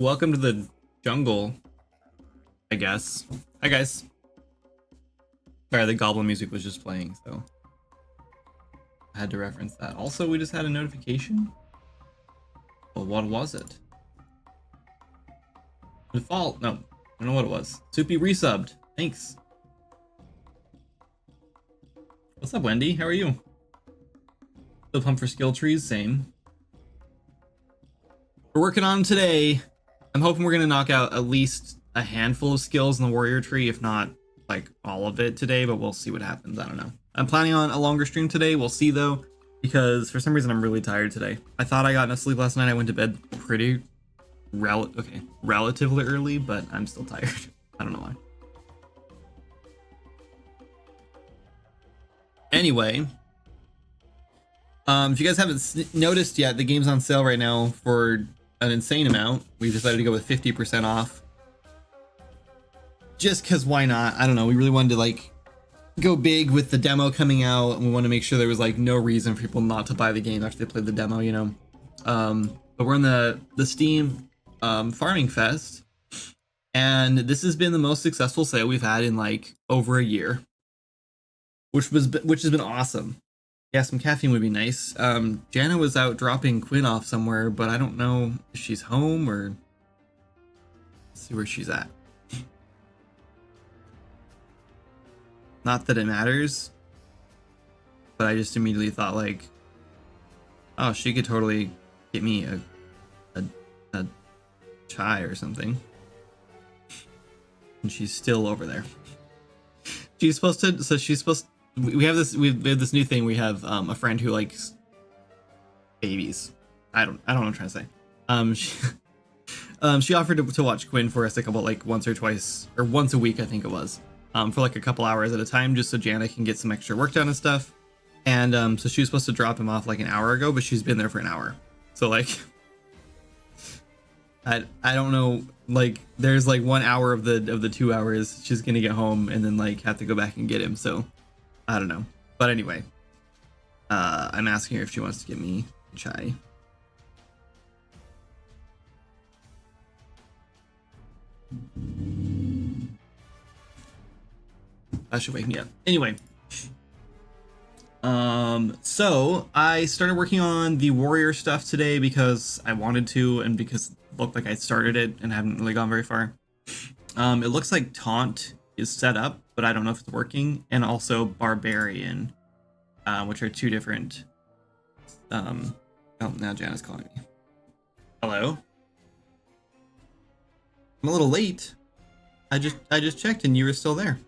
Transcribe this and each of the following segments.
Welcome to the jungle, I guess. Hi, guys. Sorry, the goblin music was just playing, so I had to reference that. Also, we just had a notification. Well, what was it? Default? No, I don't know what it was. Soupy resubbed. Thanks. What's up, Wendy? How are you? Still pumped for skill trees? Same. We're working on them today. I'm hoping we're gonna knock out at least a handful of skills in the warrior tree, if not like all of it today, but we'll see what happens. I don't know. I'm planning on a longer stream today. We'll see though, because for some reason I'm really tired today. I thought I got enough sleep last night. I went to bed pretty relatively early, but I'm still tired. I don't know why. Anyway, if you guys haven't noticed yet, the game's on sale right now for an insane amount. We decided to go with 50% off. Just because why not? I don't know. We really wanted to like go big with the demo coming out, and we want to make sure there was like no reason for people not to buy the game after they played the demo, you know. But we're in the Steam Farming Fest, and this has been the most successful sale we've had in like over a year, which has been awesome. Yeah, some caffeine would be nice. Jana was out dropping Quinn off somewhere, but I don't know if she's home or... Let's see where she's at. Not that it matters, but I just immediately thought like, oh, she could totally get me a chai or something. And she's still over there. She's supposed to, we have this this new thing. We have a friend who likes babies. I don't know what I'm trying to say. She offered to watch Quinn for us like about like once or twice or once a week, I think it was, for like a couple hours at a time, just so Jana can get some extra work done and stuff. And so she was supposed to drop him off like an hour ago, but she's been there for an hour. So like, I don't know, like there's like 1 hour of the 2 hours she's gonna get home and then like have to go back and get him. So I don't know. But anyway, I'm asking her if she wants to get me chai. That should wake me up. Anyway, so I started working on the warrior stuff today because I wanted to, and because it looked like I started it and haven't really gone very far. It looks like taunt is set up, but I don't know if it's working, and also Barbarian, which are two different. Oh, now Jana's calling me. Hello. I'm a little late. I just checked and you were still there.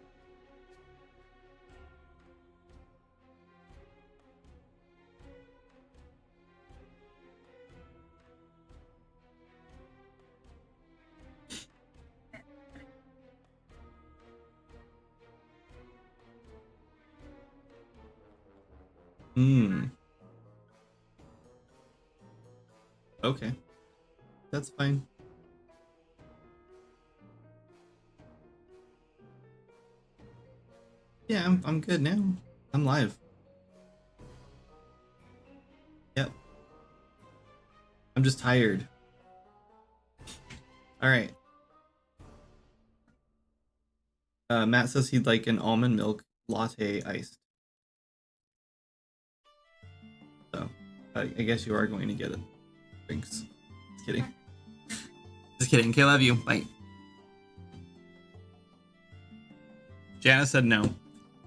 Okay. That's fine. Yeah, I'm good now. I'm live. Yep. I'm just tired. All right. Matt says he'd like an almond milk latte iced. So, I guess you are going to get it. Thanks. Just kidding. Just kidding. Okay, love you. Bye. Jana said no.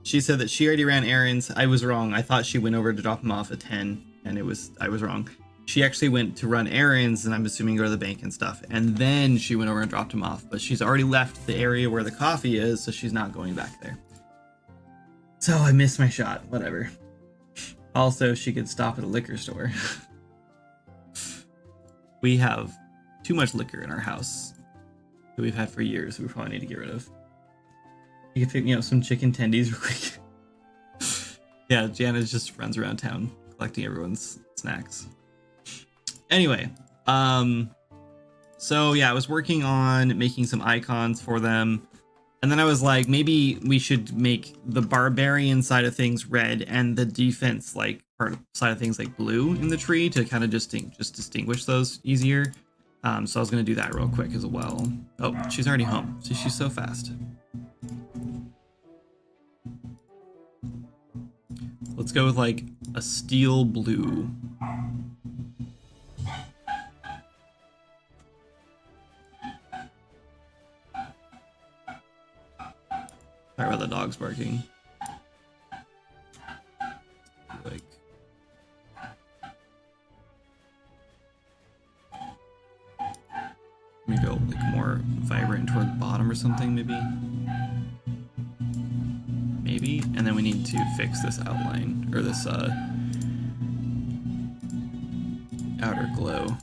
She said that she already ran errands. I was wrong. I thought she went over to drop him off at 10, and I was wrong. She actually went to run errands, and I'm assuming go to the bank and stuff. And then she went over and dropped him off. But she's already left the area where the coffee is, so she's not going back there. So I missed my shot. Whatever. Also, she could stop at a liquor store. We have too much liquor in our house that we've had for years. We probably need to get rid of. You can pick me up some chicken tendies real quick. Yeah, Jana just runs around town collecting everyone's snacks. Anyway, so yeah, I was working on making some icons for them. And then I was like, maybe we should make the barbarian side of things red and the defense like part side of things like blue in the tree to kind of just distinguish those easier. So I was gonna do that real quick as well. Oh, she's already home. See, she's so fast. Let's go with like a steel blue. Sorry about the dogs barking. Like, let me go like more vibrant toward the bottom or something, maybe. Maybe, and then we need to fix this outline or this outer glow.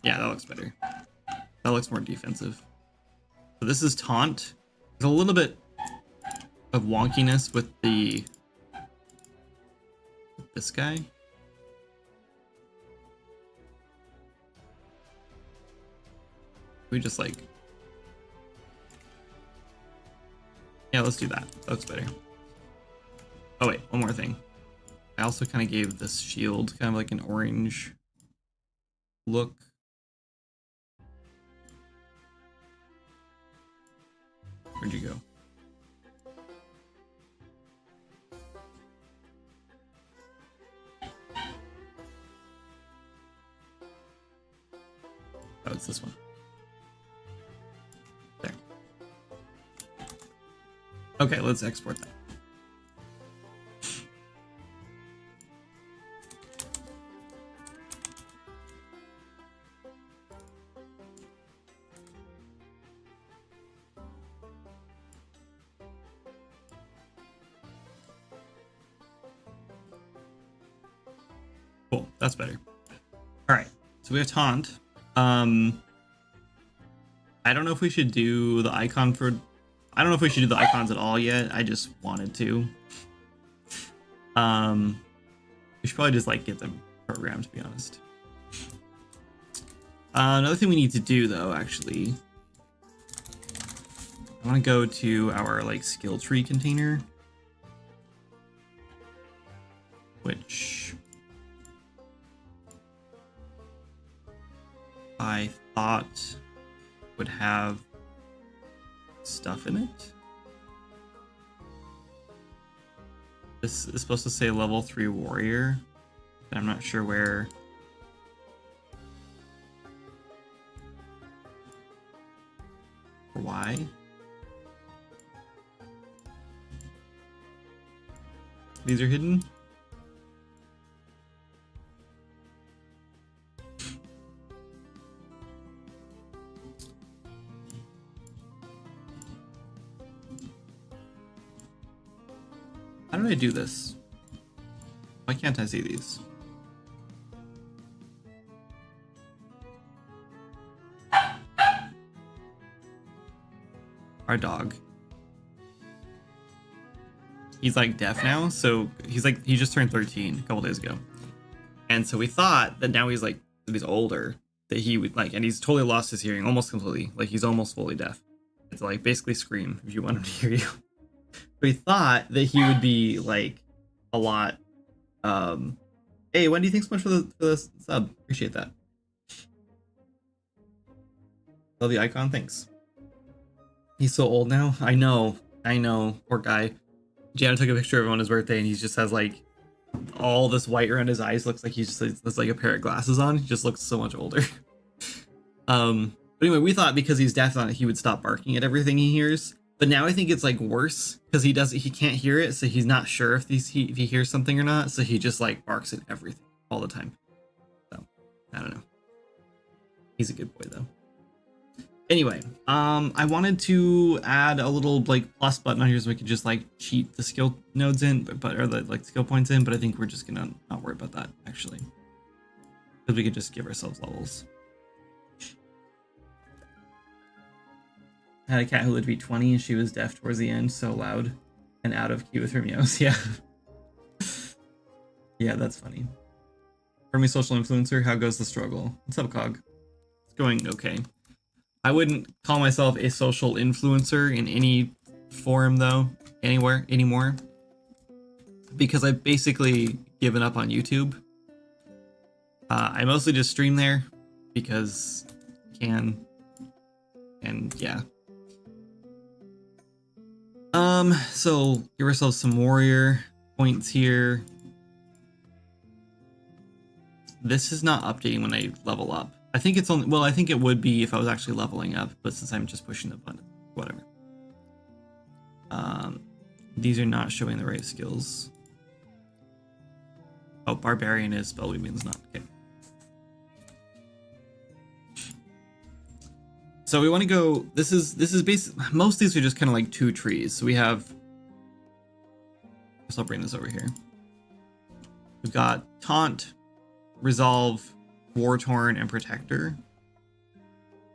Yeah, that looks better. That looks more defensive. So this is taunt. There's a little bit of wonkiness with this guy. We just like, yeah, let's do that. That looks better. Oh wait, one more thing. I also kind of gave this shield kind of like an orange look. Where'd you go? Oh, it's this one. There. Okay, let's export that. Cool, that's better. All right, so we have taunt. I don't know if we should do the icon for. I don't know if we should do the icons at all yet. I just wanted to. We should probably just like get them programmed, to be honest. Another thing we need to do though, actually, I want to go to our like skill tree container, which I thought would have stuff in it. This is supposed to say level 3 warrior, but I'm not sure where. Or why. These are hidden. How do I do this? Why can't I see these? Our dog. He's like deaf now, so he just turned 13 a couple days ago. And so we thought that now he's older, that he would like, and he's totally lost his hearing almost completely. Like he's almost fully deaf. It's like basically scream if you want him to hear you. We thought that he would be like a lot. Hey, Wendy, thanks so much for the sub. Appreciate that. Love the icon. Thanks. He's so old now. I know. Poor guy. Jana took a picture of him on his birthday, and he just has like all this white around his eyes. Looks like he just has like a pair of glasses on. He just looks so much older. But anyway, we thought because he's deaf, he would stop barking at everything he hears. But now I think it's like worse because he can't hear it, so he's not sure if he hears something or not. So he just like barks at everything all the time. So I don't know. He's a good boy though. Anyway, I wanted to add a little like plus button on here so we could just like cheat the skill nodes in, or the like skill points in. But I think we're just gonna not worry about that actually, because we could just give ourselves levels. I had a cat who lived to be 20 and she was deaf towards the end, so loud and out of key with her meows. Yeah. Yeah, that's funny. For me, social influencer, how goes the struggle? What's up, Cog? It's going okay. I wouldn't call myself a social influencer in any forum though, anywhere anymore, because I've basically given up on YouTube. I mostly just stream there because I can, and yeah. So give ourselves some warrior points here. This is not updating when I level up. I think it's only, well, I think it would be if I was actually leveling up, but since I'm just pushing the button, whatever. These are not showing the right skills. Oh, Barbarian is, spell means not. Okay. So we want to go, this is basically, most of these are just kind of like 2 trees. So we have, I'll bring this over here. We've got Taunt, Resolve, War Torn, and Protector.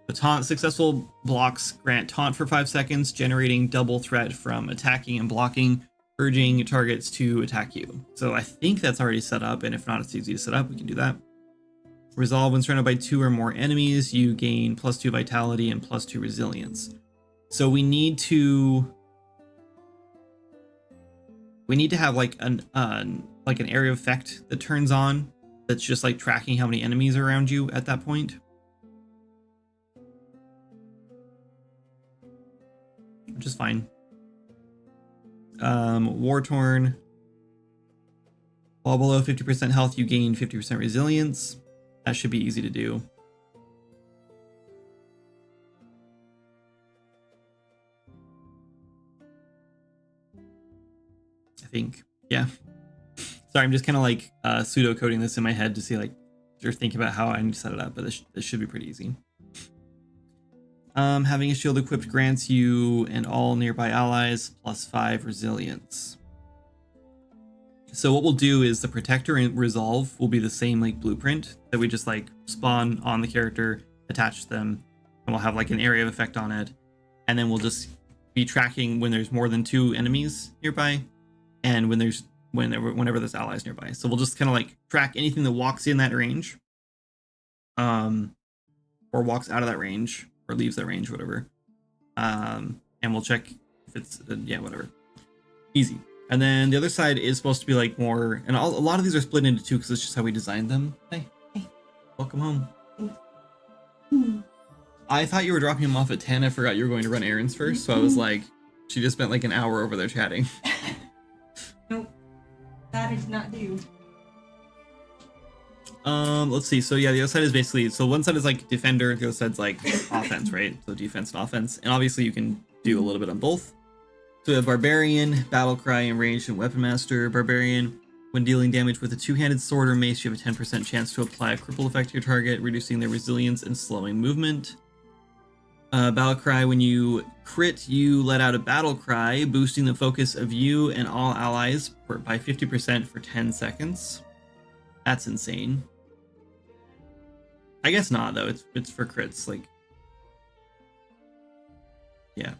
The taunt successful blocks grant taunt for 5 seconds, generating double threat from attacking and blocking, urging targets to attack you. So I think that's already set up, and if not, it's easy to set up. We can do that. Resolve, when surrounded by 2 or more enemies, you gain +2 vitality and +2 resilience. So we need to have like an area effect that turns on. That's just like tracking how many enemies are around you at that point. Which is fine. War Torn. While below 50% health, you gain 50% resilience. That should be easy to do. I think, yeah. Sorry, I'm just kind of like pseudo coding this in my head to see like, or think about how I need to set it up, but this should be pretty easy. Having a shield equipped grants you and all nearby allies +5 resilience. So what we'll do is the Protector and Resolve will be the same like blueprint that we just like spawn on the character, attach them, and we'll have like an area of effect on it. And then we'll just be tracking when there's more than 2 enemies nearby, and whenever there's allies nearby. So we'll just kind of like track anything that walks in that range, or walks out of that range, or leaves that range, whatever. And we'll check if it's yeah, whatever. Easy. And then the other side is supposed to be like more, and a lot of these are split into 2 because it's just how we designed them. Hey, welcome home. I thought you were dropping him off at 10. I forgot you were going to run errands first, so I was like, she just spent like an hour over there chatting. Nope, that I did not do. Let's see. So yeah, the other side is basically, so one side is like defender, the other side's like offense, right? So defense and offense, and obviously you can do a little bit on both. So we have Barbarian, Battlecry, and Ranged and Weapon Master. Barbarian, when dealing damage with a 2-handed sword or mace, you have a 10% chance to apply a cripple effect to your target, reducing their resilience and slowing movement. Battlecry, when you crit, you let out a battle cry, boosting the focus of you and all allies by 50% for 10 seconds. That's insane. I guess not though. It's for crits. Like, yeah.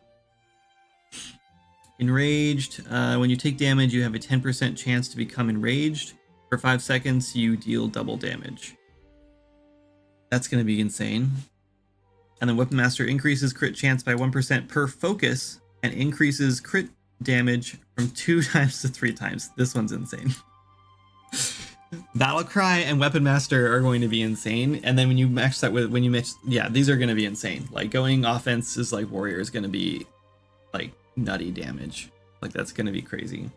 Enraged. When you take damage, you have a 10% chance to become enraged. For 5 seconds, you deal double damage. That's going to be insane. And then Weapon Master increases crit chance by 1% per focus and increases crit damage from 2 times to 3 times. This one's insane. Battlecry and Weapon Master are going to be insane. And then when you match that with, yeah, these are going to be insane. Like going offense is like Warrior is going to be like nutty damage. Like that's going to be crazy.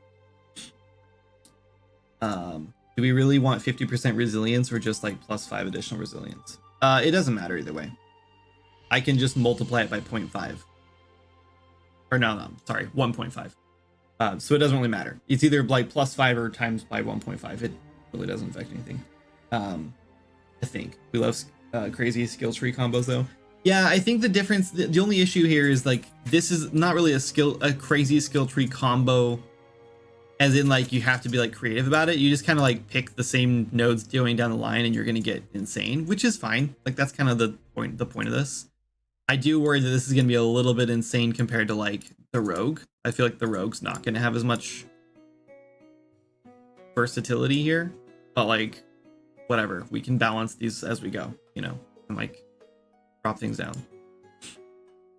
Do we really want 50% resilience or just like +5 additional resilience? It doesn't matter either way. I can just multiply it by 0.5. Or no, sorry, 1.5. So it doesn't really matter. It's either like +5 or times by 1.5. It really doesn't affect anything. I think. We love crazy skill tree combos though. Yeah, I think the difference, the only issue here is like, this is not really a crazy skill tree combo, as in like you have to be like creative about it. You just kind of like pick the same nodes going down the line and you're going to get insane, which is fine. Like that's kind of the point of this. I do worry that this is going to be a little bit insane compared to like the Rogue. I feel like the Rogue's not going to have as much versatility here, but like whatever, we can balance these as we go, you know, and like drop things down.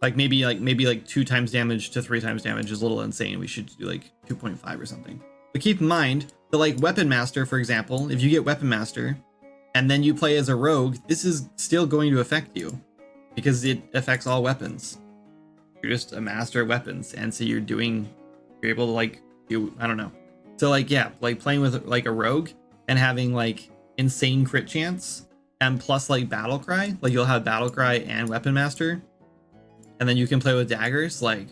Like maybe 2 times damage to 3 times damage is a little insane. We should do like 2.5 or something. But keep in mind that like Weapon Master, for example, if you get Weapon Master, and then you play as a rogue, this is still going to affect you because it affects all weapons. You're just a master of weapons, and so you're able to like do, I don't know. So like, yeah, like playing with like a rogue and having like insane crit chance and plus like battle cry, like you'll have battle cry and weapon master, and then you can play with daggers. Like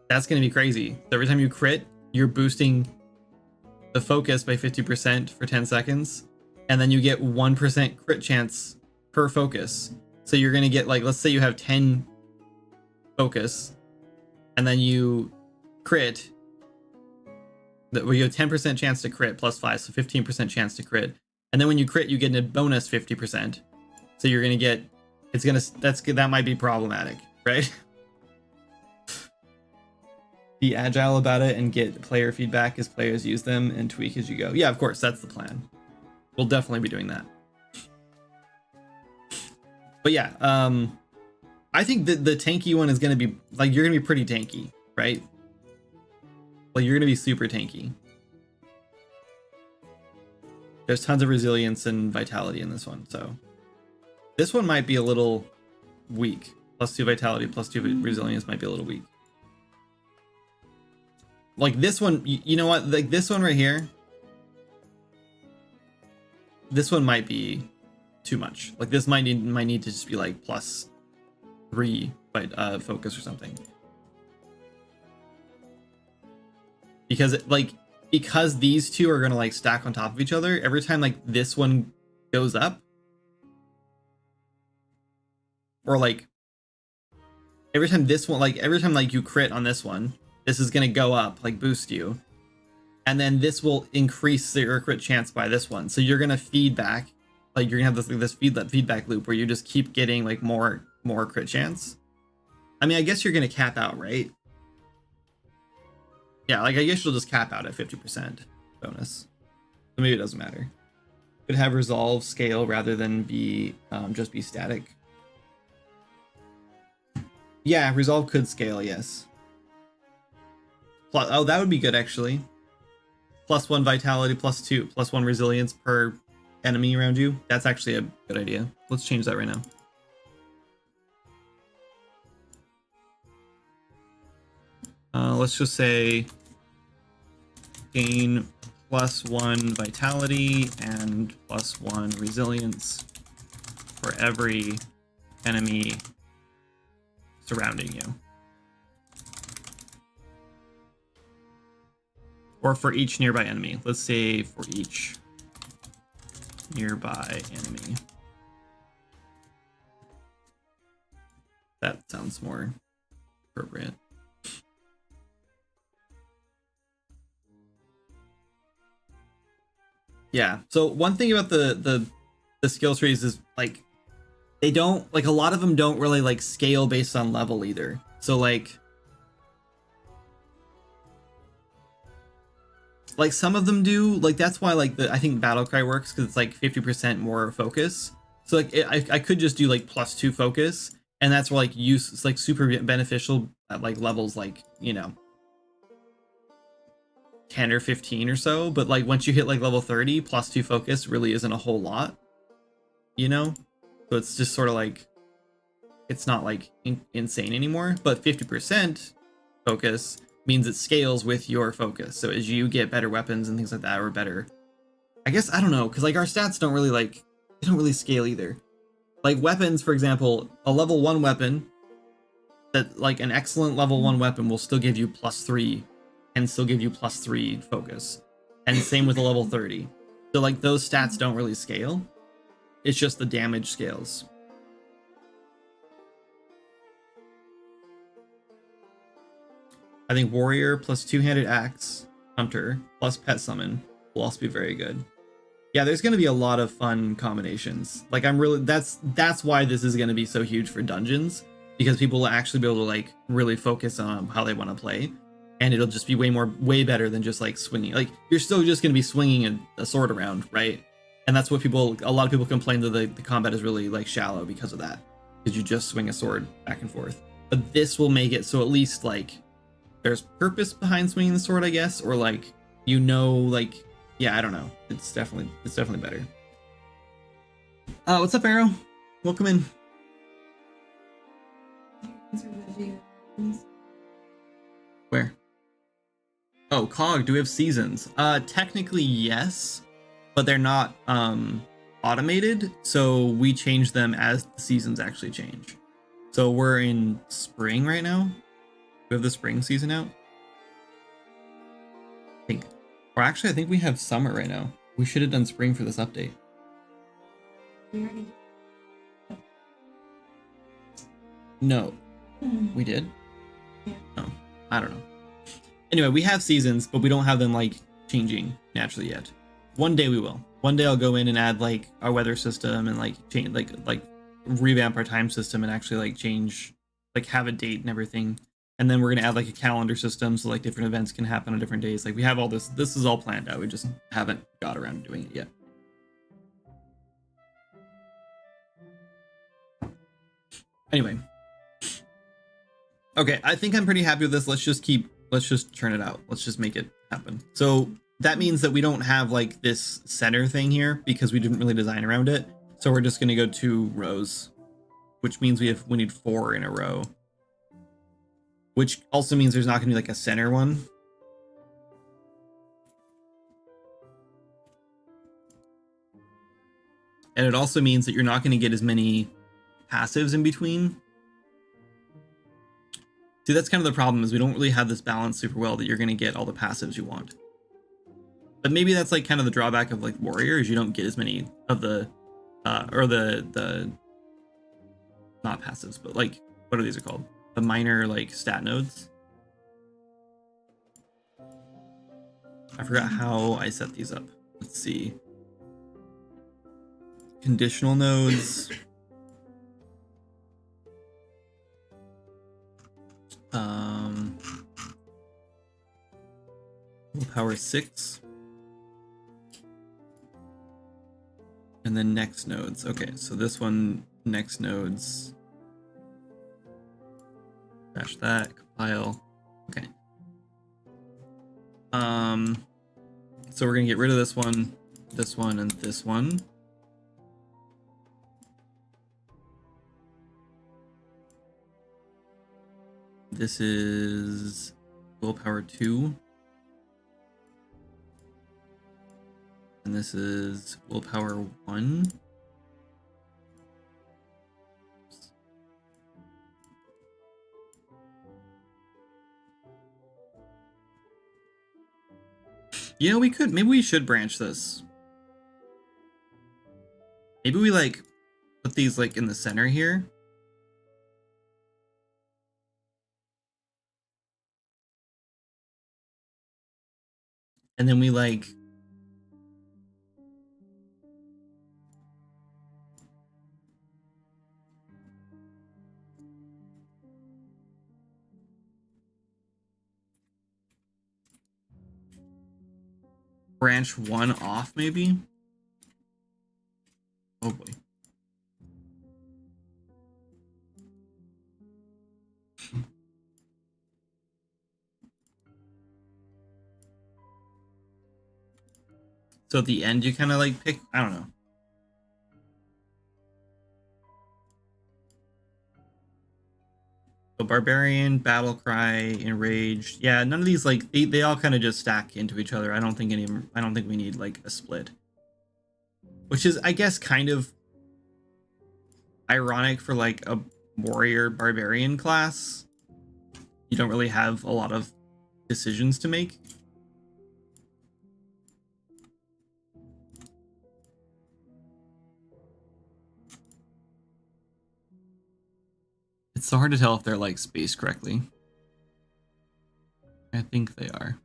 that's gonna be crazy. So every time you crit, you're boosting the focus by 50% for 10 seconds, and then you get 1% crit chance per focus. So you're gonna get like, let's say you have 10 focus, and then you crit. That where you have 10% chance to crit plus 5, so 15% chance to crit. And then when you crit, you get a bonus 50%. So you're gonna get, that might be problematic, right? Be agile about it and get player feedback as players use them and tweak as you go. Yeah, of course, that's the plan. We'll definitely be doing that. But yeah, I think that the tanky one is gonna be like, you're gonna be pretty tanky, right? Like you're gonna be super tanky. There's tons of resilience and vitality in this one, so this one might be a little weak. +2 vitality, +2 resilience might be a little weak. Like this one, you know what? Like this one right here, this one might be too much. Like this might need to just be like +3 focus or something. Because these two are gonna like stack on top of each other, every time like this one goes up, or like every time you crit on this one, this is gonna go up, like boost you, and then this will increase your crit chance by this one. So you're gonna feedback, like you're gonna have this feedback loop where you just keep getting like more crit chance. I mean, I guess you're gonna cap out, right? Yeah, like I guess you'll just cap out at 50% bonus. So maybe it doesn't matter. Could have resolve scale rather than be just be static. Yeah, resolve could scale, yes. Oh, that would be good actually. +1 vitality, +1 resilience per enemy around you. That's actually a good idea. Let's change that right now. Let's just say gain +1 vitality and +1 resilience for every enemy surrounding you. Or for each nearby enemy. Let's say for each nearby enemy. That sounds more appropriate. Yeah. So one thing about the skill trees is like they don't, like a lot of them don't really like scale based on level either. So like some of them do, like that's why like I think battle cry works, because it's like 50% more focus. So like I could just do like +2 focus, and that's where like it's like super beneficial at like levels like, you know, 10 or 15 or so. But like once you hit like level 30, +2 focus really isn't a whole lot, you know. So it's just sort of like, it's not like insane anymore. But 50% focus means it scales with your focus. So as you get better weapons and things like that, or better, I guess, I don't know, because like our stats don't really like, they don't really scale either. Like weapons, for example, a level 1 weapon, that like an excellent level 1 weapon will still give you +3 and still give you +3 focus. And same with a level 30. So like those stats don't really scale. It's just the damage scales. I think warrior plus 2-handed axe, hunter plus pet summon will also be very good. Yeah, there's going to be a lot of fun combinations. Like that's why this is going to be so huge for dungeons, because people will actually be able to like really focus on how they want to play, and it'll just be way better than just like swinging. Like you're still just going to be swinging a sword around, right? And that's what a lot of people complain that the combat is really like shallow because of that, because you just swing a sword back and forth. But this will make it so at least like there's purpose behind swinging the sword, I guess, or like, you know, like yeah, I don't know. It's definitely better. What's up, Arrow? Welcome in. Where? Oh, COG, do we have seasons? Technically yes, but they're not automated, so we change them as the seasons actually change. So we're in spring right now. We have the spring season out. I think. Or actually, I think we have summer right now. We should have done spring for this update. We already. No. We did? Yeah. Oh, I don't know. Anyway, we have seasons, but we don't have them like changing naturally yet. One day we will. One day I'll go in and add like our weather system and like change like revamp our time system and actually like change, like have a date and everything. And then we're gonna add like a calendar system so like different events can happen on different days. Like we have all this. This is all planned out. We just haven't got around to doing it yet. Anyway. Okay, I think I'm pretty happy with this. Let's just churn it out. Let's just make it happen. So that means that we don't have like this center thing here because we didn't really design around it. So we're just gonna go 2 rows, which means we need 4 in a row. Which also means there's not gonna be like a center one. And it also means that you're not gonna get as many passives in between. See, that's kind of the problem, is we don't really have this balance super well that you're going to get all the passives you want. But maybe that's like kind of the drawback of like Warrior, is you don't get as many of the or the not passives, but like, what are these called? The minor like stat nodes. I forgot how I set these up. Let's see. Conditional nodes. Power 6. And then next nodes. Okay, so this one, next nodes. Dash that, compile. Okay. So we're gonna get rid of this one, and this one. This is willpower 2. And this is willpower 1. You know, maybe we should branch this. Maybe we like put these like in the center here. And then we like branch 1 off maybe. Oh boy. So at the end you kind of like pick, I don't know. So Barbarian, Battle Cry, Enraged. Yeah, none of these like they all kind of just stack into each other. I don't think we need like a split. Which is, I guess, kind of ironic for like a warrior barbarian class. You don't really have a lot of decisions to make. It's so hard to tell if they're like spaced correctly. I think they are.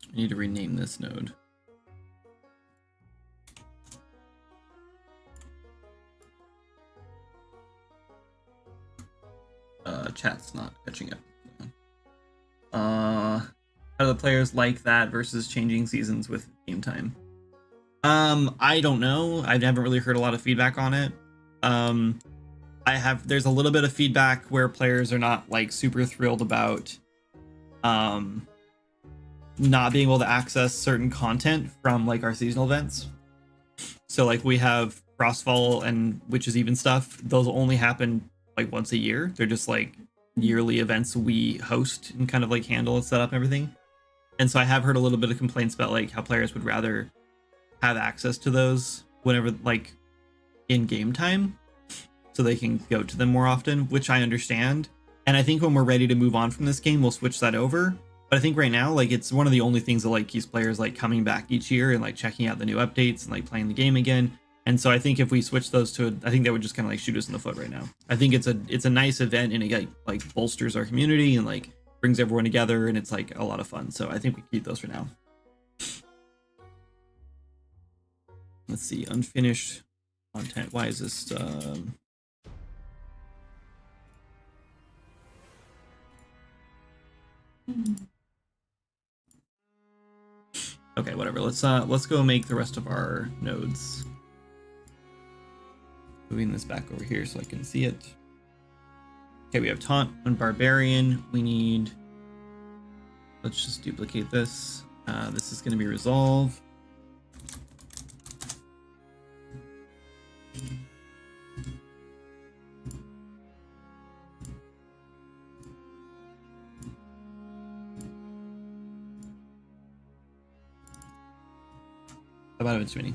I need to rename this node. chat's not catching up. How do the players like that versus changing seasons with game time? I don't know. I haven't really heard a lot of feedback on it. There's a little bit of feedback where players are not like super thrilled about not being able to access certain content from like our seasonal events. So like we have Frostfall and Witches Even stuff. Those only happen like once a year. They're just like yearly events we host and kind of like handle and set up and everything. And so I have heard a little bit of complaints about like how players would rather have access to those whenever like in game time so they can go to them more often, which I understand. And I think when we're ready to move on from this game, we'll switch that over. But I think right now, like it's one of the only things that like keeps players like coming back each year and like checking out the new updates and like playing the game again. And so I think if we switch those to, I think that would just kind of like shoot us in the foot right now. I think it's a nice event and it like bolsters our community and like brings everyone together and it's like a lot of fun. So I think we keep those for now. Let's see, unfinished content. Why is this? Okay, whatever. Let's go make the rest of our nodes. Moving this back over here so I can see it. Okay, we have taunt and barbarian. We need. Let's just duplicate this. This is going to be resolve. How about it's many?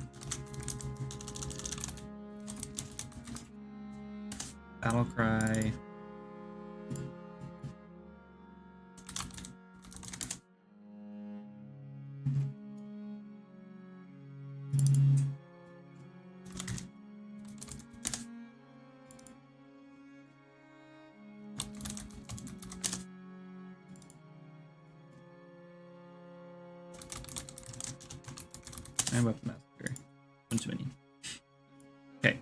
Battle cry. And weapon master. One too many. Okay.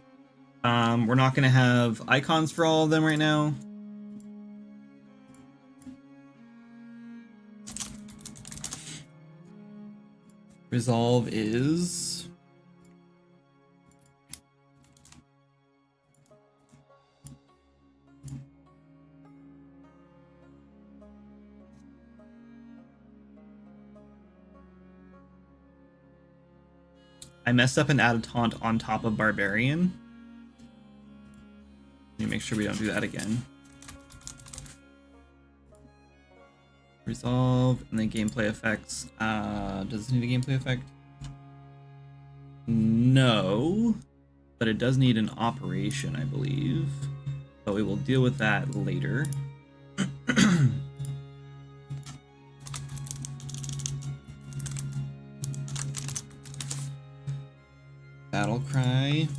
We're not gonna have icons for all of them right now. Resolve is I messed up and added taunt on top of barbarian. Let me make sure we don't do that again. Resolve and then gameplay effects. Does it need a gameplay effect? No, but it does need an operation, I believe. But we will deal with that later. Battle cry.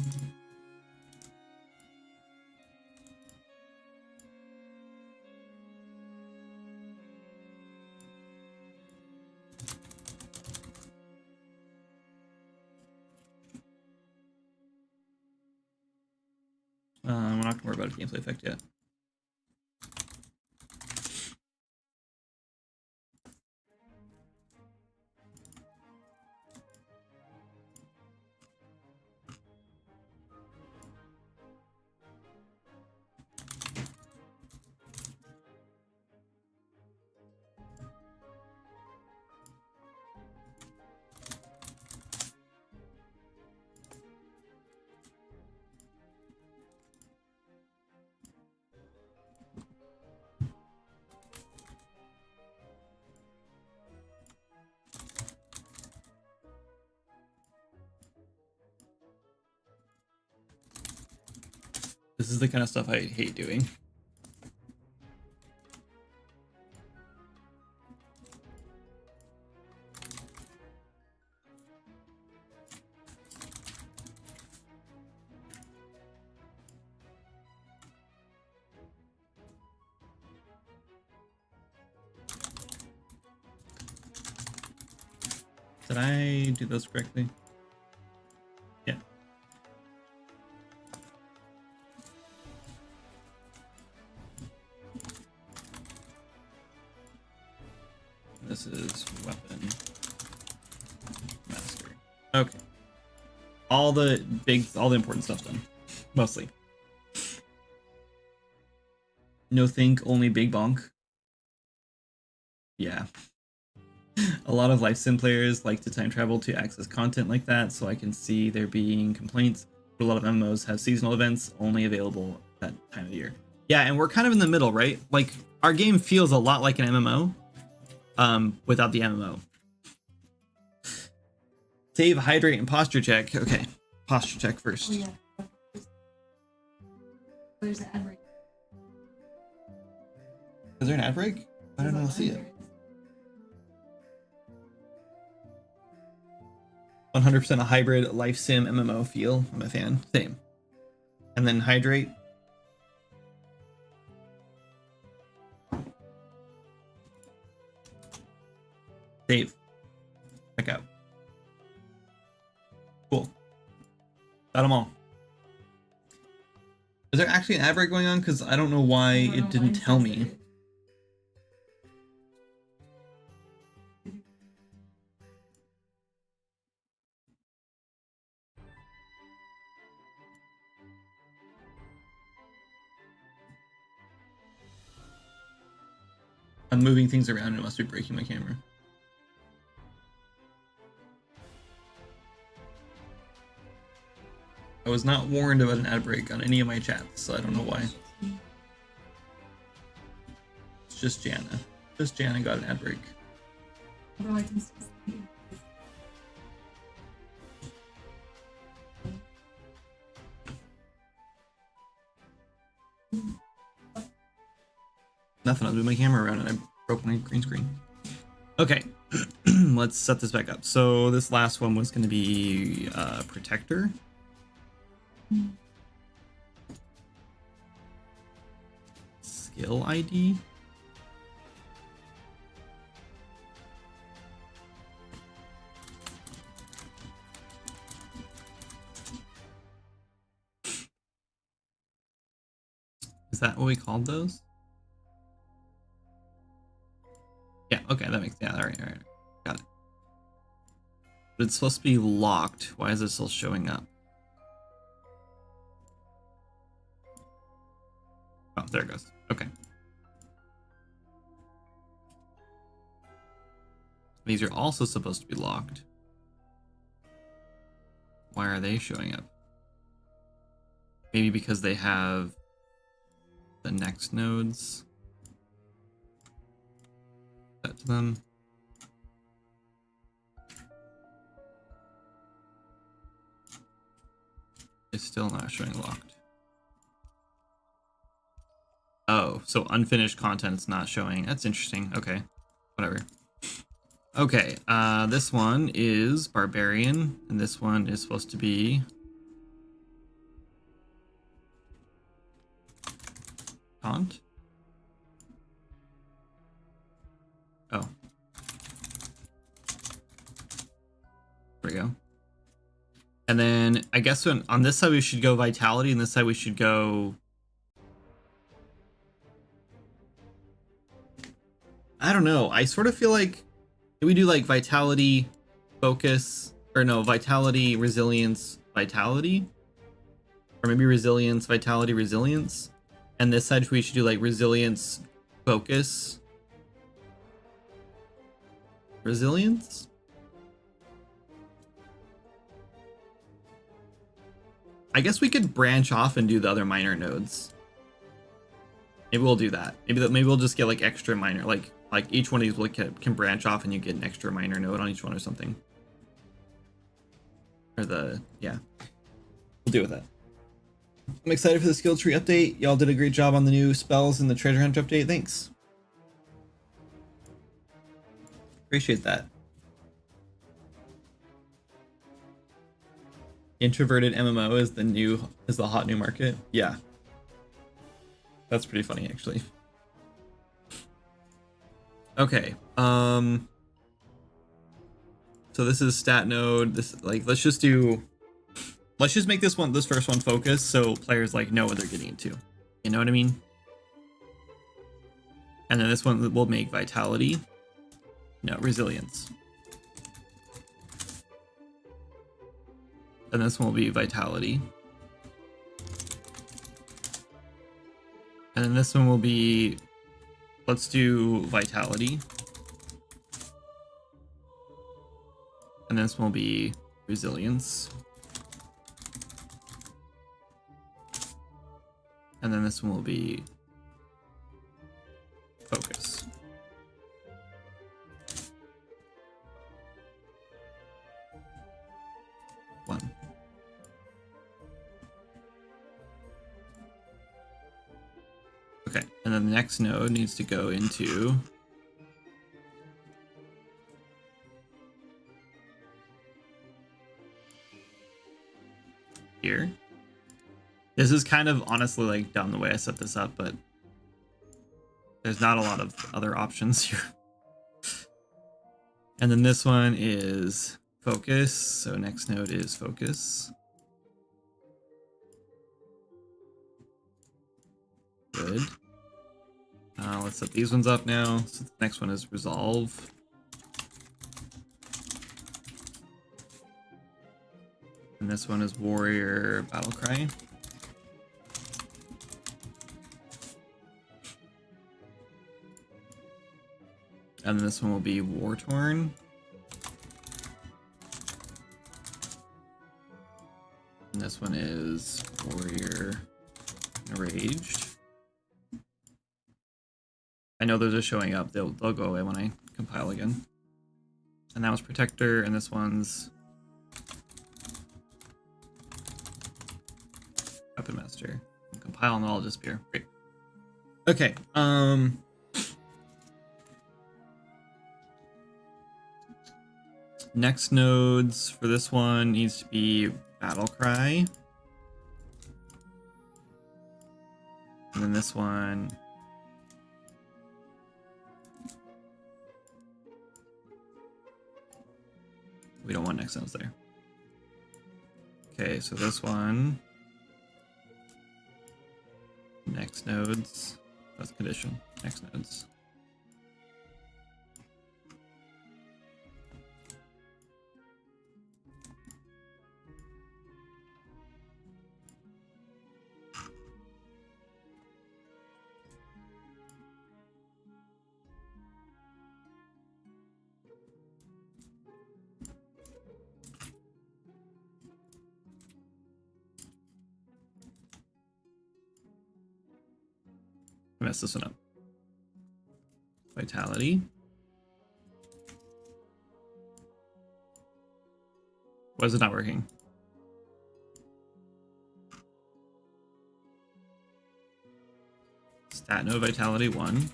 We're not gonna worry about a gameplay effect yet. This is the kind of stuff I hate doing. Did I do those correctly? Yeah. this is weapon master. Okay. All the important stuff's done. Mostly. No think, only big bonk. Yeah. A lot of life sim players like to time travel to access content like that, so I can see there being complaints. But a lot of MMOs have seasonal events only available that time of the year. Yeah, and we're kind of in the middle, right? Like, our game feels a lot like an MMO, without the MMO. Save, hydrate, and posture check. Okay, posture check first. Oh, yeah. There's an ad break. Is there an ad break? I don't know. See it. 100% a hybrid life sim MMO feel. I'm a fan. Same. And then hydrate. Save. Check out. Cool. Got them all. Is there actually an ad break going on? Because I don't know why it didn't tell me. I'm moving things around and it must be breaking my camera. I was not warned about an ad break on any of my chats, so I don't know why. It's just Jana. Just Jana got an ad break. Nothing, I'll move my camera around and I broke my green screen. Okay, let's set this back up. So this last one was going to be Protector. Skill ID. Is that what we called those? Yeah, okay, that makes, yeah, all right, got it. But it's supposed to be locked. Why is it still showing up? Oh, there it goes. Okay. These are also supposed to be locked. Why are they showing up? Maybe because they have the next nodes set to them. It's still not showing locked. Oh, so unfinished content's not showing. That's interesting. Okay, whatever. Okay, this one is Barbarian, and this one is supposed to be Taunt. Oh. There we go. And then I guess on this side we should go Vitality, and this side we should go... I don't know. I sort of feel like... Do we do like Vitality, Focus, or no, Vitality, Resilience, Vitality? Or maybe Resilience, Vitality, Resilience? And this side we should do like Resilience, Focus, Resilience? I guess we could branch off and do the other minor nodes. Maybe we'll do that. Maybe we'll just get like extra minor, like each one of these can branch off and you get an extra minor node on each one or something. Or yeah. We'll deal with that. I'm excited for the skill tree update. Y'all did a great job on the new spells and the treasure hunt update. Thanks. Appreciate that. Introverted MMO is the hot new market. Yeah. That's pretty funny actually. Okay. So this is stat node. This let's just make this first one focus so players like know what they're getting into. You know what I mean? And then this one will make Vitality. No, resilience. And this one will be vitality. And then this one will be, let's do vitality. And this one will be resilience. And then this one will be focus. One. Okay, and then the next node needs to go into here. This is kind of honestly like dumb the way I set this up, but there's not a lot of other options here. And then this one is focus. So next node is focus. Good. Let's set these ones up now. So the next one is resolve. And this one is warrior battle cry. And then this one will be war torn. And this one is warrior enraged. I know those are showing up. They'll go away when I compile again. And that was protector, and this one's weapon master. Compile and all disappear. Great. Okay. Next nodes for this one needs to be battle cry. And then this one we don't want next nodes there. Okay, so this one next nodes, that's condition, next nodes. Mess this one up. Vitality. Why is it not working? Stat node vitality 1.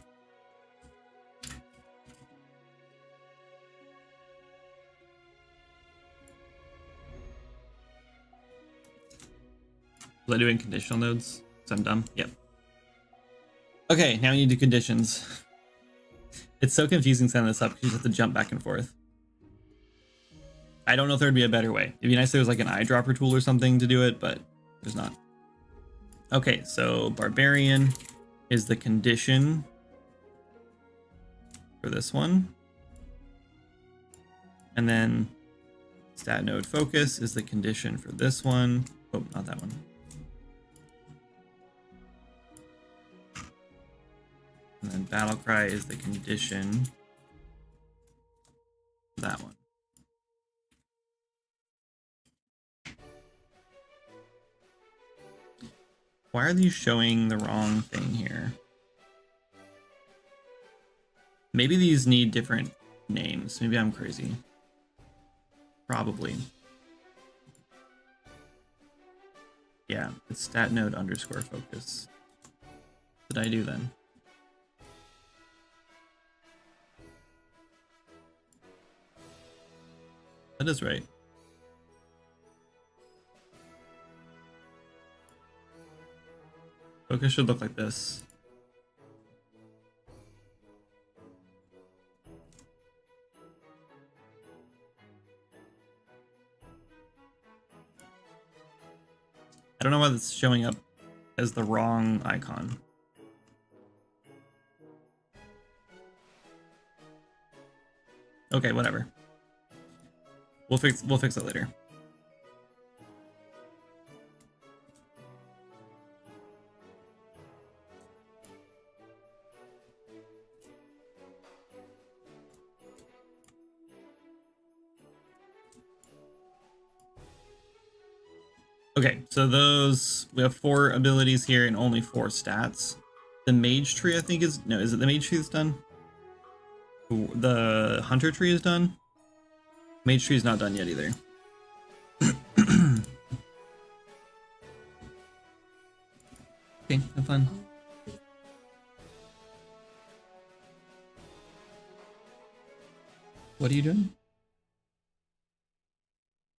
Was I doing conditional nodes? So I'm dumb? Yep. Okay, now we need to do conditions. It's so confusing setting this up because you just have to jump back and forth. I don't know if there would be a better way. It'd be nice if there was like an eyedropper tool or something to do it, but there's not. Okay, so Barbarian is the condition for this one. And then stat node focus is the condition for this one. Oh, not that one. And then battle cry is the condition for that one. Why are these showing the wrong thing here? Maybe these need different names. Maybe I'm crazy. Probably. Yeah, it's stat node underscore focus. What did I do then? That is right. Focus should look like this. I don't know why it's showing up as the wrong icon. Okay, whatever. We'll fix that later. Okay, so we have 4 abilities here and only 4 stats. The mage tree, I think is it the mage tree that's done? The hunter tree is done. Mage tree is not done yet either. Okay, have fun. What are you doing?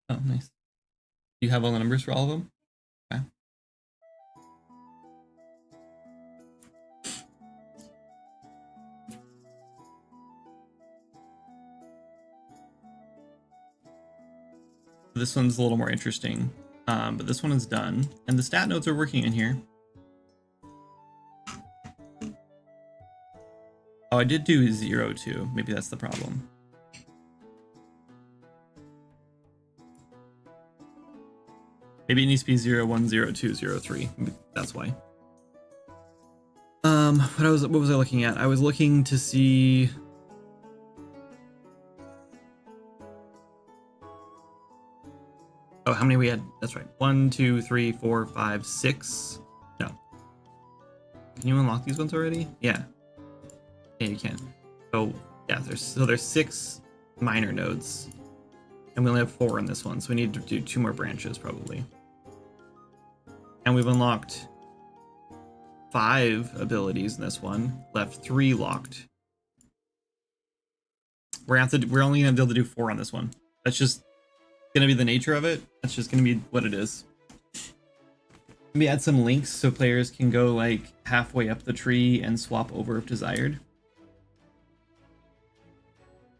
Oh, nice. Do you have all the numbers for all of them? Okay. This one's a little more interesting, but this one is done, and the stat nodes are working in here. Oh, I did do 0 too. Maybe that's the problem. Maybe it needs to be 0, 1, 0, 2, 0, 3. That's why. What was I looking at? I was looking to see. Oh, how many we had? That's right. 1, 2, 3, 4, 5, 6. No. Can you unlock these ones already? Yeah. Yeah, you can. So yeah, there's 6 minor nodes, and we only have 4 in this one, so we need to do 2 more branches probably. And we've unlocked 5 abilities in this one, left 3 locked. We're only gonna be able to do 4 on this one. That's just gonna be the nature of it. That's just gonna be what it is. Maybe add some links so players can go like halfway up the tree and swap over if desired.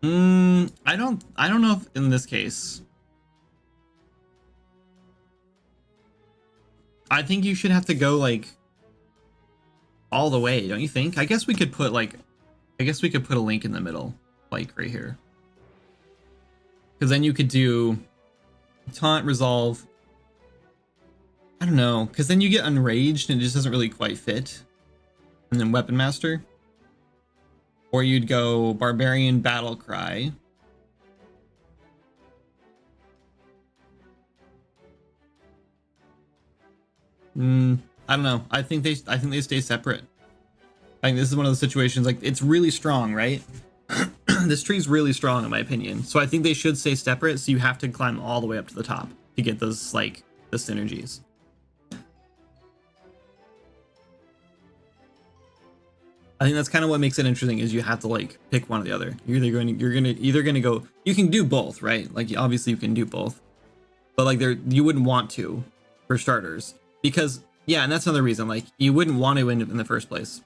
I don't know if in this case. I think you should have to go like all the way, don't you think? I guess we could put a link in the middle, like right here. Because then you could do taunt, resolve. I don't know, because then you get unraged and it just doesn't really quite fit. And then weapon master. Or you'd go barbarian battle cry. I don't know. I think they stay separate. I think this is one of those situations, like, it's really strong, right? This tree's really strong in my opinion. So I think they should stay separate, so you have to climb all the way up to the top to get those, like, the synergies. I think that's kind of what makes it interesting, is you have to like pick one or the other. You're either gonna go, you can do both, right? Like obviously you can do both, but like you wouldn't want to for starters, because yeah, and that's another reason, like you wouldn't want to in the first place.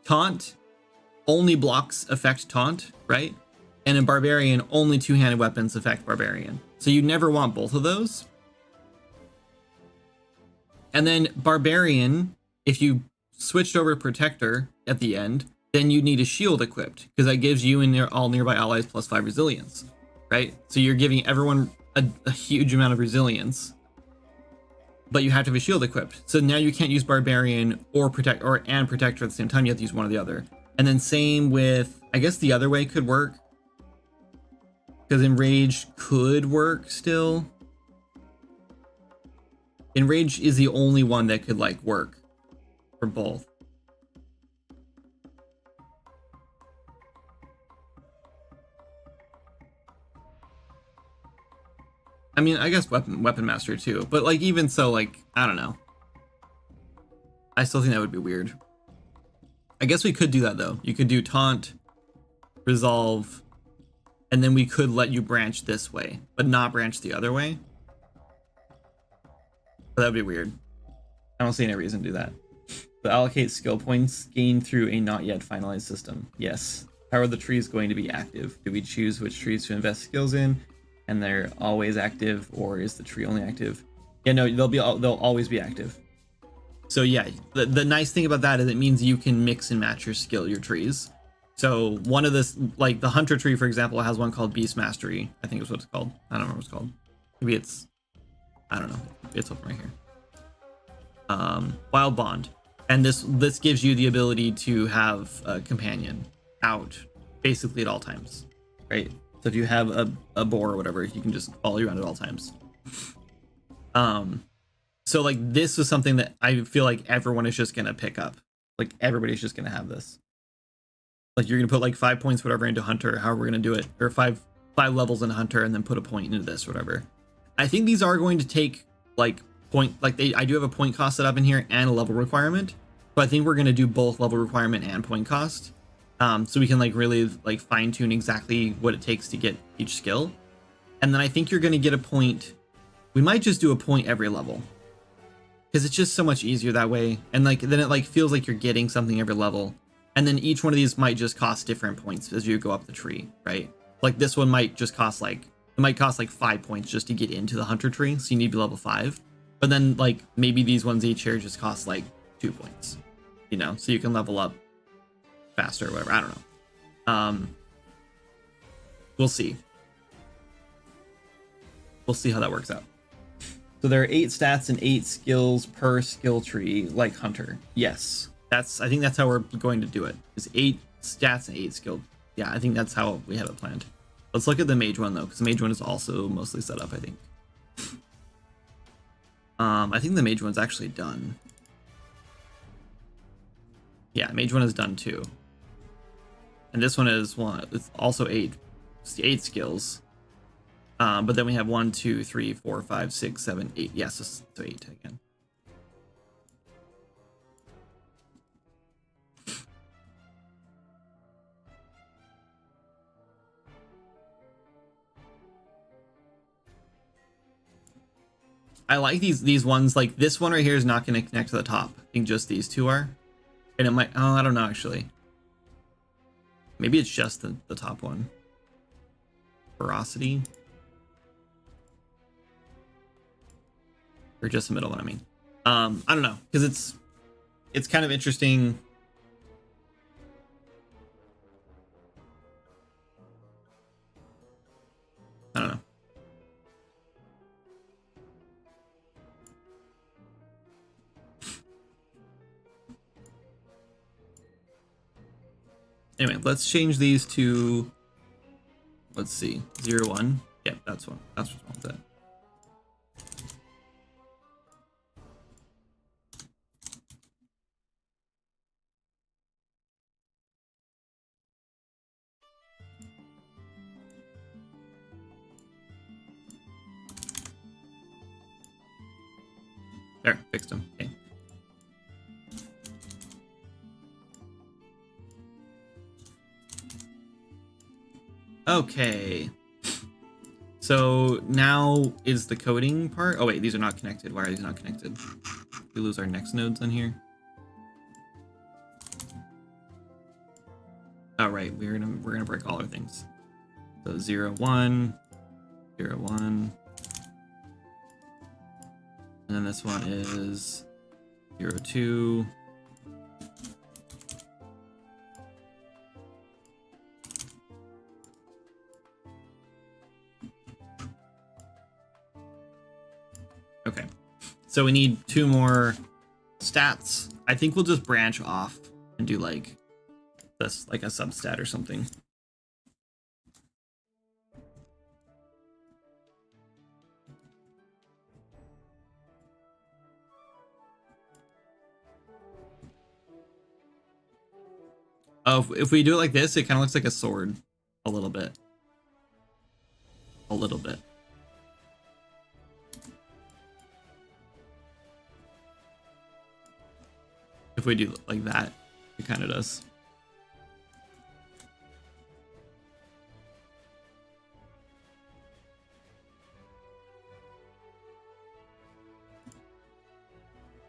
Taunt only blocks affect taunt, right? And in Barbarian, only 2-handed weapons affect Barbarian. So you never want both of those. And then Barbarian, if you switched over to Protector at the end, then you need a shield equipped, because that gives you and all nearby allies +5 resilience, right? So you're giving everyone a huge amount of resilience, but you have to have a shield equipped. So now you can't use Barbarian or Protector at the same time. You have to use one or the other. And then same with, I guess the other way could work, because Enrage could work still. Enrage is the only one that could like work for both. I mean, I guess weapon master too, but like even so, like I don't know. I still think that would be weird. I guess we could do that though. You could do taunt, resolve, and then we could let you branch this way, but not branch the other way. But that'd be weird. I don't see any reason to do that. So allocate skill points gained through a not yet finalized system. Yes. How are the trees going to be active? Do we choose which trees to invest skills in, and they're always active, or is the tree only active? Yeah, no, they'll always be active. So yeah, the nice thing about that is it means you can mix and match your trees. So one of this, like the hunter tree, for example, has one called Beast Mastery. I think is what it's called. I don't remember what it's called. Maybe it's, I don't know. It's open right here. Wild Bond. And this gives you the ability to have a companion out basically at all times, right? So if you have a boar or whatever, you can just follow you around at all times. So like this is something that I feel like everyone is just gonna pick up. Like everybody's just gonna have this. Like you're gonna put like 5 points whatever into hunter, however we're gonna do it, or five levels in hunter, and then put a point into this, whatever. I think these are going to take like I do have a point cost set up in here and a level requirement, but I think we're gonna do both level requirement and point cost, so we can like really like fine tune exactly what it takes to get each skill. And then I think you're gonna get a point. We might just do a point every level, because it's just so much easier that way. And like then it like feels like you're getting something every level. And then each one of these might just cost different points as you go up the tree, right? Like this one might just cost like 5 points just to get into the hunter tree, so you need to be level 5. But then like maybe these ones each here just cost like 2 points, you know, so you can level up faster or whatever. I don't know. We'll see. We'll see how that works out. So there are 8 stats and 8 skills per skill tree, like hunter. Yes, I think that's how we're going to do it. Is 8 stats and 8 skill. Yeah, I think that's how we have it planned. Let's look at the mage one though, because the mage one is also mostly set up, I think. I think the mage one's actually done. Yeah, mage one is done too. And this one is it's also 8 skills. But then we have 1, 2, 3, 4, 5, 6, 7, 8. Yes, so 8 again. I like these ones. Like this one right here is not going to connect to the top. I think just these two are. And it might, oh, I don't know actually. Maybe it's just the top one. Ferocity. Or just the middle one, I mean. I don't know, because it's kind of interesting. I don't know. Anyway, let's change these to, let's see, 0, 1. Yep, that's one. That's what's wrong with that. There, fixed them. Okay. Okay. So now is the coding part. Oh wait, these are not connected. Why are these not connected? We lose our next nodes on here. Oh right, we're gonna break all our things. So 0, 1, 0, 1. And then this one is 0, 2. Okay, so we need 2 more stats. I think we'll just branch off and do like this, like a substat or something. Oh, if we do it like this, it kind of looks like a sword a little bit. A little bit. If we do it like that, it kind of does.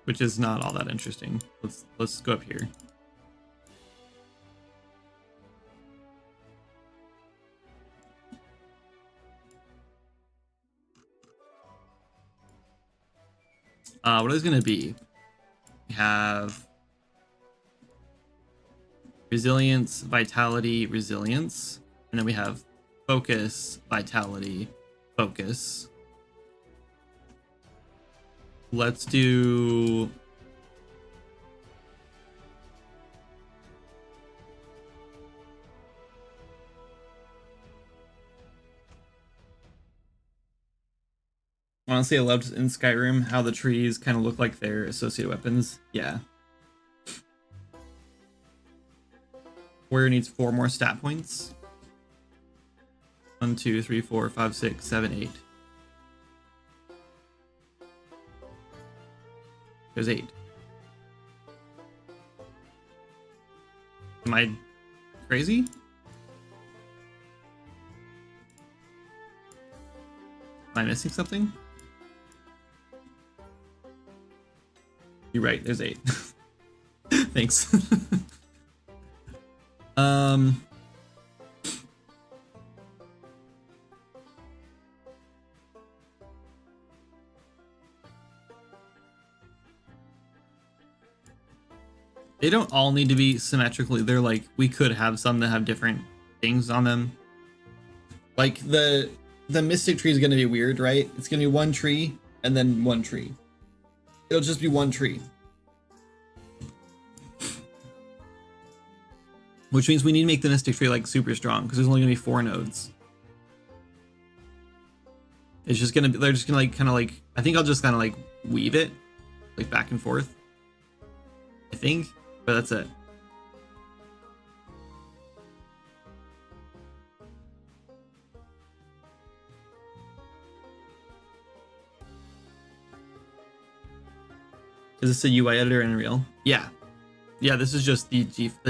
Which is not all that interesting. Let's go up here. What is going to be? We have resilience, vitality, resilience, and then we have focus, vitality, focus. Let's do honestly, I loved in Skyrim how the trees kind of look like their associated weapons. Yeah. Warrior needs 4 more stat points. 1, 2, 3, 4, 5, 6, 7, 8. There's 8. Am I crazy? Am I missing something? You're right, there's 8. Thanks. They don't all need to be symmetrically. They're like, we could have some that have different things on them. Like the mystic tree is going to be weird, right? It's going to be one tree and then one tree. It'll just be one tree. Which means we need to make the mystic tree like super strong because there's only going to be 4 nodes. It's just going to be, they're just going to like kind of like, I think I'll just kind of like weave it like back and forth. I think, but that's it. Is this a UI editor in Unreal? Yeah. Yeah, this is just the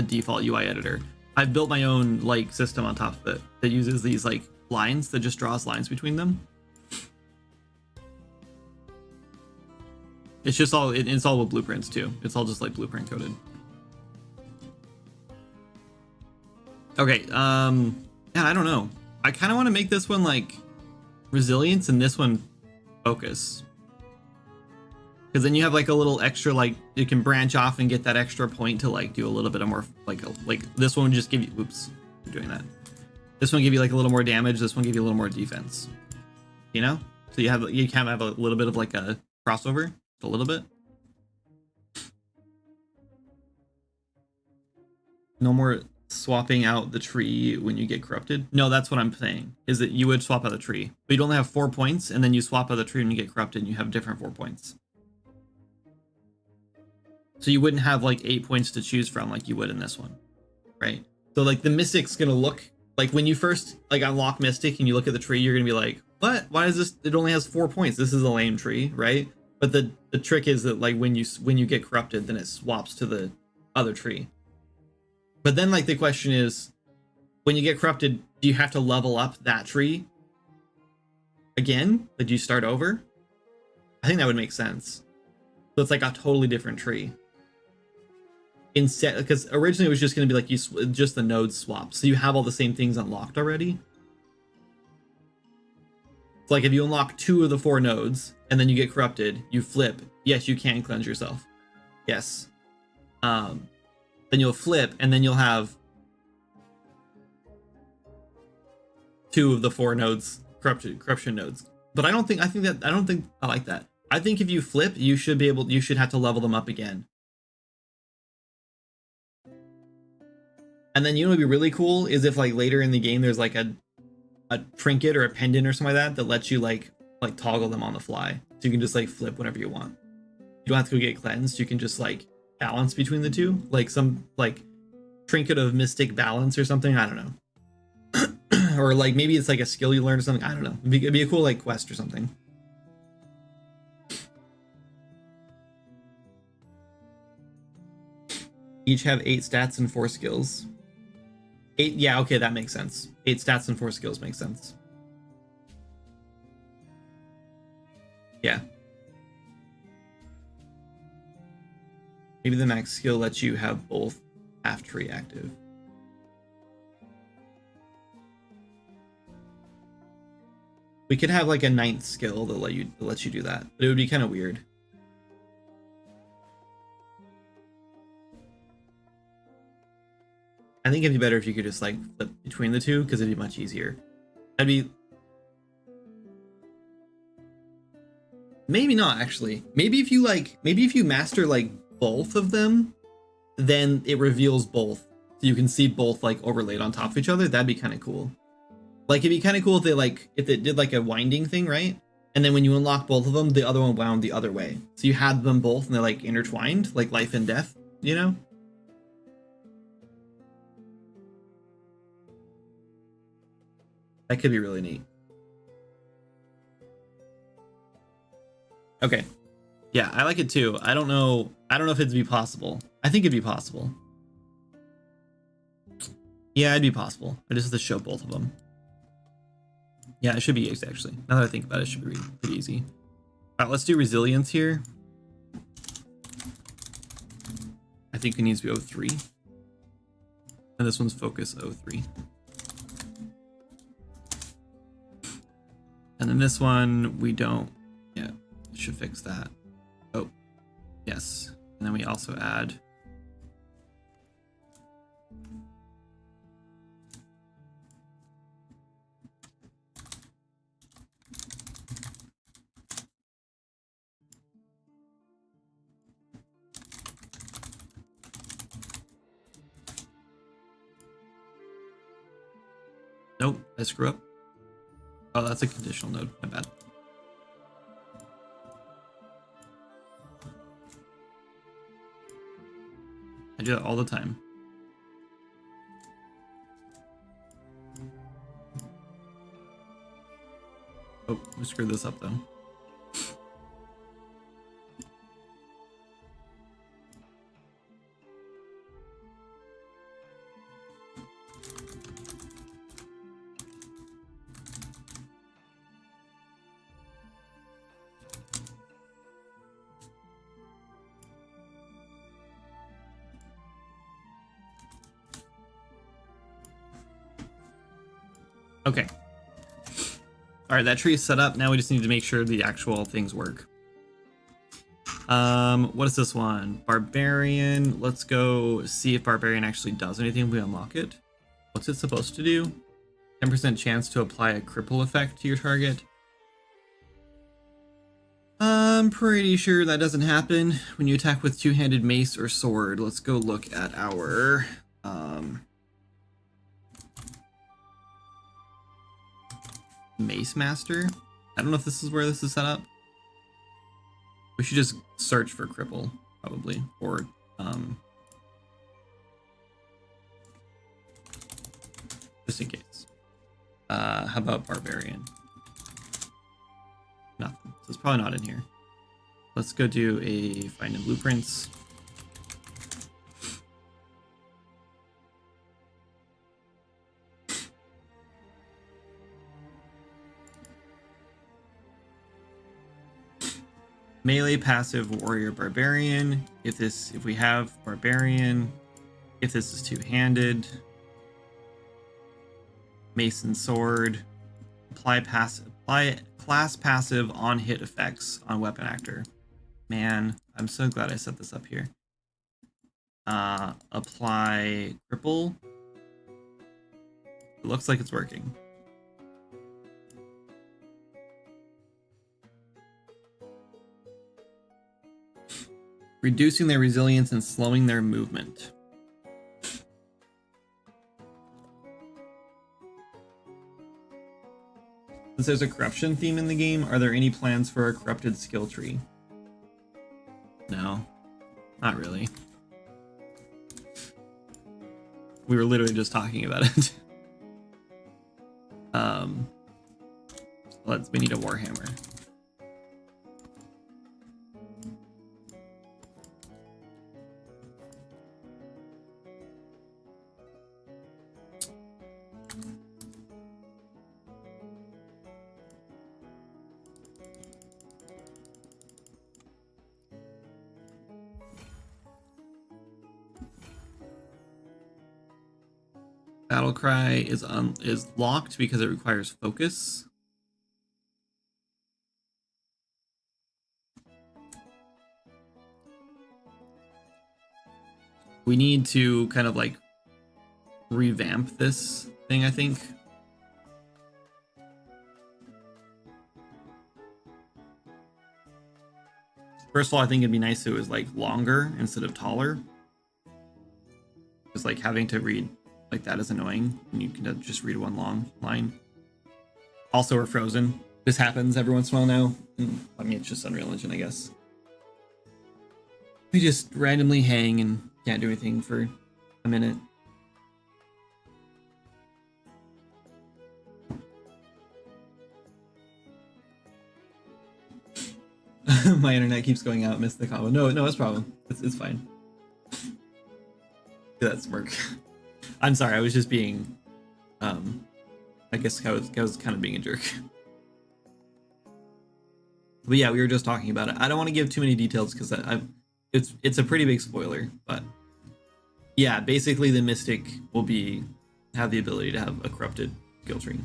default UI editor. I've built my own like system on top of it that uses these like lines that just draws lines between them. It's just all it's all with blueprints too. It's all just like blueprint coded. Okay, yeah, I don't know. I kind of want to make this one like resilience and this one focus. Because then you have like a little extra, like you can branch off and get that extra point to like do a little bit of more like this one would just give you, oops, I'm doing that. This one give you like a little more damage. This one give you a little more defense, you know? So you can have a little bit of like a crossover, a little bit. No more swapping out the tree when you get corrupted. No, that's what I'm saying, is that you would swap out the tree, but you'd only have 4 points, and then you swap out the tree when you get corrupted and you have different 4 points. So you wouldn't have like 8 points to choose from like you would in this one, right? So like the Mystic's gonna look like when you first like unlock Mystic and you look at the tree, you're gonna be like, what? Why is this? It only has 4 points. This is a lame tree, right? But the trick is that like when you get corrupted, then it swaps to the other tree. But then like the question is, when you get corrupted, do you have to level up that tree again? Like, do you start over? I think that would make sense. So it's like a totally different tree. Instead, because originally it was just going to be like just the nodes swap, so you have all the same things unlocked already. It's like if you unlock 2 of the 4 nodes and then you get corrupted, you flip. Yes, you can cleanse yourself. Yes. Then you'll flip, and then you'll have 2 of the 4 nodes corruption nodes. But I don't think I like that. I think if you flip, you should have to level them up again. And then you know what would be really cool is if like later in the game there's like a trinket or a pendant or something like that lets you like toggle them on the fly. So you can just like flip whenever you want. You don't have to go get cleansed. You can just like balance between the two. Like some like trinket of mystic balance or something. I don't know. Or like maybe it's like a skill you learn or something. I don't know. It'd be a cool like quest or something. Each have 8 stats and 4 skills. 8, yeah, okay, that makes sense. 8 stats and 4 skills makes sense. Yeah. Maybe the max skill lets you have both half tree active. We could have like a 9th skill that lets you do that, but it would be kind of weird. I think it'd be better if you could just like flip between the two because it'd be much easier. That'd be maybe not actually. Maybe if you master like both of them, then it reveals both. So you can see both like overlaid on top of each other. That'd be kind of cool. Like it'd be kind of cool if it did like a winding thing, right? And then when you unlock both of them, the other one wound the other way. So you had them both and they're like intertwined, like life and death, you know? That could be really neat. Okay. Yeah, I like it too. I don't know if it'd be possible. I think it'd be possible. Yeah, it'd be possible. I just have to show both of them. Yeah, it should be easy actually. Now that I think about it, it should be pretty easy. All right, let's do resilience here. I think it needs to be 03. And this one's focus 03. And then this one, we don't, yeah, should fix that. Oh, yes. And then we also add nope, I screw up. Oh, that's a conditional node. My bad. I do that all the time. Oh, we screwed this up though. Okay. All right, that tree is set up. Now we just need to make sure the actual things work. What is this one? Barbarian. Let's go see if Barbarian actually does anything if we unlock it. What's it supposed to do? 10% chance to apply a cripple effect to your target. I'm pretty sure that doesn't happen when you attack with two-handed mace or sword. Let's go look at our Mace Master. I don't know if this is where this is set up. We should just search for cripple, probably, or just in case. How about Barbarian? Nothing. So it's probably not in here. Let's go do a find in blueprints. Melee passive warrior barbarian. If we have barbarian, if this is two-handed, mason sword, apply class passive on hit effects on weapon actor. Man, I'm so glad I set this up here. Apply cripple. It looks like it's working. Reducing their resilience and slowing their movement. Since there's a corruption theme in the game, are there any plans for a corrupted skill tree? No, not really. We were literally just talking about it. We need a warhammer. Battle cry is locked because it requires focus. We need to kind of like revamp this thing, I think. First of all, I think it'd be nice if it was like longer instead of taller. Because like having to read like that is annoying, and you can just read one long line. Also, we're frozen. This happens every once in a while now. I mean, it's just Unreal Engine, I guess. We just randomly hang and can't do anything for a minute. My internet keeps going out. Missed the combo. No, it's a problem. It's fine. That smirk. I'm sorry. I was just being, I guess I was kind of being a jerk. But yeah, we were just talking about it. I don't want to give too many details because it's a pretty big spoiler. But yeah, basically the Mystic will have the ability to have a corrupted skill tree.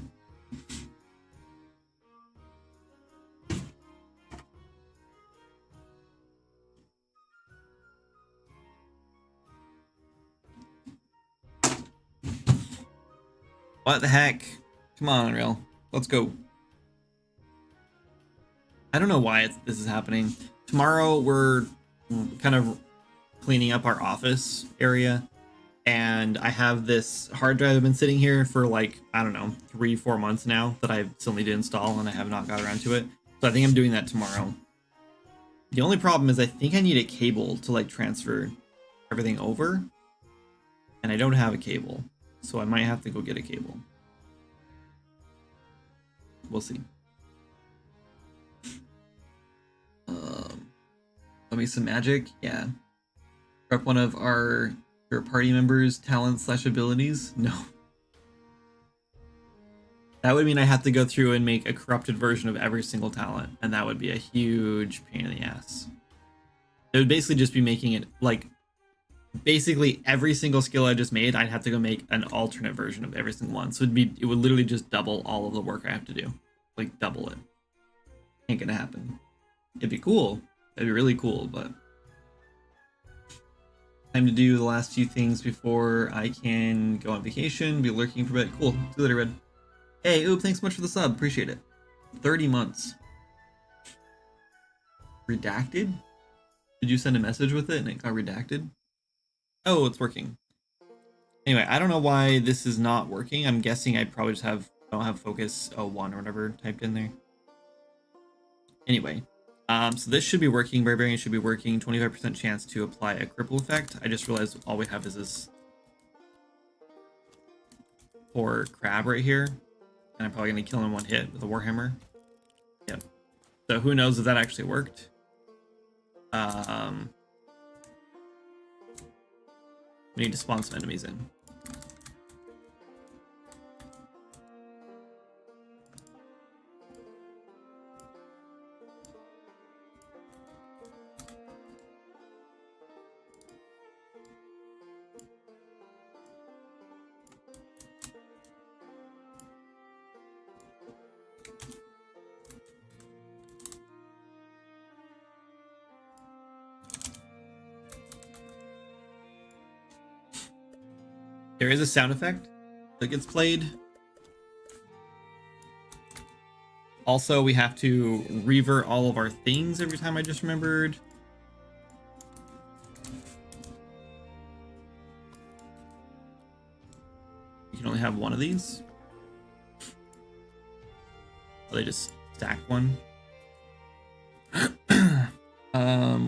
What the heck? Come on, Unreal. Let's go. I don't know why this is happening. Tomorrow we're kind of cleaning up our office area, and I have this hard drive I've been sitting here for like, I don't know, 3-4 months now that I still need to install, and I have not got around to it. So I think I'm doing that tomorrow. The only problem is I think I need a cable to like transfer everything over, and I don't have a cable. So I might have to go get a cable. We'll see. Let me some magic. Yeah. Prep one of our party members' talents/abilities. No. That would mean I have to go through and make a corrupted version of every single talent, and that would be a huge pain in the ass. It would basically just be making it like basically every single skill I just made, I'd have to go make an alternate version of every single one. So it would literally just double all of the work I have to do. Like double it. Ain't gonna happen. It'd be cool. That'd be really cool, but time to do the last few things before I can go on vacation, be lurking for a bit. Cool. See you later, Red. Hey, Oob, thanks so much for the sub. Appreciate it. 30 months. Redacted? Did you send a message with it and it got redacted? Oh, it's working. Anyway, I don't know why this is not working. I'm guessing I probably just don't have focus 01 or whatever typed in there. Anyway, so this should be working. Barbarian should be working. 25% chance to apply a cripple effect. I just realized all we have is this poor crab right here. And I'm probably going to kill him in one hit with a Warhammer. Yep. So who knows if that actually worked. We need to spawn some enemies in. There is a sound effect that gets played. Also, we have to revert all of our things every time. I just remembered. You can only have one of these. So they just stack one.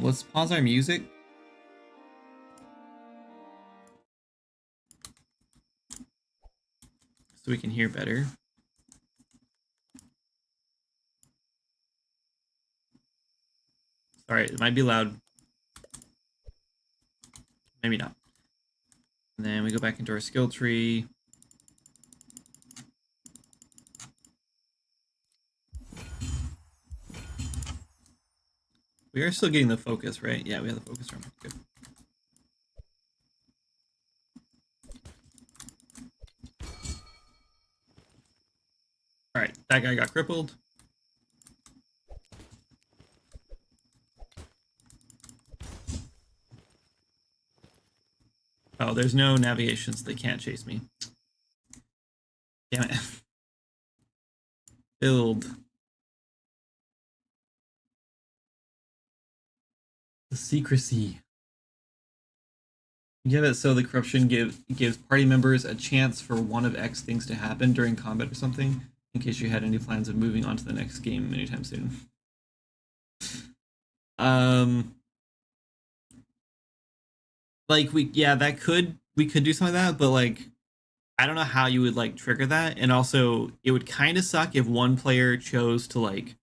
Let's pause our music. So we can hear better. Sorry, it might be loud. Maybe not. And then we go back into our skill tree. We are still getting the focus, right? Yeah, we have the focus room. Good. All right, that guy got crippled. Oh, there's no navigation, so they can't chase me. Damn it. Build. The secrecy. Give it so the corruption gives party members a chance for one of X things to happen during combat or something, in case you had any plans of moving on to the next game anytime soon. Like we could do something like that, but like I don't know how you would like trigger that, and also it would kind of suck if one player chose to like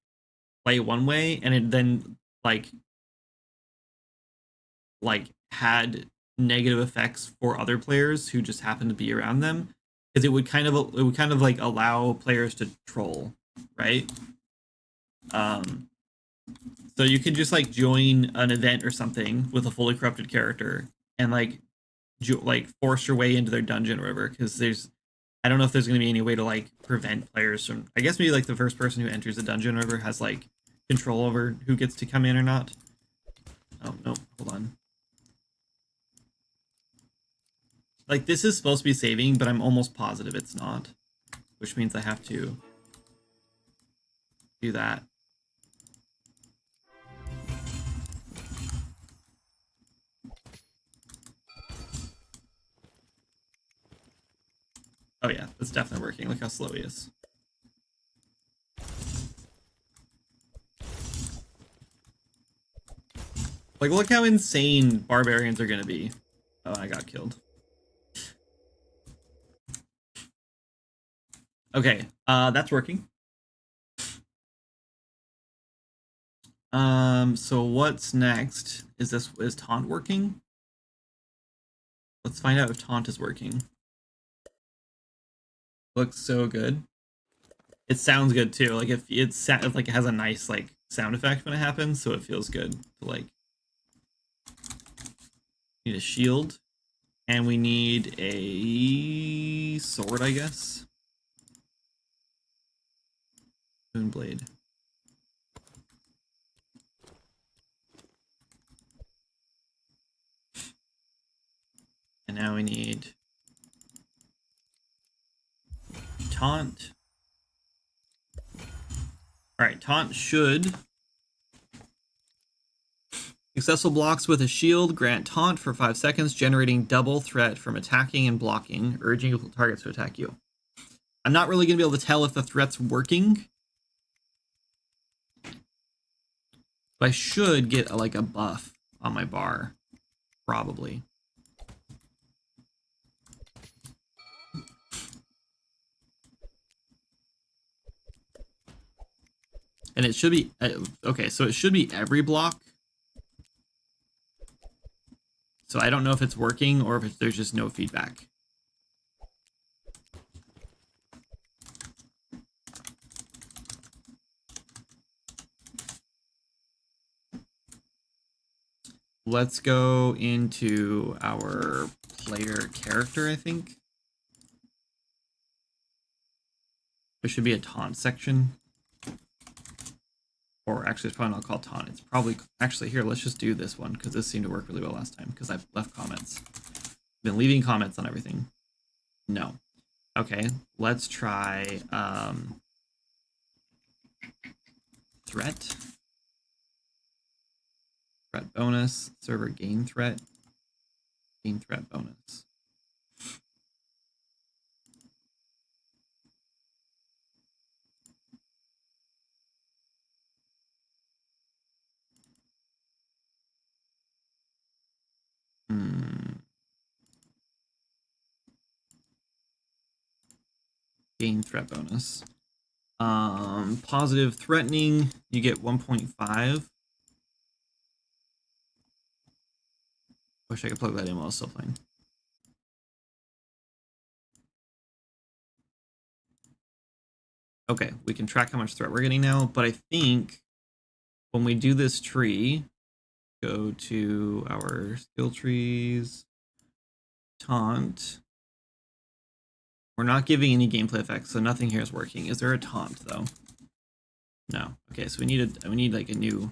play one way and it then like had negative effects for other players who just happen to be around them, because it would kind of like allow players to troll, right? So you could just like join an event or something with a fully corrupted character and like force your way into their dungeon or whatever, because I don't know if there's going to be any way to like prevent players from, I guess maybe like the first person who enters the dungeon or whatever has like control over who gets to come in or not. Oh no, hold on. Like this is supposed to be saving, but I'm almost positive it's not, which means I have to do that. Oh yeah, that's definitely working. Look how slow he is. Like, look how insane barbarians are gonna be. Oh, I got killed. Okay, that's working. So what's next? Is taunt working? Let's find out if taunt is working. Looks so good. It sounds good too. Like if it has a nice like sound effect when it happens, so it feels good to like. Need a shield, and we need a sword, I guess. Moonblade. And now we need taunt. Alright, taunt should. Successful blocks with a shield grant taunt for 5 seconds, generating double threat from attacking and blocking, urging targets to attack you. I'm not really going to be able to tell if the threat's working. But I should get like a buff on my bar. Probably. And it should be, okay, so it should be every block. So I don't know if it's working or if there's just no feedback. Let's go into our player character, I think. There should be a taunt section. Or actually, it's probably not called taunt. It's probably, actually, here, let's just do this one, because this seemed to work really well last time, because I've left comments. Been leaving comments on everything. No. Okay, let's try threat. Threat bonus. Server gain threat. Gain threat bonus. Gain threat bonus. Positive threatening, you get 1.5. Wish I could plug that in while I was still playing. Okay, we can track how much threat we're getting now, but I think when we do this tree, go to our skill trees, taunt. We're not giving any gameplay effects, so nothing here is working. Is there a taunt though? No. Okay, so we need like a new.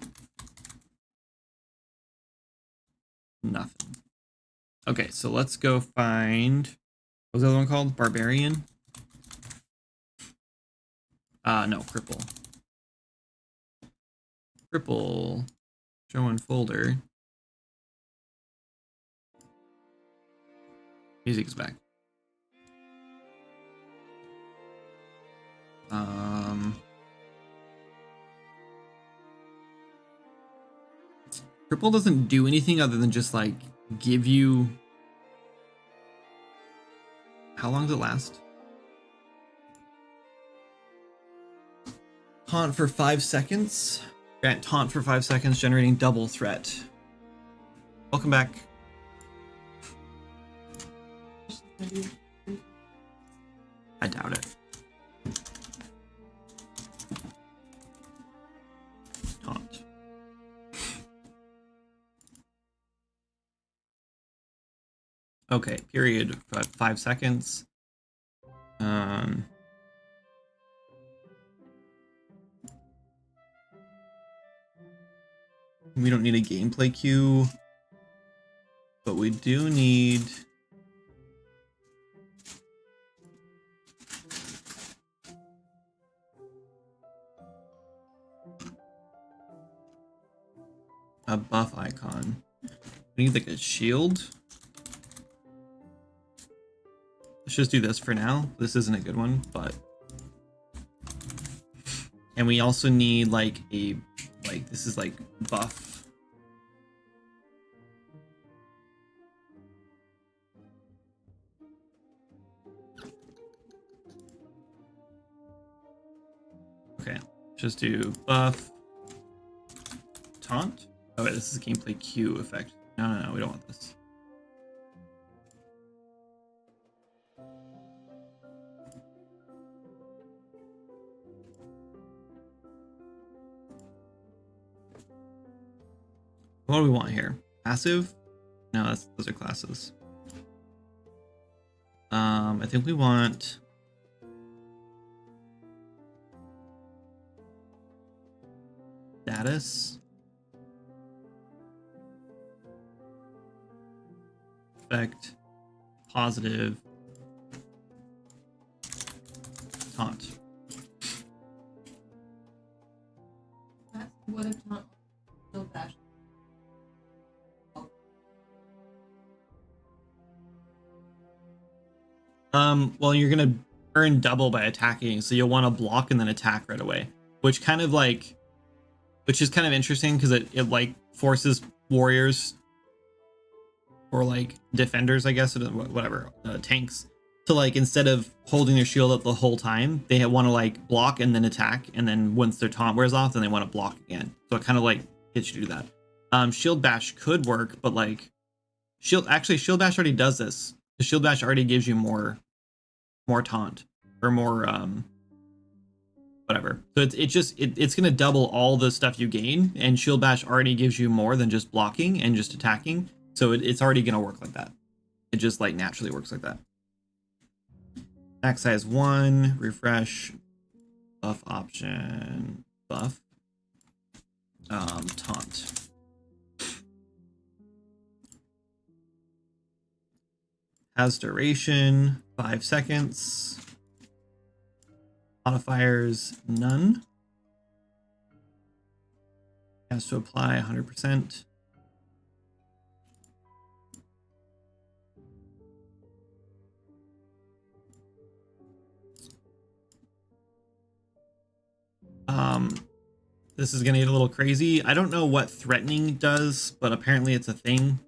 Nothing. Okay, so let's go find, what was the other one called? Barbarian? No, cripple. Cripple, show in folder. Music is back. Cripple doesn't do anything other than just like give you, how long does it last? Taunt for 5 seconds. Grant taunt for 5 seconds, generating double threat. Welcome back. I doubt it. Taunt. Okay, period. 5 seconds. We don't need a gameplay cue, but we do need a buff icon. We need like a shield. Let's just do this for now. This isn't a good one, but, and we also need like a, like, this is like buff. Okay, just do buff taunt. Oh wait, this is a gameplay cue effect. No, we don't want this. What do we want here? Passive? No, those are classes. I think we want status. Effect. Positive. Taunt. That's what a taunt still bash. Well, you're gonna earn double by attacking, so you'll want to block and then attack right away, which is kind of interesting because it like forces warriors or like defenders, I guess, whatever, tanks, to like, instead of holding their shield up the whole time, they want to like block and then attack, and then once their taunt wears off, then they want to block again. So it kind of like gets you to do that. Shield bash could work, but like shield bash already does this. The shield bash already gives you more taunt or more whatever. So it's gonna double all the stuff you gain, and shield bash already gives you more than just blocking and just attacking. So it's already gonna work like that. It just like naturally works like that. Attack size 1, refresh, buff option, buff, taunt. Has duration 5 seconds. Modifiers none. Has to apply 100%. This is gonna get a little crazy. I don't know what threatening does, but apparently it's a thing.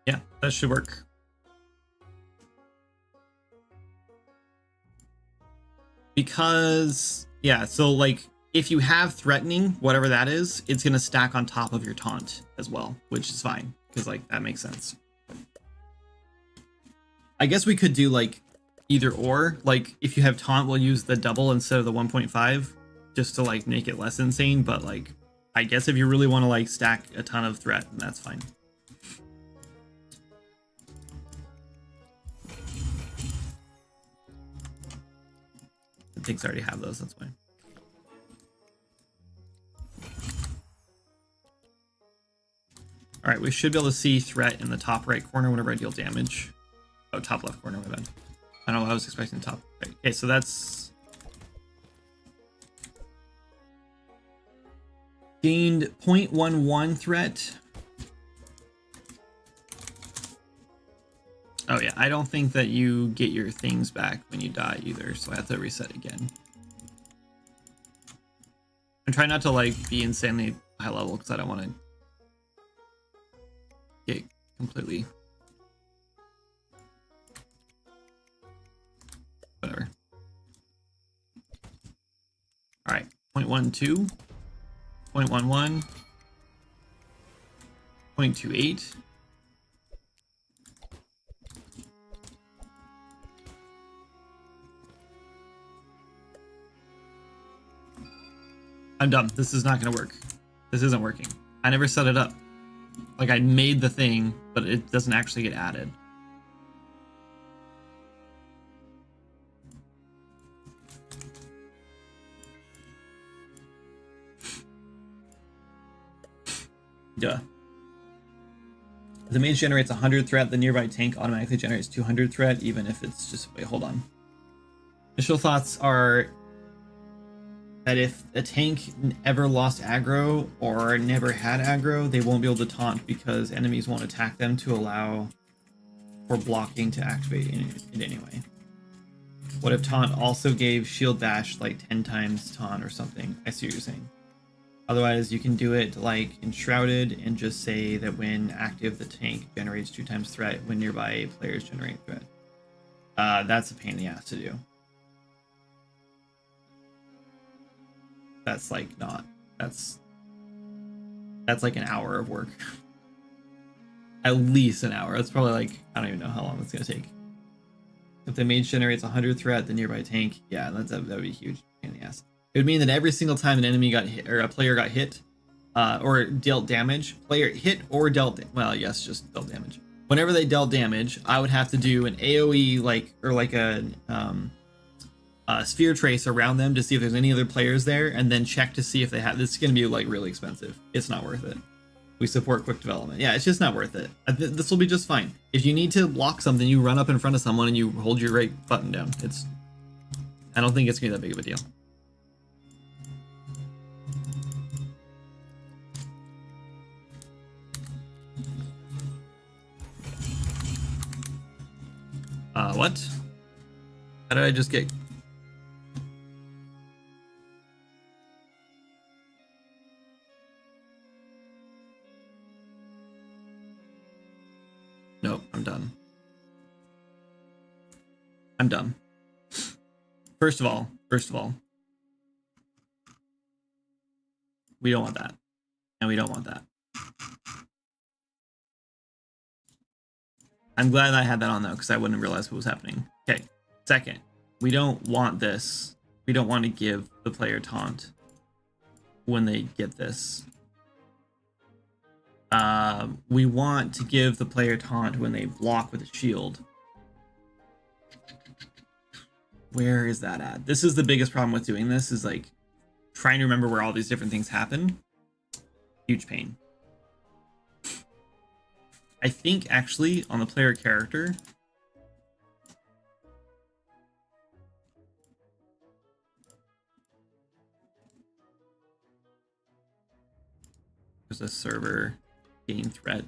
Yeah, that should work. Because, yeah, so like if you have threatening, whatever that is, it's going to stack on top of your taunt as well, which is fine because like that makes sense. I guess we could do like either or, like if you have taunt, we'll use the double instead of the 1.5 just to like make it less insane. But like, I guess if you really want to like stack a ton of threat, then that's fine. The pigs already have those, that's why. All right, we should be able to see threat in the top right corner whenever I deal damage. Oh, top left corner, my bad. I don't know, I was expecting top right. Okay, so that's gained 0.11 threat. Oh yeah, I don't think that you get your things back when you die either, so I have to reset again. I'm trying not to like be insanely high level because I don't want to get completely whatever. All right, 0.12, 0.11, 0.28. I'm dumb. This is not going to work. This isn't working. I never set it up. Like I made the thing, but it doesn't actually get added. Duh. If the mage generates 100 threat, the nearby tank automatically generates 200 threat, even if it's just... Wait, hold on. Initial thoughts are that if a tank ever lost aggro or never had aggro, they won't be able to taunt because enemies won't attack them to allow for blocking to activate it anyway. What if taunt also gave shield bash like 10 times taunt or something? I see what you're saying. Otherwise, you can do it like in Shrouded and just say that when active, the tank generates 2 times threat when nearby players generate threat. That's a pain in the ass to do. That's like not, that's like an hour of work. At least an hour. That's probably like, I don't even know how long it's gonna take. If the mage generates 100 threat, the nearby tank, yeah, that would be huge pain in the ass. It would mean that every single time an enemy got hit or a player got hit, or dealt damage, player hit or dealt, well, yes, just dealt damage. Whenever they dealt damage, I would have to do an AOE like a sphere trace around them to see if there's any other players there, and then check to see if they have. This is going to be like really expensive. It's not worth it. We support quick development. Yeah, it's just not worth it. This will be just fine. If you need to block something, you run up in front of someone and you hold your right button down. I don't think it's going to be that big of a deal. What? How did I just get... Nope, I'm done. I'm done. First of all, we don't want that. And we don't want that. I'm glad I had that on though, because I wouldn't realize what was happening. Okay, second, we don't want this. We don't want to give the player taunt when they get this. We want to give the player taunt when they block with a shield. Where is that at? This is the biggest problem with doing this, is like trying to remember where all these different things happen. Huge pain. I think actually on the player character, there's a server gain threat.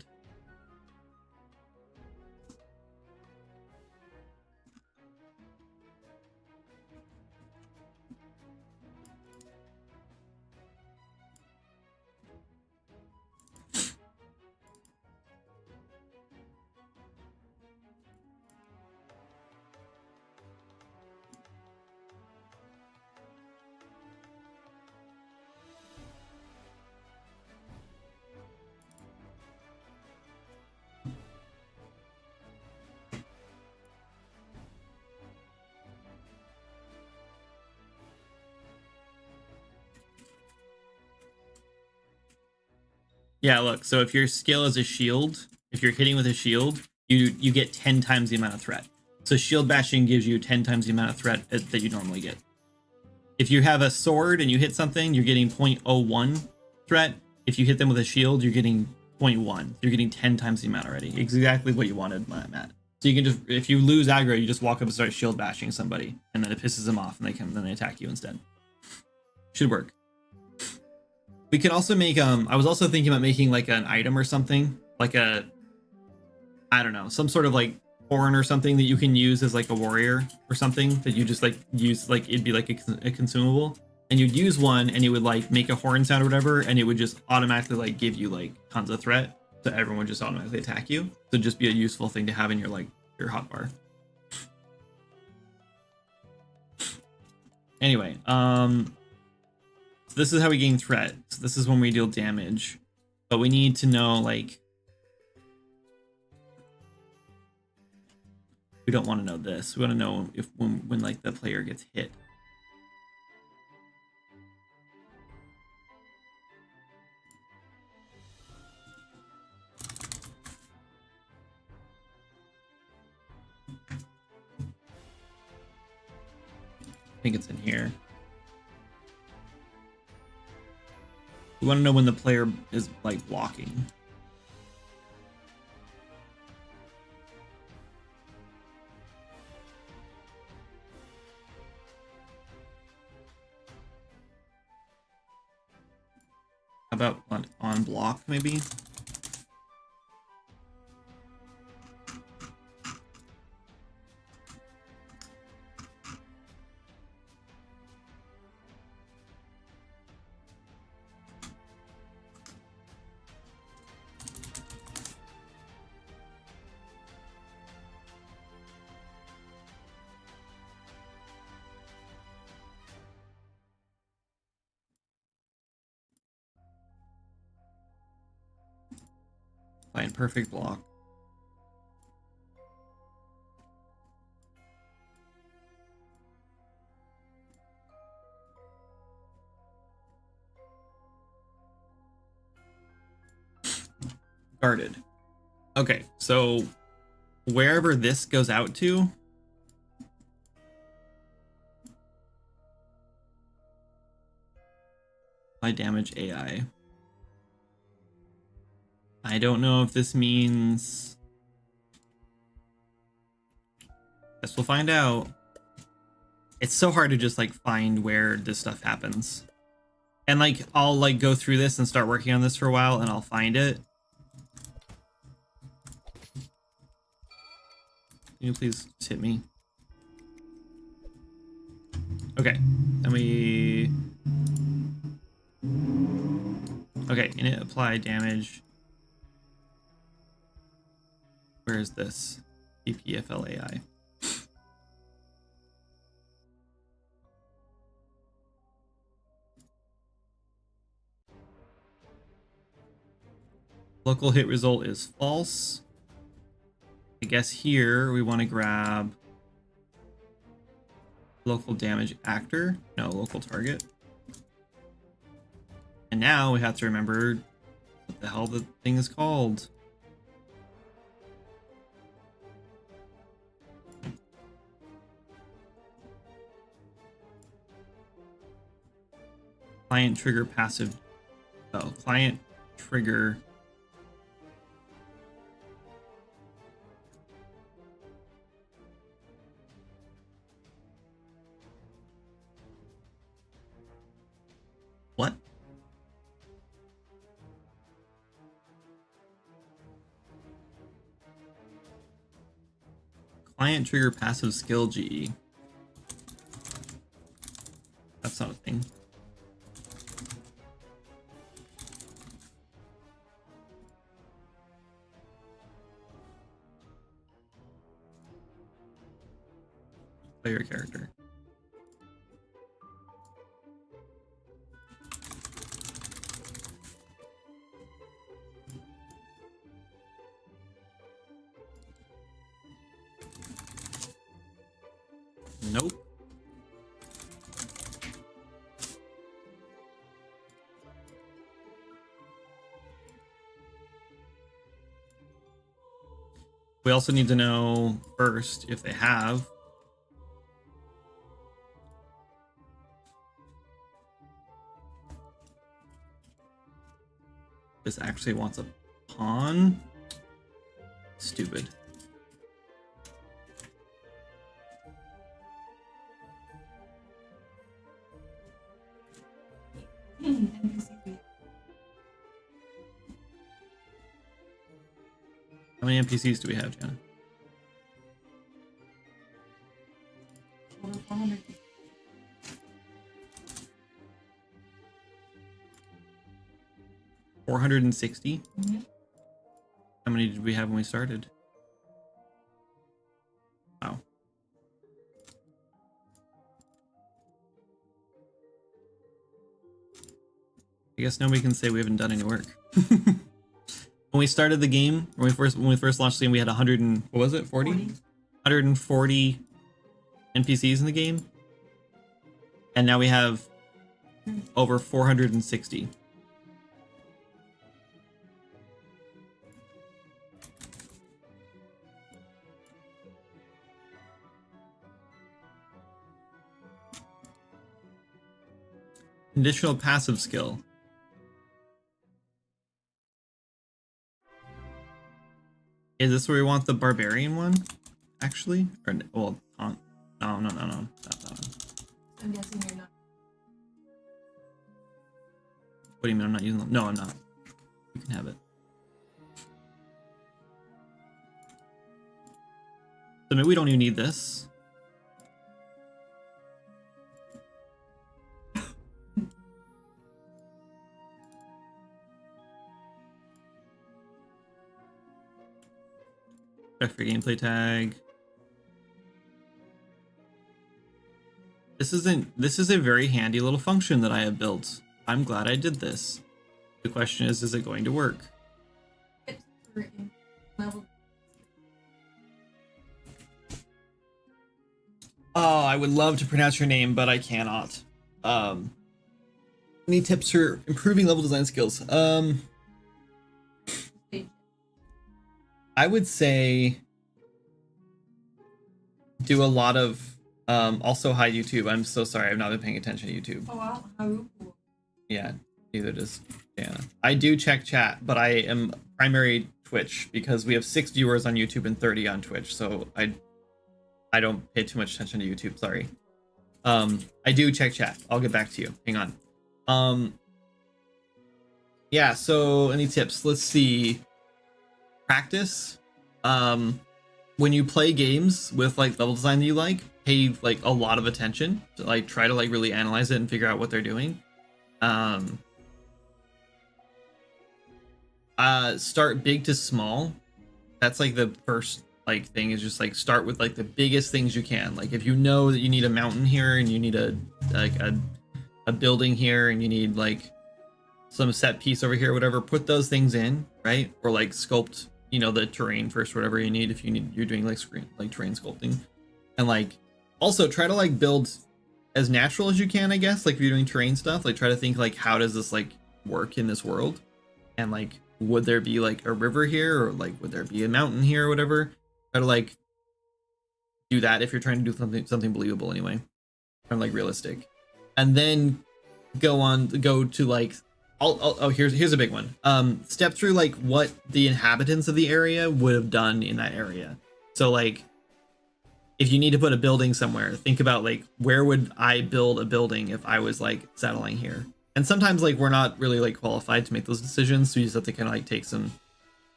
Yeah, look. So if your skill is a shield, if you're hitting with a shield, you get 10 times the amount of threat. So shield bashing gives you 10 times the amount of threat that you normally get. If you have a sword and you hit something, you're getting 0.01 threat. If you hit them with a shield, you're getting 0.1. You're getting 10 times the amount already. Exactly what you wanted, Matt. So you can just, if you lose aggro, you just walk up and start shield bashing somebody, and then it pisses them off, and then they attack you instead. Should work. We can also make I was also thinking about making like an item or something, like I don't know, some sort of like horn or something that you can use as like a warrior or something that you just like use, like it'd be like a consumable, and you'd use one and it would like make a horn sound or whatever, and it would just automatically like give you like tons of threat, so everyone would just automatically attack you. So just be a useful thing to have in your like your hotbar. Anyway, so this is how we gain threat. So this is when we deal damage, but we need to know, like, we don't want to know this. We want to know if when like the player gets hit. I think it's in here. We want to know when the player is like blocking. How about on block maybe? Find perfect block. Guarded. Okay, so wherever this goes out to, apply damage AI. I don't know if this means, guess we'll find out. It's so hard to just like find where this stuff happens. And like I'll like go through this and start working on this for a while and I'll find it. Can you please just hit me? Okay, then we... Okay, init apply damage. Where is this? PPFLAI. Local hit result is false. I guess here we want to grab local damage actor. No, local target. And now we have to remember what the hell the thing is called. Client trigger passive. Oh, client trigger. What? Client trigger passive skill GE. That's not a thing. Player character. Nope. We also need to know first if they have. This actually wants a pawn. Stupid. NPC. How many NPCs do we have, Jenna? Over 400. 460? Mm-hmm. How many did we have when we started? Wow. I guess nobody can say we haven't done any work. When we started the game, when we first launched the game, we had 100 and what was it? 40? 140 NPCs in the game. And now we have over 460. Additional passive skill. Is this where we want the Barbarian one? Actually? Or, well, no, not that one. I'm guessing you're not. What do you mean I'm not using them? No, I'm not. You can have it. So maybe we don't even need this. Check for gameplay tag. This is a very handy little function that I have built. I'm glad I did this. The question is it going to work? It's written level. Oh, I would love to pronounce your name, but I cannot. Any tips for improving level design skills? I would say do a lot of also hi YouTube. I'm so sorry, I've not been paying attention to YouTube. Oh wow, how cool. Yeah, neither does Diana. I do check chat, but I am primary Twitch because we have 6 viewers on YouTube and 30 on Twitch, so I don't pay too much attention to YouTube, sorry. I do check chat. I'll get back to you. Hang on. Yeah, so any tips? Let's see. Practice. When you play games with like level design that you like, pay like a lot of attention to like try to like really analyze it and figure out what they're doing. Start big to small. That's like the first like thing, is just like start with like the biggest things you can. Like if you know that you need a mountain here and you need a building here and you need like some set piece over here, whatever, put those things in, right? Or like sculpt, you know, the terrain first, whatever you need, if you're doing like terrain sculpting. And like also try to like build as natural as you can, I guess. Like if you're doing terrain stuff, like try to think like, how does this like work in this world? And like, would there be like a river here, or like would there be a mountain here or whatever? Try to like do that if you're trying to do something believable anyway, or like realistic. And then go to like here's a big one. Step through like what the inhabitants of the area would have done in that area. So like if you need to put a building somewhere, think about like, where would I build a building if I was like settling here? And sometimes like we're not really like qualified to make those decisions, so you just have to kind of like take some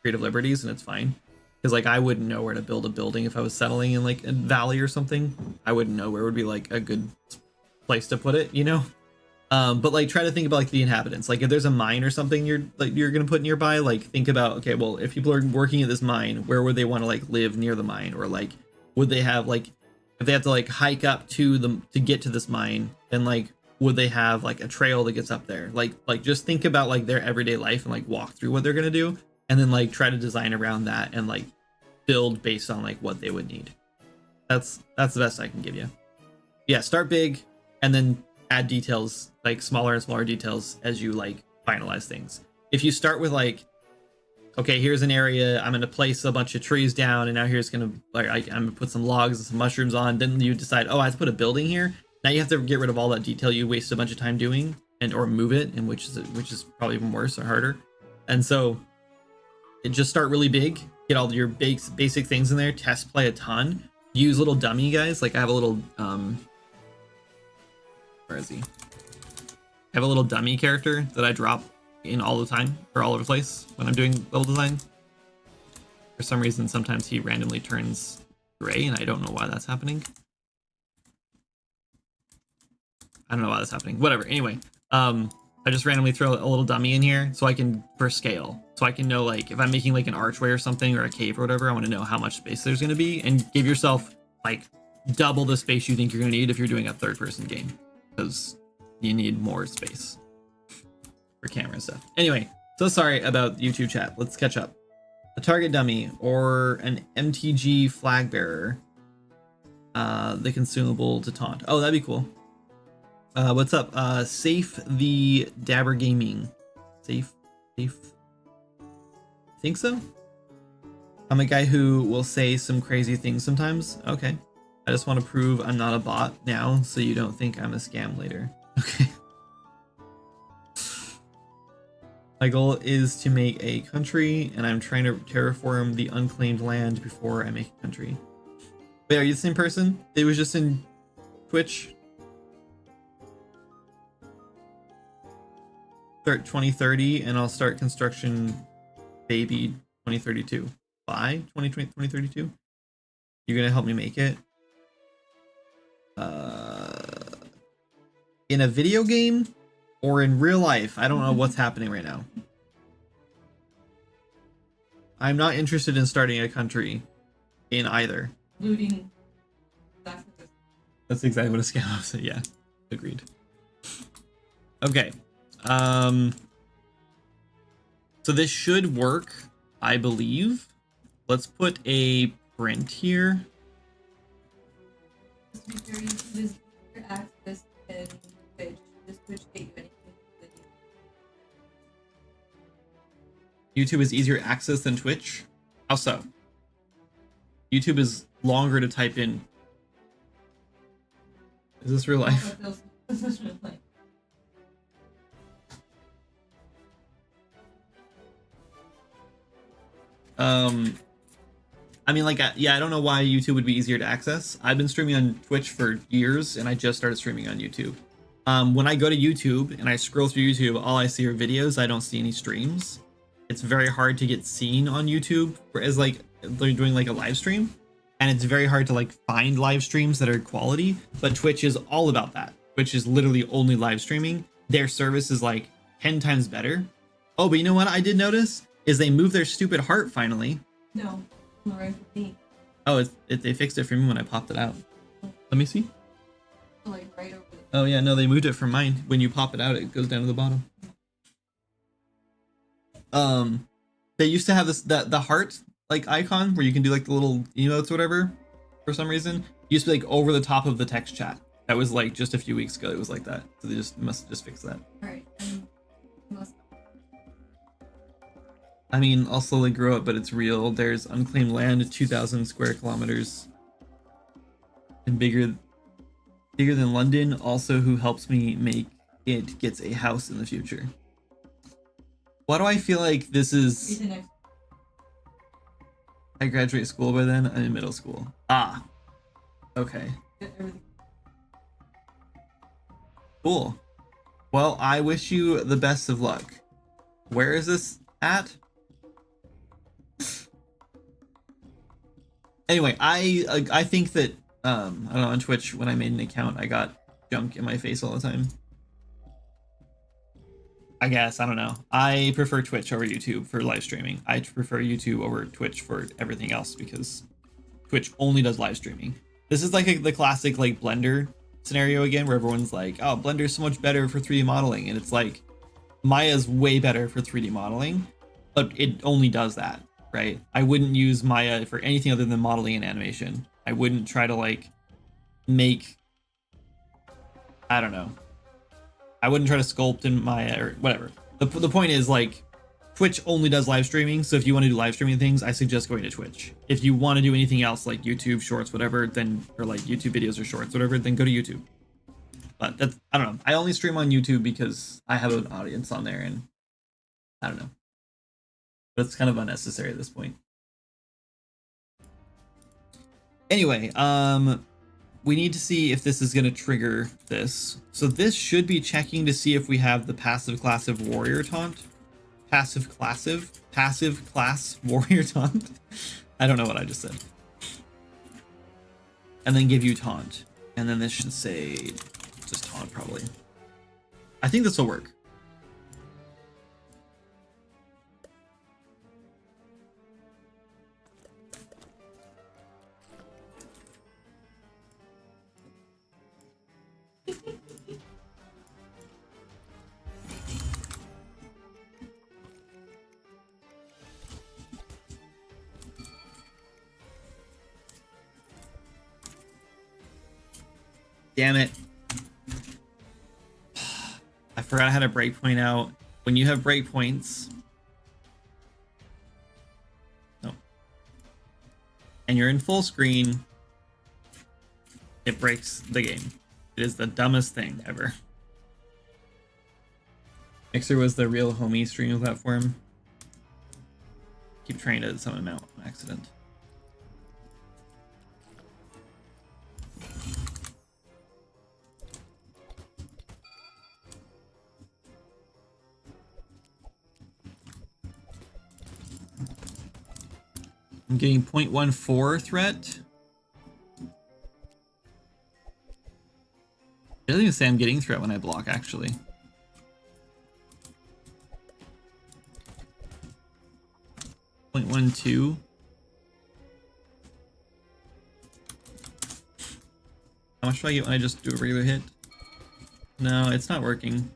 creative liberties, and it's fine. Because like I wouldn't know where to build a building if I was settling in like a valley or something. I wouldn't know where would be like a good place to put it, you know? But like try to think about like the inhabitants. Like if there's a mine or something you're gonna put nearby, like think about, okay, well, if people are working at this mine, where would they want to like live near the mine? Or like would they have like, if they have to like hike up to get to this mine, then like would they have like a trail that gets up there? Like just think about like their everyday life and like walk through what they're gonna do, and then like try to design around that and like build based on like what they would need. That's the best I can give you. Yeah, start big and then add details, like smaller and smaller details as you like finalize things. If you start with like okay, here's an area, I'm gonna place a bunch of trees down, and now here's gonna like I'm gonna put some logs and some mushrooms on. Then you decide, oh, I have to put a building here. Now you have to get rid of all that detail you wasted a bunch of time doing, and or move it, and which is probably even worse or harder. And so it just start really big, get all your basic things in there, test play a ton, use little dummy guys. Like I have a little where is he? I have a little dummy character that I drop in all the time or all over the place when I'm doing level design. For some reason, sometimes he randomly turns gray, and I don't know why that's happening. I don't know why that's happening. Whatever. Anyway, I just randomly throw a little dummy in here so I can for scale, so I can know like if I'm making like an archway or something or a cave or whatever, I want to know how much space there's going to be, and give yourself like double the space you think you're going to need if you're doing a third-person game, because you need more space for camera and stuff. Anyway, so sorry about YouTube chat. Let's catch up. A target dummy or an MTG flag bearer. The consumable to taunt. Oh, that'd be cool. What's up? Safe the Dabber Gaming. Safe. Think so? I'm a guy who will say some crazy things sometimes. Okay. I just want to prove I'm not a bot now, so you don't think I'm a scam later. Okay. My goal is to make a country, and I'm trying to terraform the unclaimed land before I make a country. Wait, are you the same person? It was just in Twitch. Start 2030, and I'll start construction baby 2032. By 2032? You're gonna help me make it? In a video game or in real life? I don't know what's happening right now. I'm not interested in starting a country in either. Looting. That's exactly what a scam was. Yeah, agreed. Okay. So this should work, I believe. Let's put a print here. Access and Twitch. Does Twitch get you anything? YouTube is easier to access than Twitch? How so? YouTube is longer to type in. Is this real life? This is real life. I mean, like, yeah, I don't know why YouTube would be easier to access. I've been streaming on Twitch for years, and I just started streaming on YouTube. When I go to YouTube and I scroll through YouTube, all I see are videos. I don't see any streams. It's very hard to get seen on YouTube as like they're doing like a live stream, and it's very hard to like find live streams that are quality. But Twitch is all about that. Twitch is literally only live streaming. Their service is like 10 times better. Oh, but you know what I did notice is they moved their stupid heart finally. No, not right for me. Oh, they fixed it for me when I popped it out. Let me see. Like right over there. Oh yeah, no, they moved it from mine. When you pop it out, it goes down to the bottom. They used to have this the heart like icon where you can do like the little emotes or whatever. For some reason, it used to be like over the top of the text chat. That was like just a few weeks ago. It was like that, so they must just fix that. All right. I mean, I'll slowly grow it, but it's real. There's unclaimed land, 2,000 square kilometers, and bigger than London. Also, who helps me make it gets a house in the future. Why do I feel like this is? I graduate school by then. I'm in middle school. Ah, okay. Cool. Well, I wish you the best of luck. Where is this at? Anyway, I think that I don't know, on Twitch when I made an account I got junk in my face all the time. I guess, I don't know. I prefer Twitch over YouTube for live streaming. I prefer YouTube over Twitch for everything else because Twitch only does live streaming. This is like the classic like Blender scenario again where everyone's like, oh, Blender's so much better for 3D modeling, and it's like Maya's way better for 3D modeling, but it only does that. Right? I wouldn't use Maya for anything other than modeling and animation. I wouldn't try to like make, I don't know. I wouldn't try to sculpt in Maya or whatever. The point is like Twitch only does live streaming, so if you want to do live streaming things, I suggest going to Twitch. If you want to do anything else like YouTube shorts, whatever, then or like YouTube videos or shorts, whatever, then go to YouTube. But that's, I don't know. I only stream on YouTube because I have an audience on there, and I don't know. But it's kind of unnecessary at this point. Anyway, we need to see if this is going to trigger this. So this should be checking to see if we have the passive warrior taunt. Passive class warrior taunt. I don't know what I just said. And then give you taunt. And then this should say just taunt probably. I think this will work. Damn it. I forgot how to breakpoint out. When you have breakpoints. No. And you're in full screen, it breaks the game. It is the dumbest thing ever. Mixer was the real homie streaming platform. Keep trying to summon him out on accident. I'm getting 0.14 threat. It doesn't even say I'm getting threat when I block, actually. .12. How much do I get when I just do a regular hit? No, it's not working.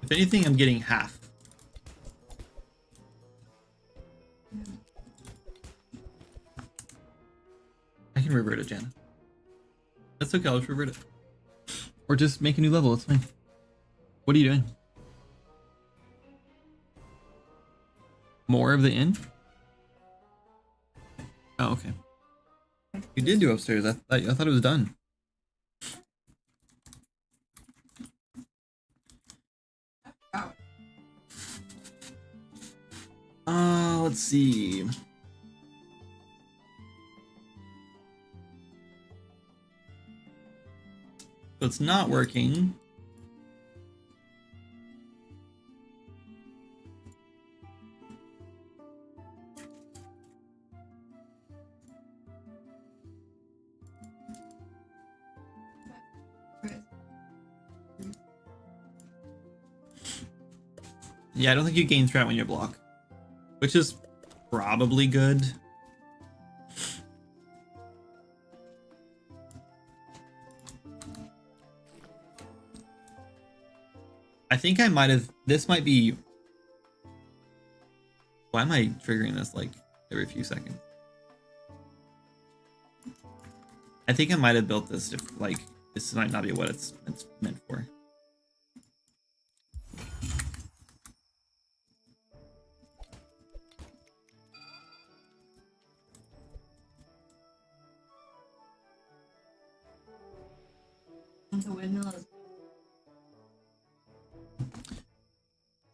If anything, I'm getting half. I can revert it, Jana. That's okay, I'll just revert it. Or just make a new level, it's fine. What are you doing? More of the inn? Oh, okay. You did do upstairs. I thought it was done. Let's see. So it's not working. Yeah, I don't think you gain threat when you block, which is probably good. I think I might have, this might be, why am I triggering this like every few seconds? I think I might have built this to, like, this might not be what it's meant for.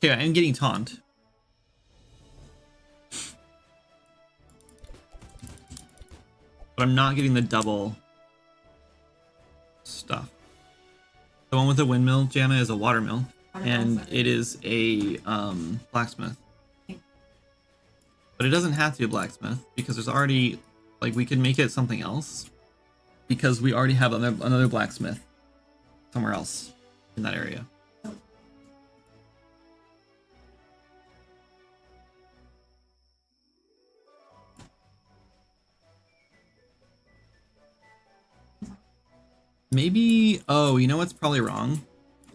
Okay, I'm getting taunt. But I'm not getting the double stuff. The one with the windmill, Jana, is a watermill. And it is a blacksmith. But it doesn't have to be a blacksmith because there's already, like, we could make it something else. Because we already have another blacksmith somewhere else in that area. Maybe, oh, you know what's probably wrong?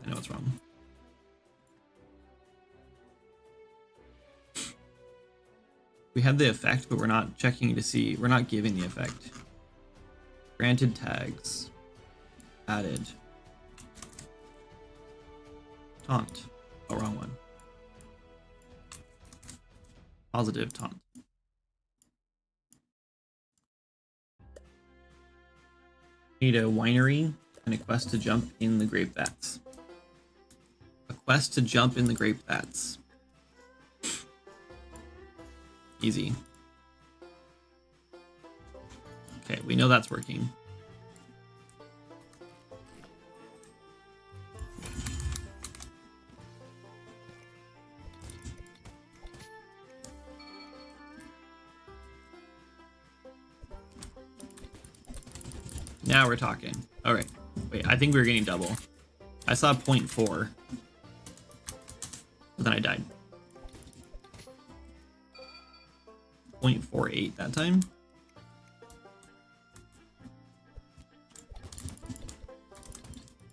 I know what's wrong. We have the effect, but we're not checking to see, we're not giving the effect. Granted tags. Added. Taunt. Oh, wrong one. Positive taunt. Need a winery and a quest to jump in the grape vats. A quest to jump in the grape vats. Easy. Okay, we know that's working. Now we're talking. All right. Wait, I think we were getting double. I saw 0.4. But then I died. 0.48 that time.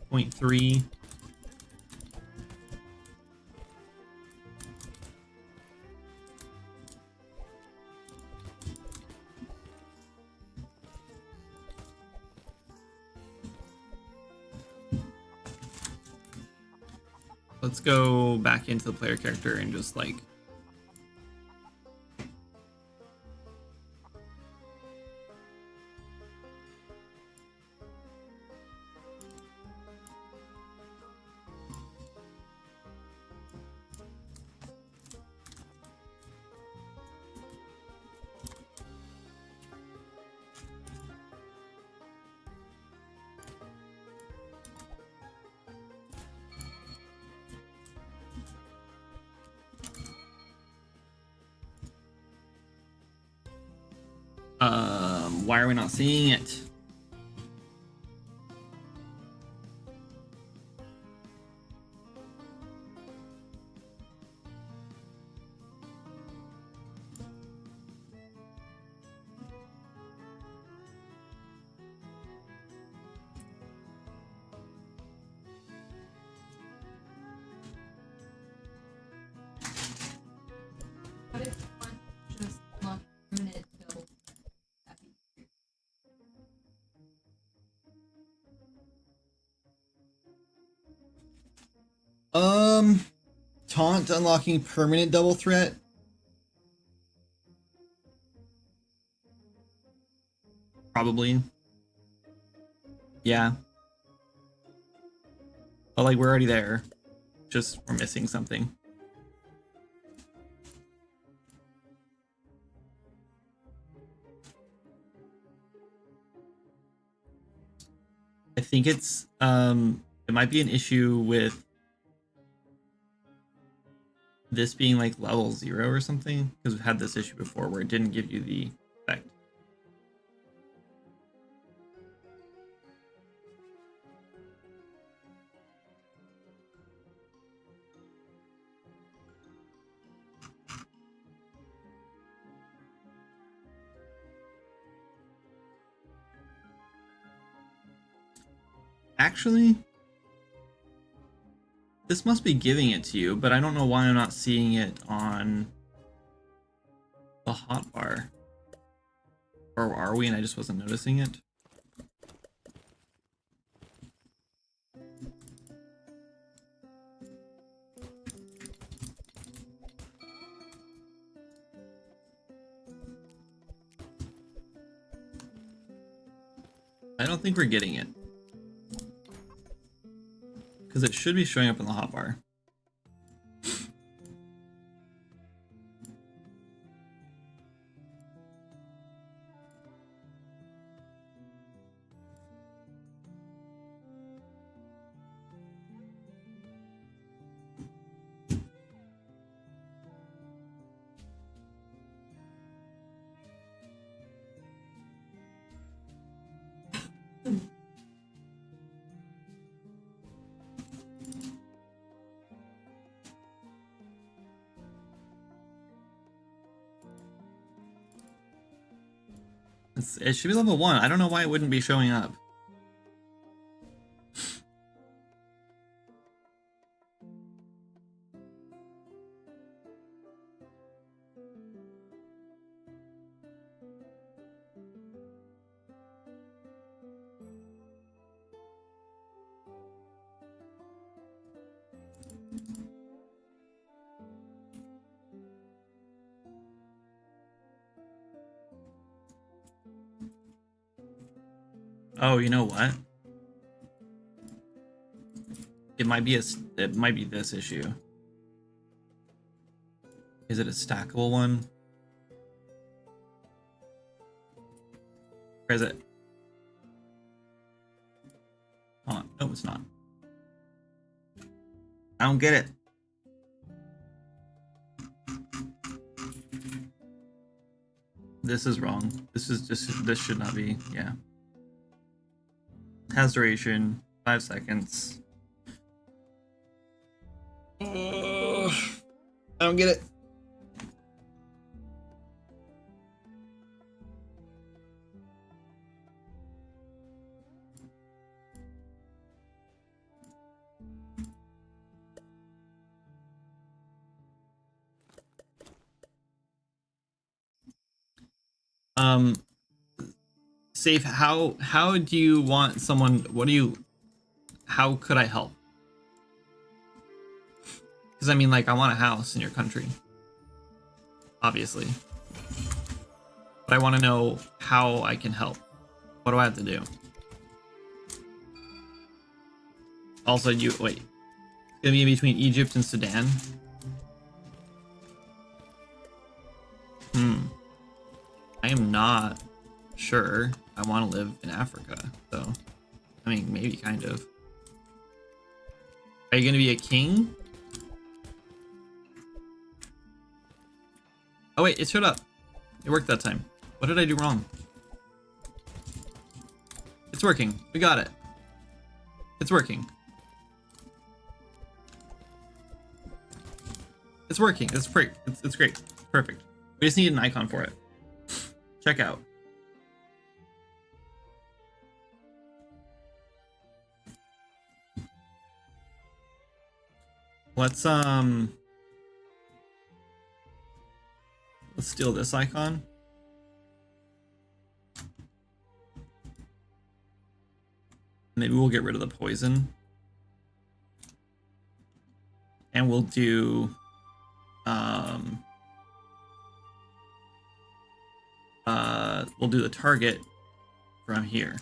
Point 0.3. Let's go back into the player character and just like why are we not seeing it? What if you want just unlock permanent build? Taunt unlocking permanent double threat. Probably. Yeah. But like we're already there. Just we're missing something. I think it's it might be an issue with this being like level 0 or something, because we've had this issue before where it didn't give you the effect. Actually, this must be giving it to you, but I don't know why I'm not seeing it on the hotbar. Or are we and I just wasn't noticing it? I don't think we're getting it. Because it should be showing up in the hotbar. It should be level 1. I don't know why it wouldn't be showing up. Oh, you know what? It might be this issue. Is it a stackable one? Or is it? Hold on. No, it's not. I don't get it. This is wrong. This should not be. Yeah. Has duration 5 seconds. I don't get it. Safe, how do you want someone, how could I help? Because I mean, like, I want a house in your country, obviously, but I want to know how I can help. What do I have to do? Also, wait, it's gonna be in between Egypt and Sudan. I am not sure I want to live in Africa, so I mean, maybe kind of. Are you gonna be a king? Oh wait, it showed up. It worked that time. What did I do wrong? It's working. We got it. It's working. It's working. It's great. It's great. Perfect. We just need an icon for it. Check out. Let's steal this icon. Maybe we'll get rid of the poison. And we'll do we'll do the target from here.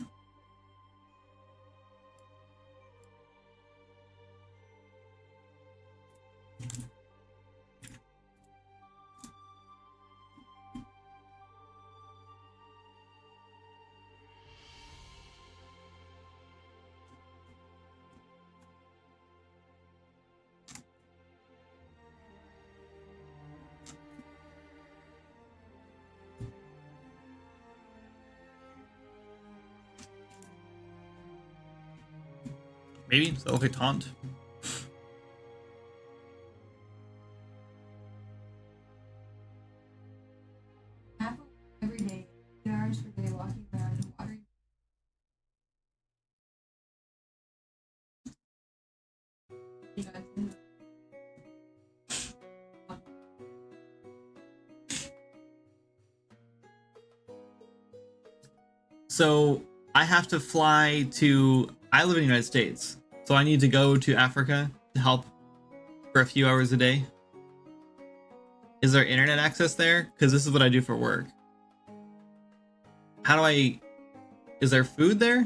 Maybe so. Okay, taunt. Every day, 2 hours per day, walking around and watering. You guys know. So I have to fly to. I live in the United States, so I need to go to Africa to help for a few hours a day. Is there internet access there? Because this is what I do for work. How do I... Is there food there?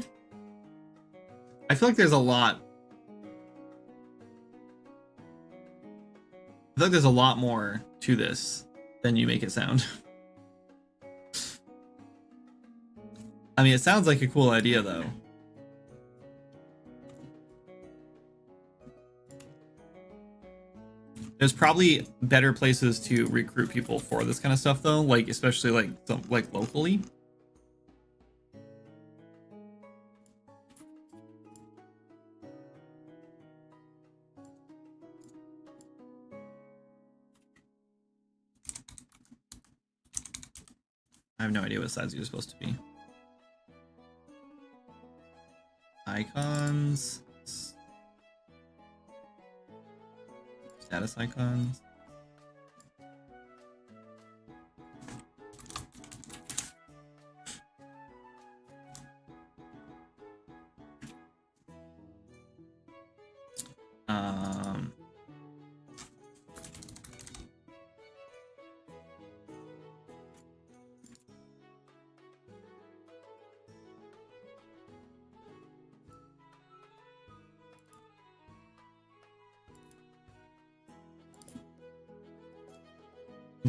I feel like there's a lot. I feel like there's a lot more to this than you make it sound. I mean, it sounds like a cool idea, though. There's probably better places to recruit people for this kind of stuff, though, like especially like locally. I have no idea what size you're supposed to be. Icons. Status icons.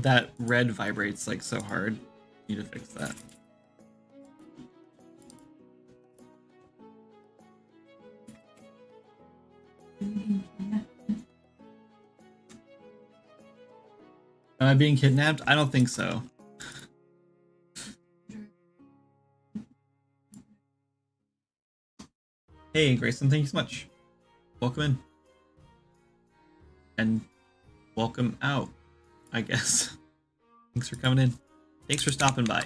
That red vibrates like so hard. Need to fix that. Am I being kidnapped? I don't think so. Hey, Grayson, thank you so much. Welcome in. And welcome out, I guess. Thanks for coming in. Thanks for stopping by.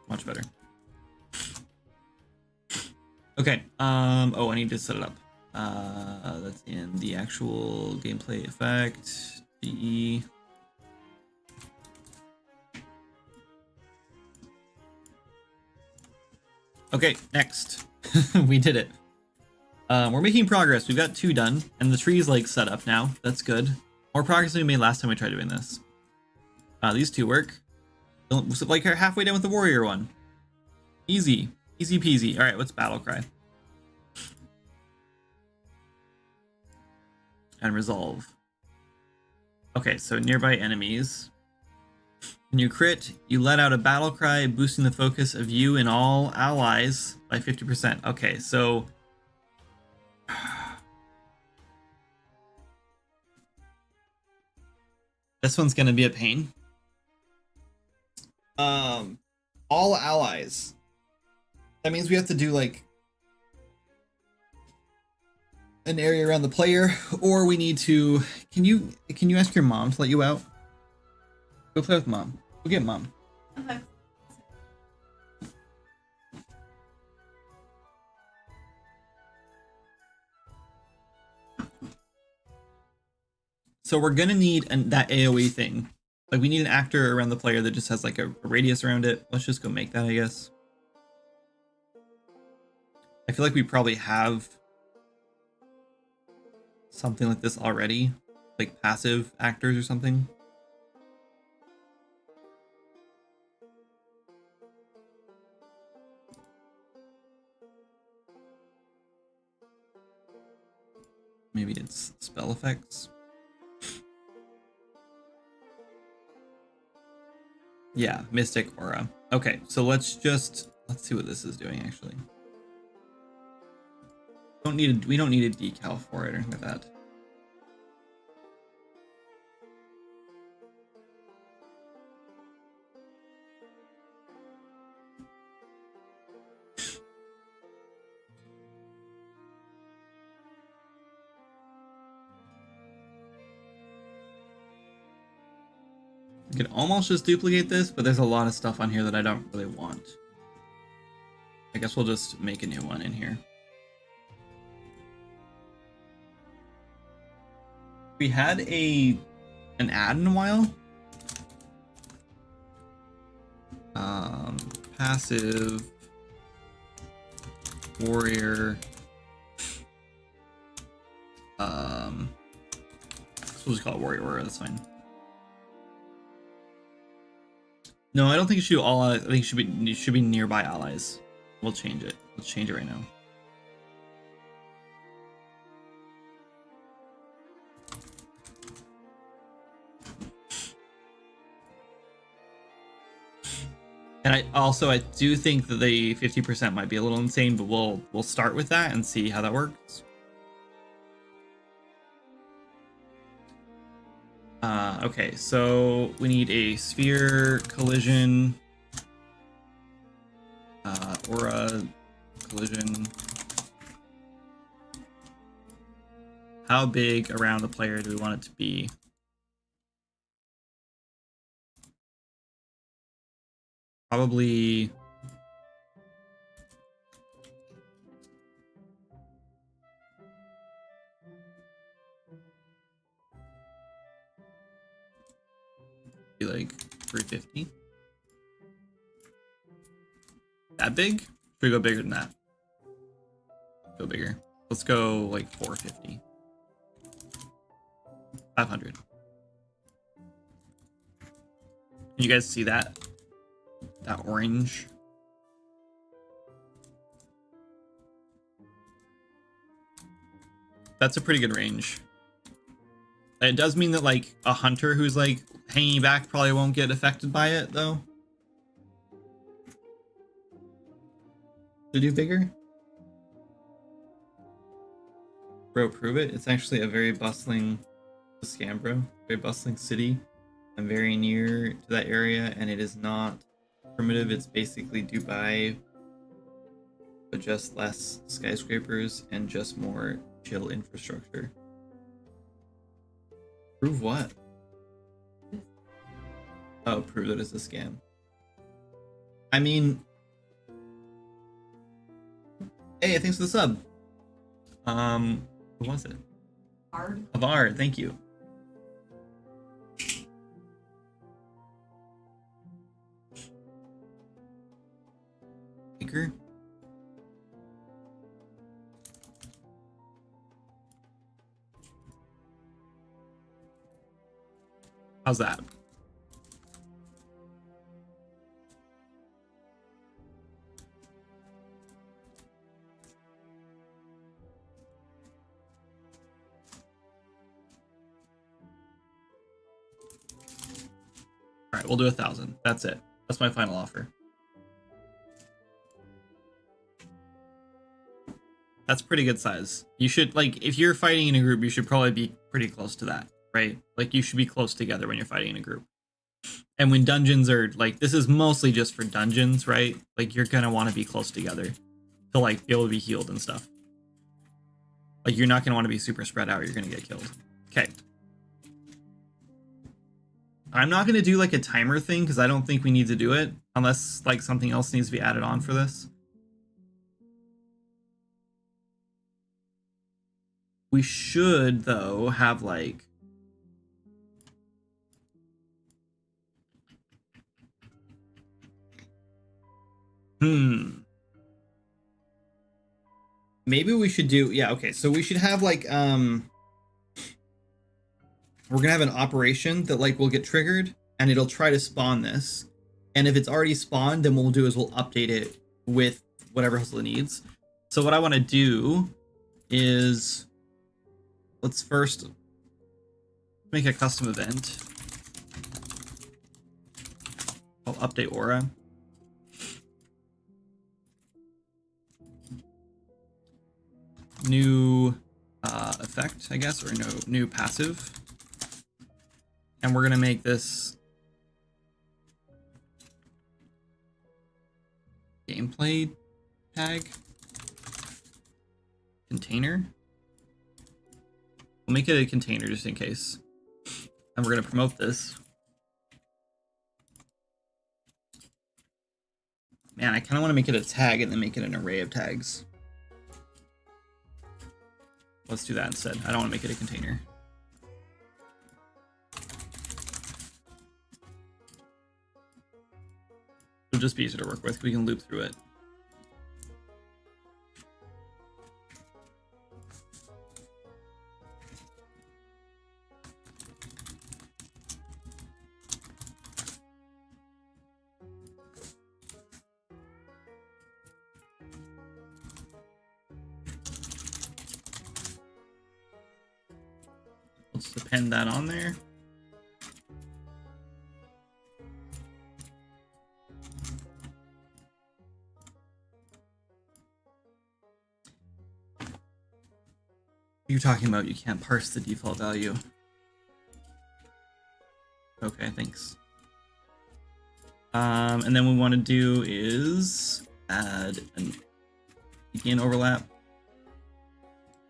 Much better. Okay, oh, I need to set it up. That's in the actual gameplay effect. DE. Okay, next. We did it. We're making progress. We've got 2 done, and the tree's like set up now. That's good. More progress than we made last time we tried doing this. These 2 work. Like halfway done with the warrior one. Easy. Easy peasy. Alright, what's battle cry? And resolve. Okay, so nearby enemies. When you crit, you let out a battle cry, boosting the focus of you and all allies by 50%. Okay, so... this one's gonna be a pain. All allies. That means we have to do like an area around the player, or we need to. Can you ask your mom to let you out? Go play with mom. Go get mom. Okay. So we're gonna need that AoE thing. Like we need an actor around the player that just has like a radius around it. Let's just go make that, I guess. I feel like we probably have something like this already, like passive actors or something. Maybe it's spell effects. Yeah, Mystic Aura. Okay, so let's see what this is doing actually. We don't need a decal for it or anything like that. I could almost just duplicate this, but there's a lot of stuff on here that I don't really want. I guess we'll just make a new one in here. We had an ad in a while. Passive warrior. So we'll just call it warrior. That's fine. No, I don't think it should do all allies. I think it should be nearby allies. We'll change it. Let's change it right now. And I do think that the 50% might be a little insane, but we'll start with that and see how that works. Okay, so we need a sphere collision, aura collision. How big around the player do we want it to be? Probably be like 350. That big? Should we go bigger than that? Go bigger. Let's go like 450. 500. Can you guys see that? That orange? That's a pretty good range. It does mean that like a hunter who's like hanging back probably won't get affected by it though. To do bigger? Bro, prove it. It's actually a very bustling scam, bro. Very bustling city. I'm very near to that area, and it is not primitive. It's basically Dubai, but just less skyscrapers and just more chill infrastructure. Prove what? Oh, prove that it's a scam. I mean, hey, thanks for the sub. Who was it? Avar, thank you. Baker. How's that? All right, we'll do 1,000. That's it. That's my final offer. That's pretty good size. You should, like, if you're fighting in a group, you should probably be pretty close to that, right? Like, you should be close together when you're fighting in a group. And when dungeons are, like, this is mostly just for dungeons, right? Like, you're gonna want to be close together to, like, be able to be healed and stuff. Like, you're not gonna want to be super spread out. You're gonna get killed. Okay. I'm not gonna do, like, a timer thing, because I don't think we need to do it, unless, like, something else needs to be added on for this. We should, though, have, like... Maybe we should do... Yeah, okay, so we should have, like, we're gonna have an operation that, like, will get triggered, and it'll try to spawn this. And if it's already spawned, then what we'll do is we'll update it with whatever else it needs. So what I want to do is... Let's first make a custom event. I'll update aura. New effect, I guess, or no new passive. And we're gonna make this gameplay tag container. We'll make it a container just in case. And we're going to promote this. Man, I kind of want to make it a tag and then make it an array of tags. Let's do that instead. I don't want to make it a container. It'll just be easier to work with. We can loop through it. Let's append that on there. You're talking about you can't parse the default value. Okay, thanks. And then what we want to do is add an begin overlap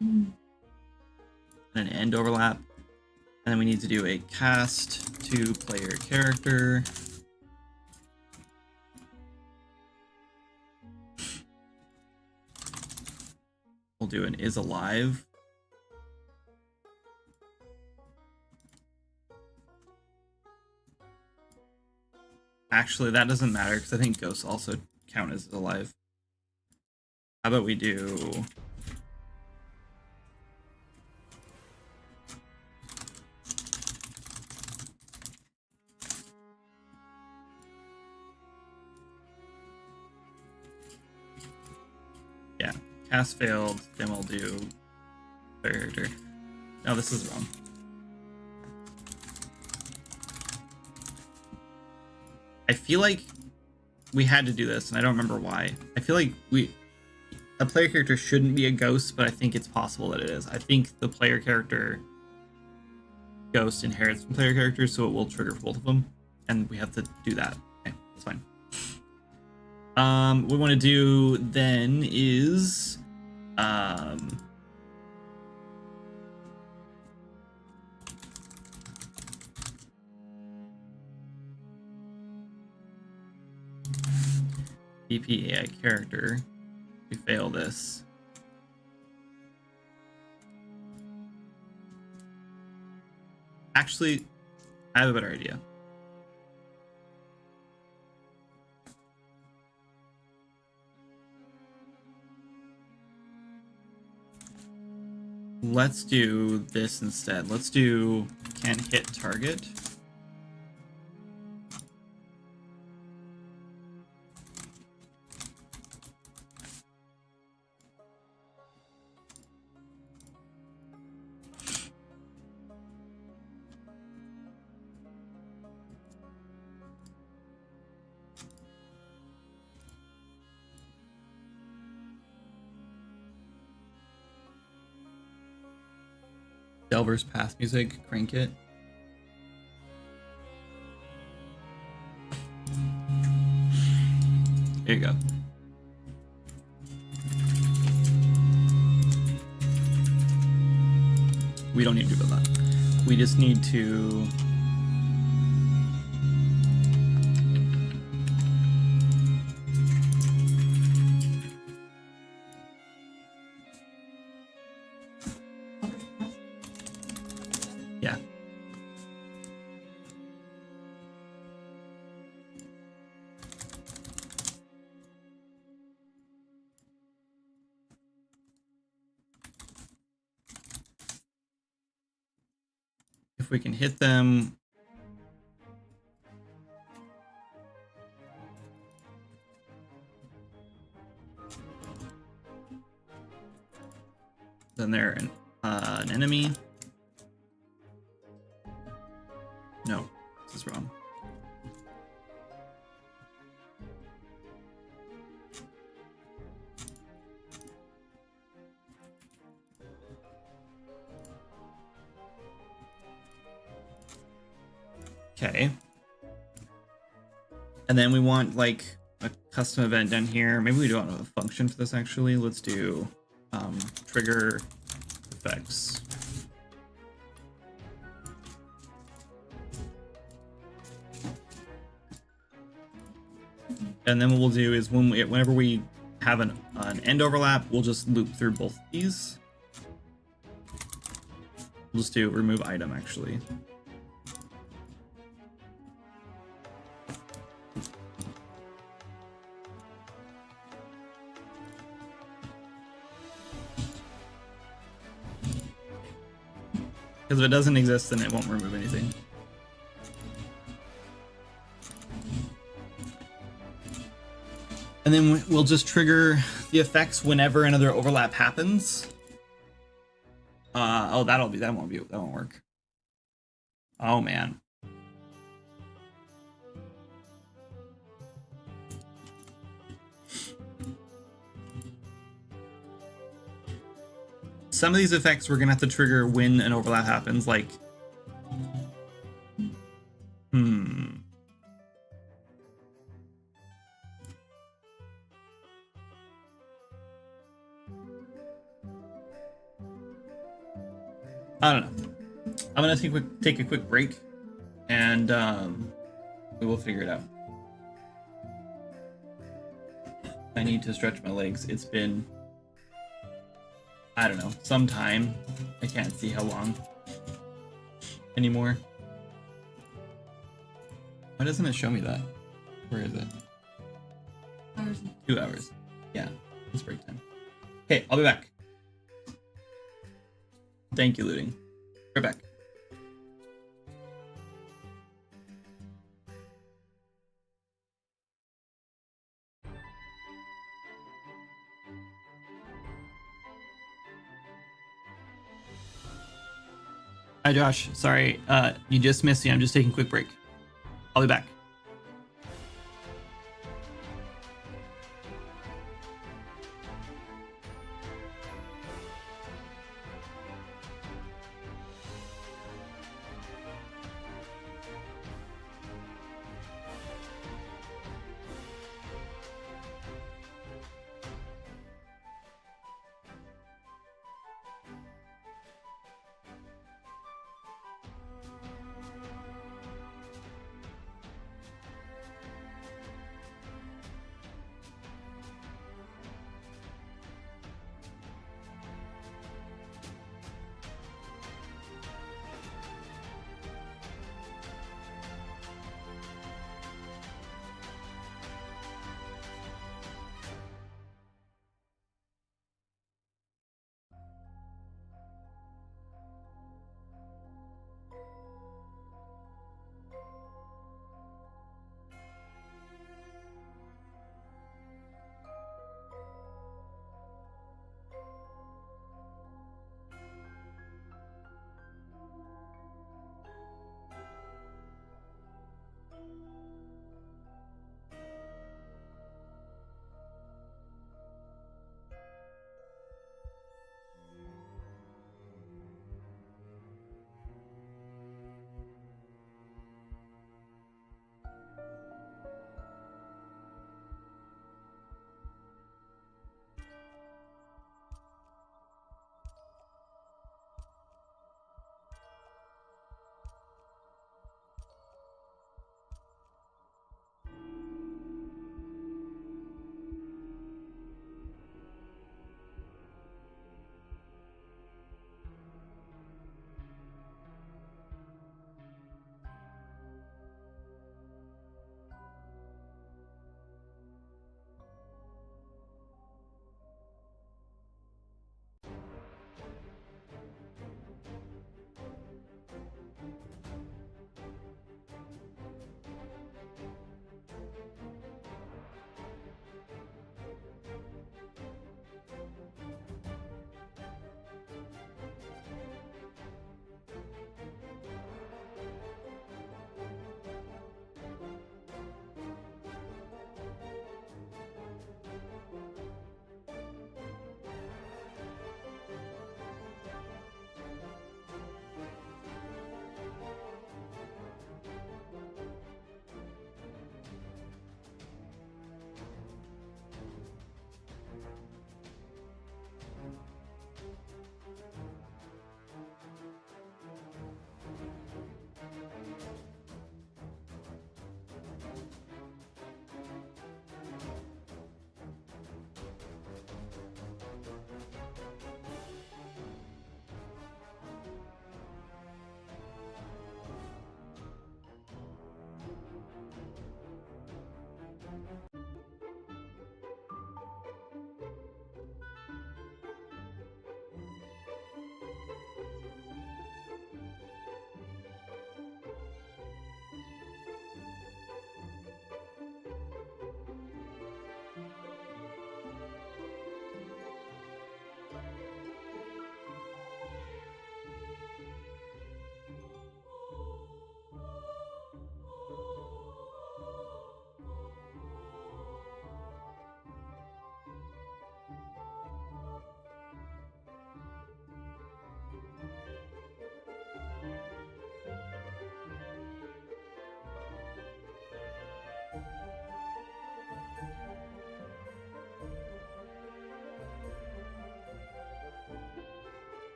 and an end overlap. And then we need to do a cast to player character. We'll do an is alive. Actually, that doesn't matter because I think ghosts also count as alive. How about we do... Yeah, cast failed, then we'll do player character. No, this is wrong. I feel like we had to do this, and I don't remember why. I feel like a player character shouldn't be a ghost, but I think it's possible that it is. I think the player character ghost inherits from player characters, so it will trigger for both of them, and we have to do that. Okay, that's fine. What we want to do then is VPAI character. We fail this. Actually, I have a better idea. Let's do this instead. Let's do can't hit target. Delver's Path music, crank it. There you go. We don't need to do that. We just need to yeah. If we can hit them, then they're an enemy. No, this is wrong. Okay. And then we want like a custom event down here. Maybe we don't have a function for this actually. Let's do trigger effects. And then what we'll do is whenever we have an end overlap, we'll just loop through both of these. We'll just do remove item actually. Because if it doesn't exist, then it won't remove anything. And then we'll just trigger the effects whenever another overlap happens. Oh, that won't work. Oh man. Some of these effects we're gonna have to trigger when an overlap happens, like I don't know. I'm gonna take a quick break, and we will figure it out. I need to stretch my legs. It's been, I don't know, some time. I can't see how long anymore. Why doesn't it show me that? Where is it? 2 hours. Yeah, it's break time. Okay, I'll be back. Thank you, looting. We're back. Hi, Josh. Sorry, you just missed me. I'm just taking a quick break. I'll be back.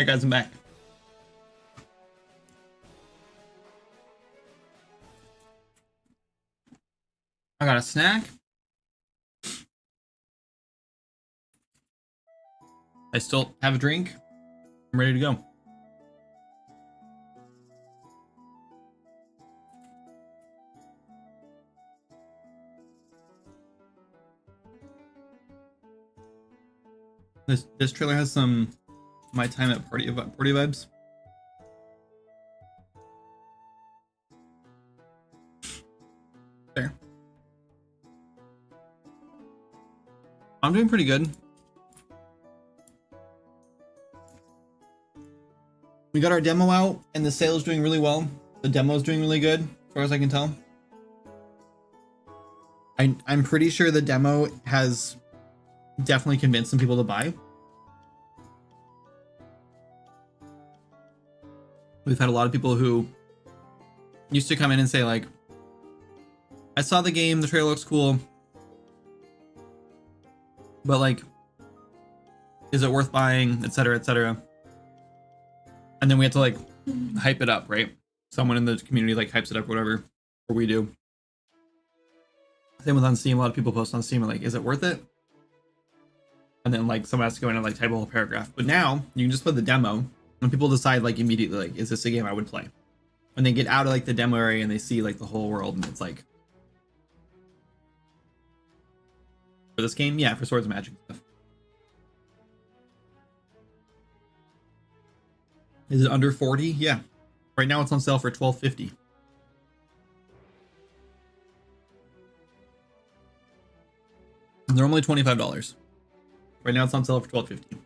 Alright guys, I'm back. I got a snack. I still have a drink. I'm ready to go. This trailer has some my time at party vibes. There. I'm doing pretty good. We got our demo out and the sale is doing really well. The demo is doing really good, as far as I can tell. I'm pretty sure the demo has definitely convinced some people to buy. We've had a lot of people who used to come in and say like, I saw the game, the trailer looks cool, but like, is it worth buying, etc., etc. And then we have to like hype it up, right? Someone in the community like hypes it up, whatever, or we do. Same with on Steam. A lot of people post on Steam and like, is it worth it? And then like someone has to go in and like type a whole paragraph. But now you can just play the demo and people decide like immediately, like, is this a game I would play? And they get out of like the demo area and they see like the whole world and it's like, for this game, yeah, for Swords and Magic stuff. Is it under 40? Yeah. Right now it's on sale for $12.50. Normally $25. Right now it's on sale for $12.50.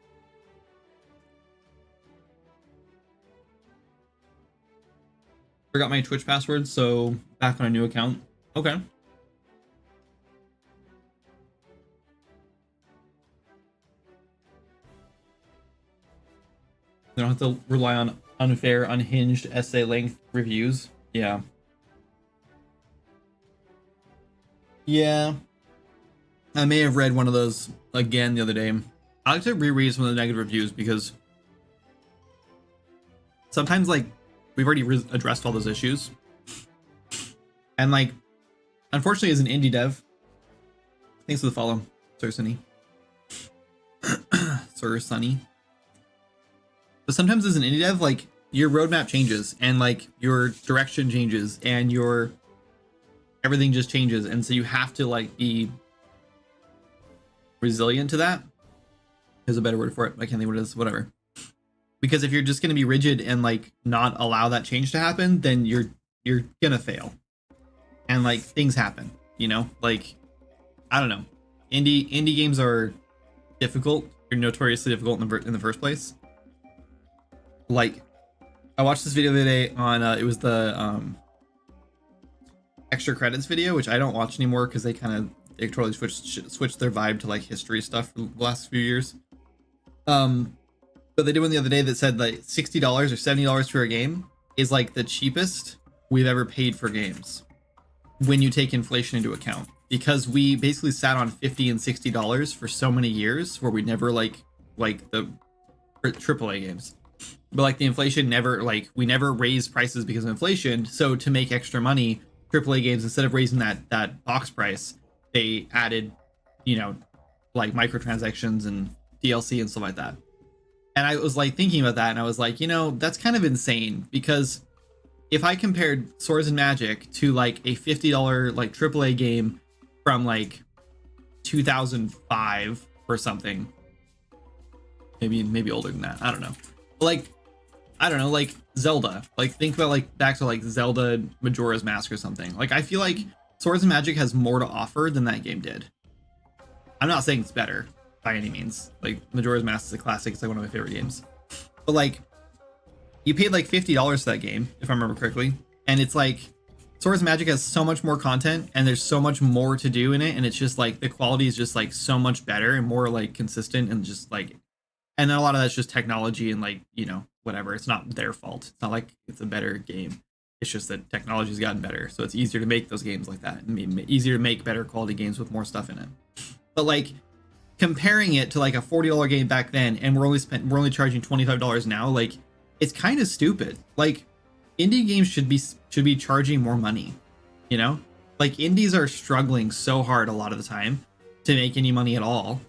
Forgot my Twitch password, so back on a new account. Okay. They don't have to rely on unfair, unhinged essay length reviews. Yeah. Yeah. I may have read one of those again the other day. I like to reread some of the negative reviews because sometimes like we've already addressed all those issues. And like, unfortunately as an indie dev, thanks for the follow, Sir Sunny. Sir Sunny. But sometimes as an indie dev, like your roadmap changes and like your direction changes and your everything just changes. And so you have to like be resilient to that. There's a better word for it. I can't think what it is, whatever. Because if you're just going to be rigid and like not allow that change to happen, then you're gonna fail. And like things happen, you know, like, I don't know. Indie games are difficult. They're notoriously difficult in the first place. Like, I watched this video the other day on it was the extra credits video, which I don't watch anymore because they totally switched their vibe to like history stuff for the last few years. But they did one the other day that said like $60 or $70 for a game is like the cheapest we've ever paid for games when you take inflation into account, because we basically sat on $50 and $60 for so many years where we never like the AAA games. But like the inflation never, like we never raised prices because of inflation. So to make extra money, AAA games, instead of raising that box price, they added, you know, like microtransactions and DLC and stuff like that. And I was like thinking about that and I was like, you know, that's kind of insane, because if I compared Swords and Magic to like a $50 like AAA game from like 2005 or something, maybe older than that, I don't know. But like, I don't know, like Zelda, like think about like back to like Zelda Majora's Mask or something. Like I feel like Swords and Magic has more to offer than that game did. I'm not saying it's better by any means. Like Majora's Mask is a classic. It's like one of my favorite games. But like, you paid like $50 for that game, if I remember correctly. And it's like, Swords and Magic has so much more content and there's so much more to do in it. And it's just like, the quality is just like so much better and more like consistent and just like, and then a lot of that's just technology and like, you know, whatever. It's not their fault. It's not like it's a better game. It's just that technology's gotten better. So it's easier to make those games like that. And easier to make better quality games with more stuff in it. But like, comparing it to like a $40 game back then, and we're only charging $25 now. Like, it's kind of stupid. Like, indie games should be charging more money, you know? Like, indies are struggling so hard a lot of the time to make any money at all,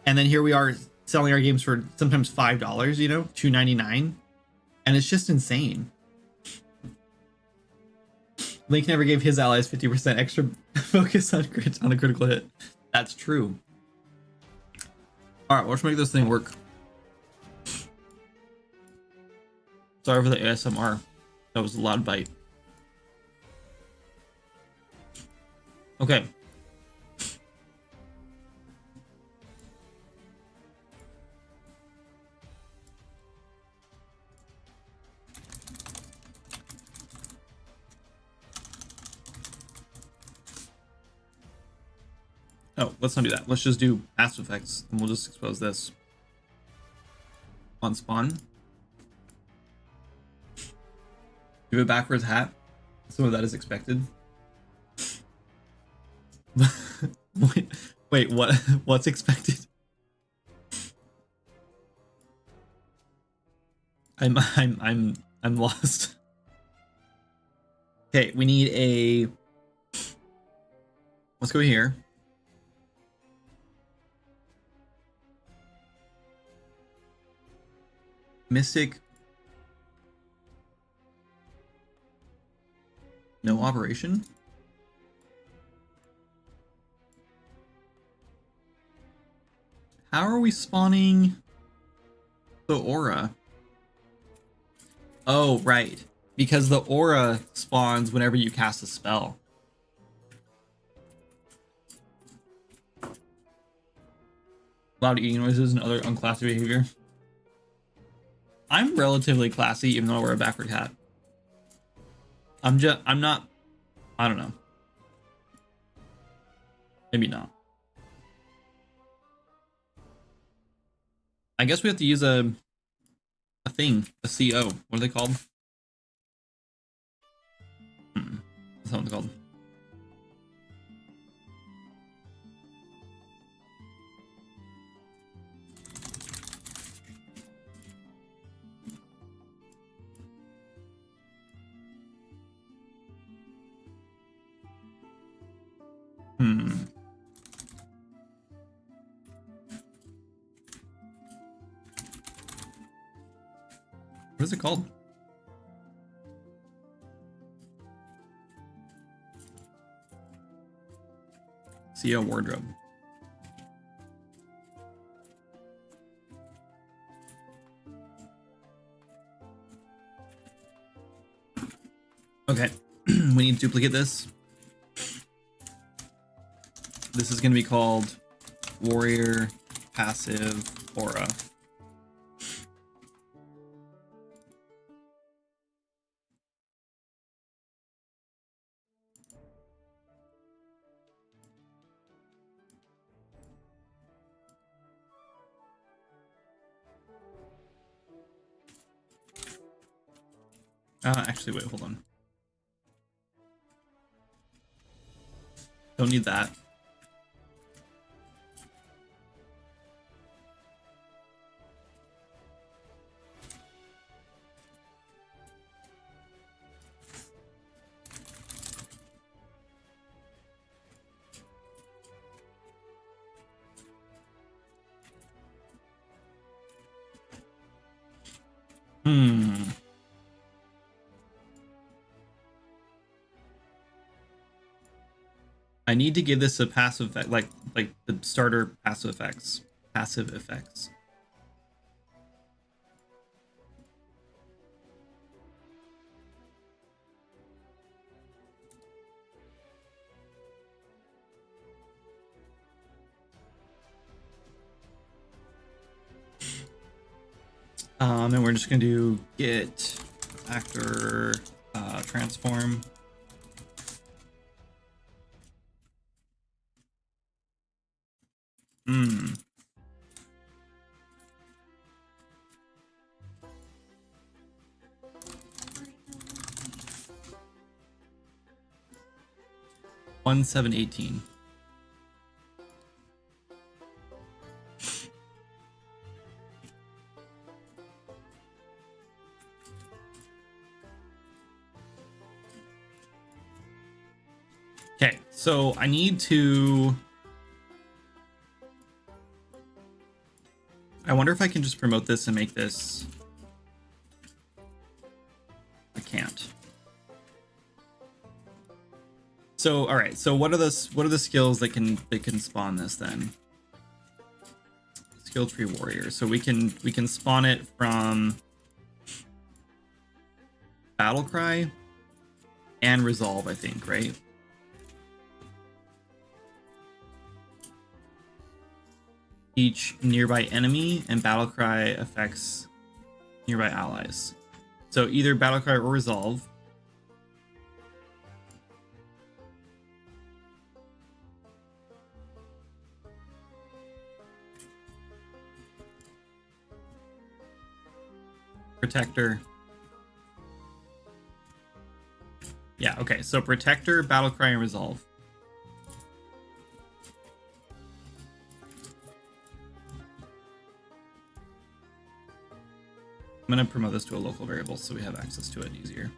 and then here we are selling our games for sometimes $5, you know, $2.99, and it's just insane. Link never gave his allies 50% extra focus on a critical hit. That's true. All right, let's make this thing work. Sorry for the ASMR. That was a loud bite. Okay. Oh, let's not do that. Let's just do passive effects, and we'll just expose this. On spawn. Give a backwards hat. Some of that is expected. wait, what? What's expected? I'm lost. Okay, we need a. Let's go here. Mystic. No operation. How are we spawning the aura? Oh, right. Because the aura spawns whenever you cast a spell. Loud eating noises and other unclassy behavior. I'm relatively classy, even though I wear a backward hat. I'm not, I don't know. Maybe not. I guess we have to use a thing, a CO. What are they called? That's not what they're called. What is it called? CO wardrobe. Okay, we need to duplicate this. This is going to be called Warrior Passive Aura. Actually, wait, hold on. Don't need that. I need to give this a passive effect, like the starter passive effects. Passive effects. And we're just gonna do get actor transform. Hmm. $1718. Okay, so I need to... I wonder if I can just promote this and make this... I can't. So, all right. So what are the skills that can spawn this then? Skill tree warrior. So we can spawn it from battle cry and resolve, I think, right? Each nearby enemy and battle cry affects nearby allies. So either battle cry or resolve. Protector. Yeah, okay. So protector, battle cry, and resolve. I'm going to promote this to a local variable so we have access to it easier.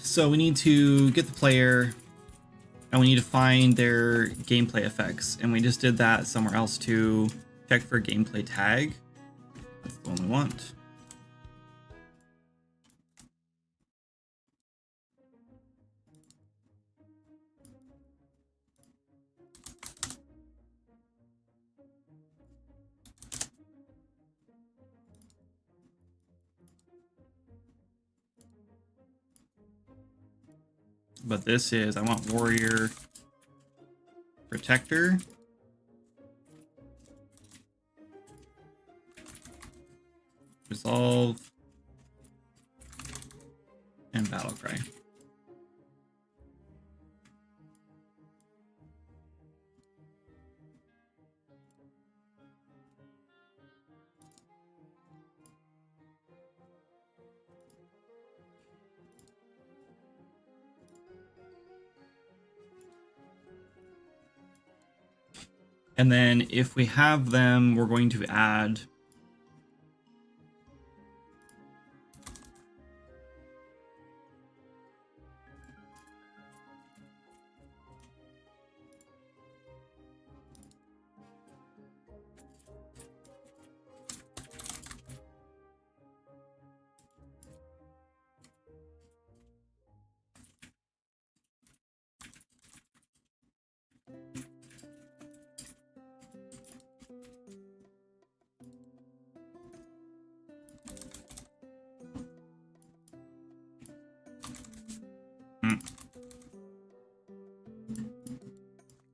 So we need to get the player and we need to find their gameplay effects. And we just did that somewhere else to check for gameplay tag. That's the one we want. But this is, I want warrior protector. Resolve. And battle cry. And then if we have them, we're going to add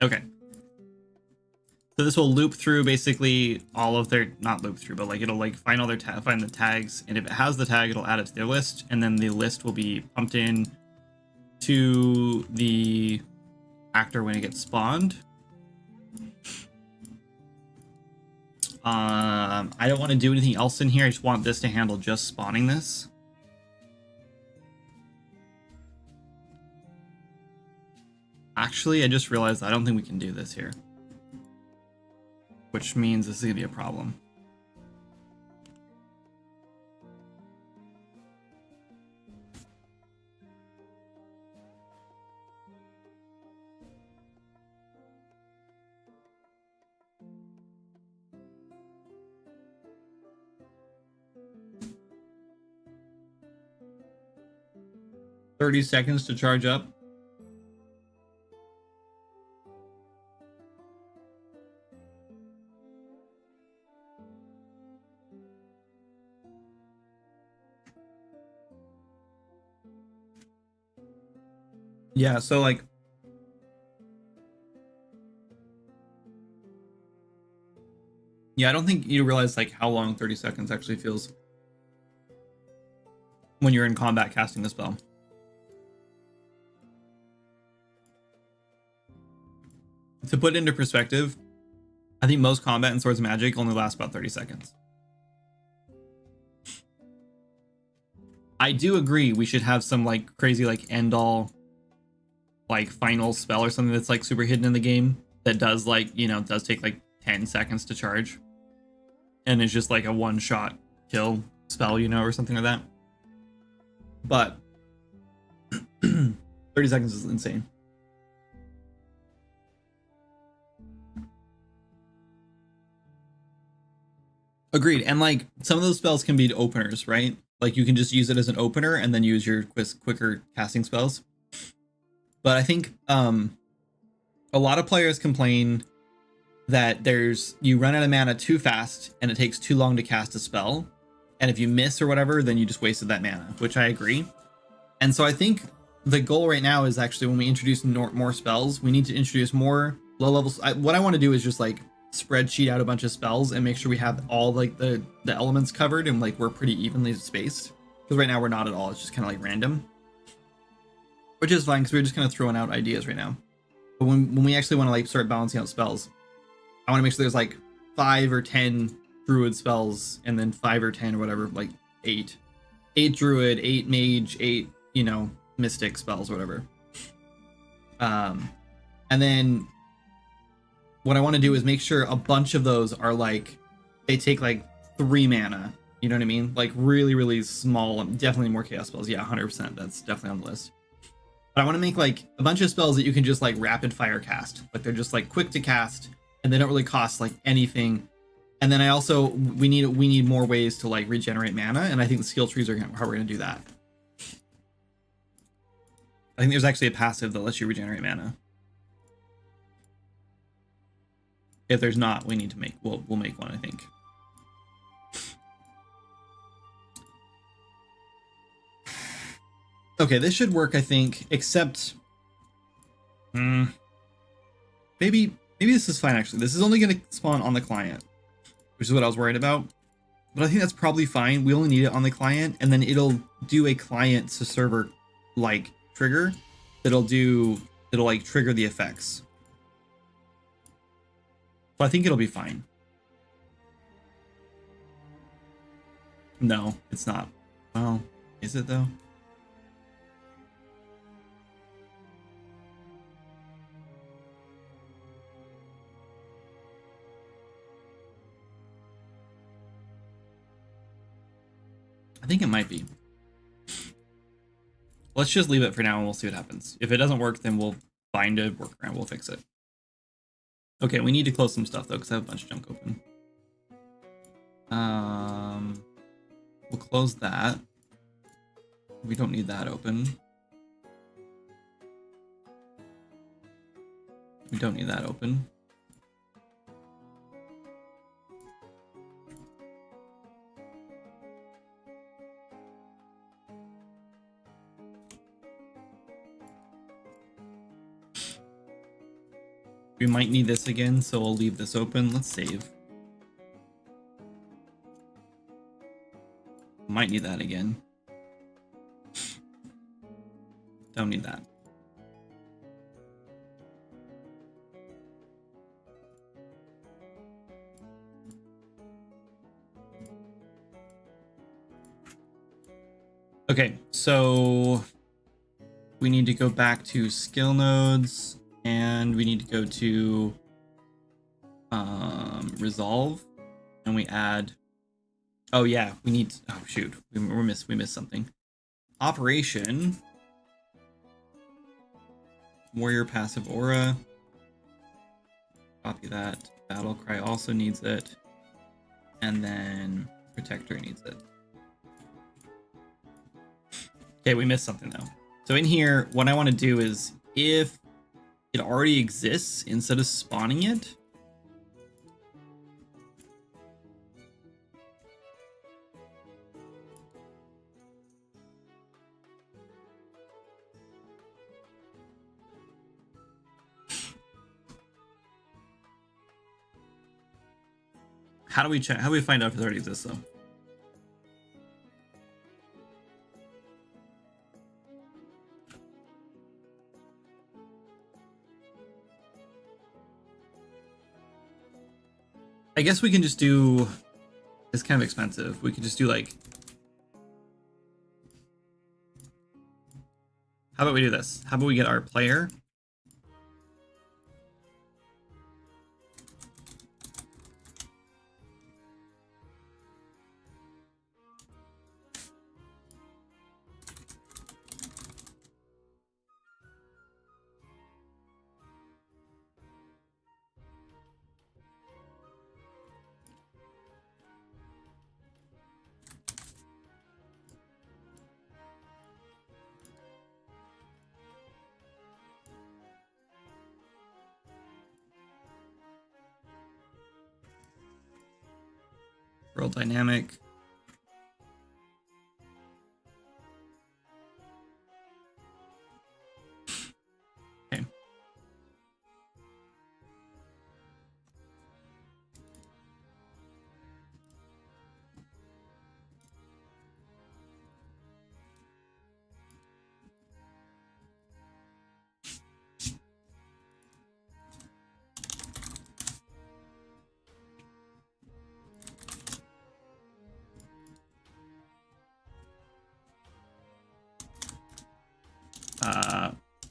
okay. So this will loop through basically all of their, not loop through, but like it'll like find all their find the tags, and if it has the tag, it'll add it to their list, and then the list will be pumped in to the actor when it gets spawned. I don't want to do anything else in here. I just want this to handle just spawning this. Actually, I just realized I don't think we can do this here, which means this is gonna be a problem. "30 seconds to charge up." Yeah, so like I don't think you realize like how long 30 seconds actually feels when you're in combat casting the spell. To put it into perspective, I think most combat in Swords of Magic only lasts about 30 seconds. I do agree we should have some like crazy like end all like final spell or something that's like super hidden in the game that does like, you know, does take like 10 seconds to charge. And it's just like a one shot kill spell, you know, or something like that. But 30 seconds is insane. Agreed. And like some of those spells can be openers, right? Like you can just use it as an opener and then use your quicker casting spells. But I think a lot of players complain that you run out of mana too fast and it takes too long to cast a spell. And if you miss or whatever, then you just wasted that mana, which I agree. And so I think the goal right now is actually when we introduce more spells, we need to introduce more low levels. What I want to do is just like spreadsheet out a bunch of spells and make sure we have all like the elements covered and like we're pretty evenly spaced. Because right now we're not at all. It's just kind of like random. Which is fine because we're just kind of throwing out ideas right now. But when we actually want to like start balancing out spells, I want to make sure there's like 5 or 10 druid spells and then 5 or 10 or whatever, like 8 druid, 8 mage, 8, you know, mystic spells or whatever. And then what I want to do is make sure a bunch of those are like, they take like 3 mana, you know what I mean? Like really, really small, definitely more chaos spells. Yeah, 100%. That's definitely on the list. But I want to make like a bunch of spells that you can just like rapid fire cast. Like they're just like quick to cast and they don't really cost like anything. And then we need more ways to like regenerate mana. And I think the skill trees are how we're going to do that. I think there's actually a passive that lets you regenerate mana. If there's not, we need to make, we'll make one, I think. Okay, this should work, I think, except maybe this is fine actually. This is only going to spawn on the client, which is what I was worried about. But I think that's probably fine. We only need it on the client, and then it'll do a client to server like trigger that'll like trigger the effects. So I think it'll be fine. No, it's not. Well, is it though? I think it might be. Let's just leave it for now and we'll see what happens. If it doesn't work, then we'll find a workaround. We'll fix it. Okay, we need to close some stuff though, because I have a bunch of junk open. We'll close that. We don't need that open. We don't need that open. We might need this again, so we'll leave this open. Let's save. Might need that again. Don't need that. Okay, so we need to go back to skill nodes. And we need to go to resolve, and we add. Oh yeah, we need. Oh shoot, we missed something. Operation. Warrior passive aura. Copy that. Battle cry also needs it, and then protector needs it. Okay, we missed something though. So in here, what I want to do is if it already exists instead of spawning it. How do we check? How do we find out if it already exists though? I guess we can just do, it's kind of expensive. We could just do like How about we do this? How about we get our player? World dynamic. Okay.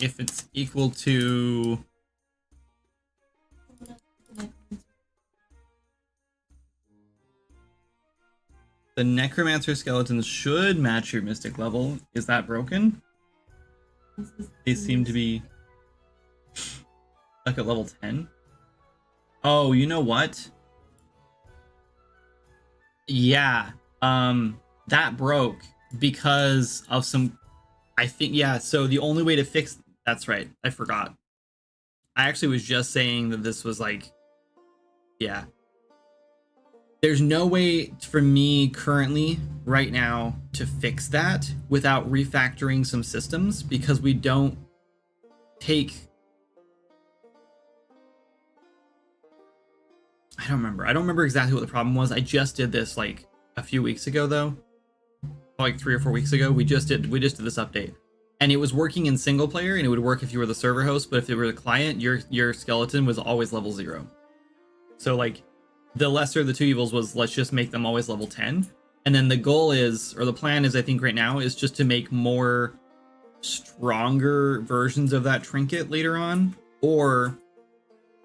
If it's equal to the necromancer skeletons should match your mystic level. Is that broken? They seem to be like at level 10. Oh, you know what? Yeah. That broke because of some, I think, yeah, so the only way to fix, that's right, I forgot. I actually was just saying that this was like, yeah. There's no way for me currently, right now, to fix that without refactoring some systems, because we don't take... I don't remember exactly what the problem was. I just did this like a few weeks ago, though. Like 3 or 4 weeks ago. We just did this update. And it was working in single player, and it would work if you were the server host, but if you were the client, your skeleton was always level 0. So like the lesser of the two evils was, let's just make them always level 10. And then the goal is, or the plan is, I think right now, is just to make more stronger versions of that trinket later on, or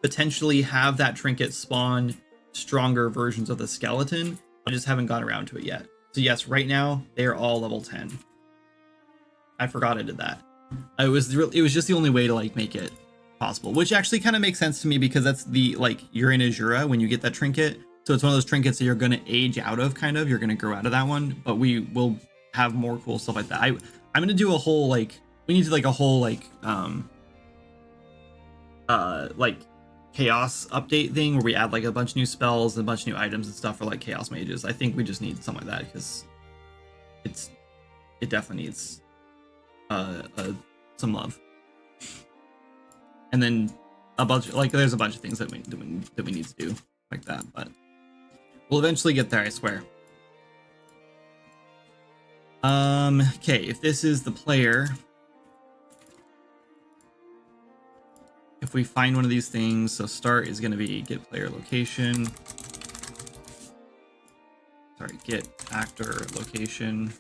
potentially have that trinket spawn stronger versions of the skeleton. I just haven't got around to it yet. So yes, right now they are all level 10. I forgot I did that. It was just the only way to like make it possible, which actually kind of makes sense to me, because that's the, like, you're in Azura when you get that trinket. So it's one of those trinkets that you're going to age out of, kind of. You're going to grow out of that one, but we will have more cool stuff like that. I'm going to do a whole, like, we need to, like, a whole, like chaos update thing where we add like a bunch of new spells and a bunch of new items and stuff for like chaos mages. I think we just need something like that, because it definitely needs some love. And then a bunch, like, there's a bunch of things that we need to do like that, but we'll eventually get there, I swear. Okay, if this is the player, if we find one of these things, so start is going to be get player location. Sorry, get actor location.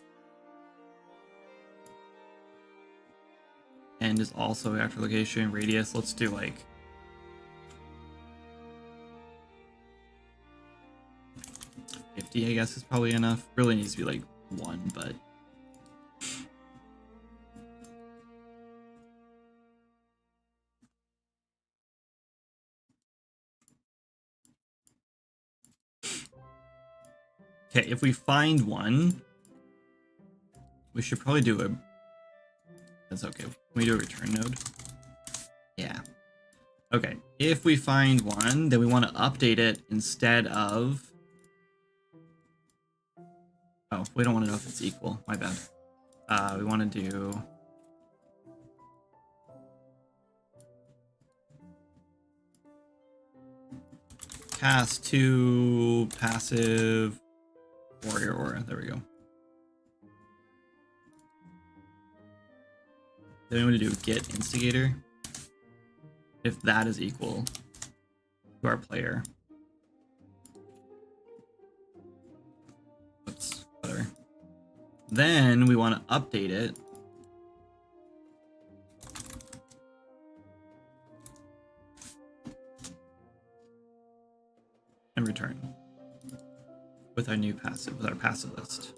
End is also actor location. Radius, let's do like 50, I guess, is probably enough. Really needs to be like 1, but okay, if we find one, we should probably do a... That's okay. Can we do a return node? Yeah. Okay, if we find one, then we want to update it instead of... Oh, we don't want to know if it's equal. My bad. We want to do... cast to passive warrior aura. There we go. Then we want to do get instigator. If that is equal to our player. Oops, whatever. Then we want to update it and return with our new passive, with our passive list.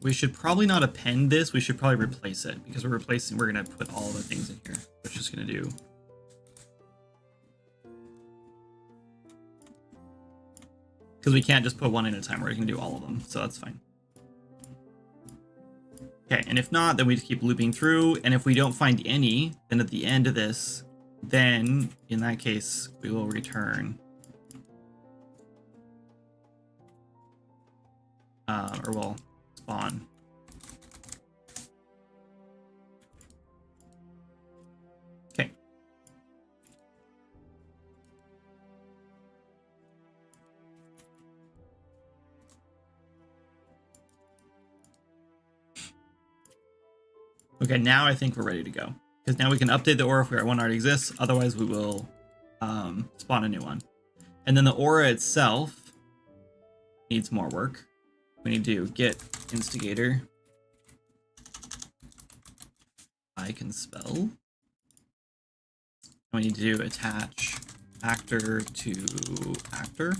We should probably not append this. We should probably replace it because we're going to put all the things in here. We're just going to do. Because we can't just put one at a time. We're going to do all of them. So that's fine. Okay, and if not, then we just keep looping through. And if we don't find any, then at the end of this, then in that case, we will return. Or we'll spawn. Okay. Okay, now I think we're ready to go. Because now we can update the aura if one already exists. Otherwise, we will spawn a new one. And then the aura itself needs more work. We need to get instigator. I can spell. We need to attach actor to actor.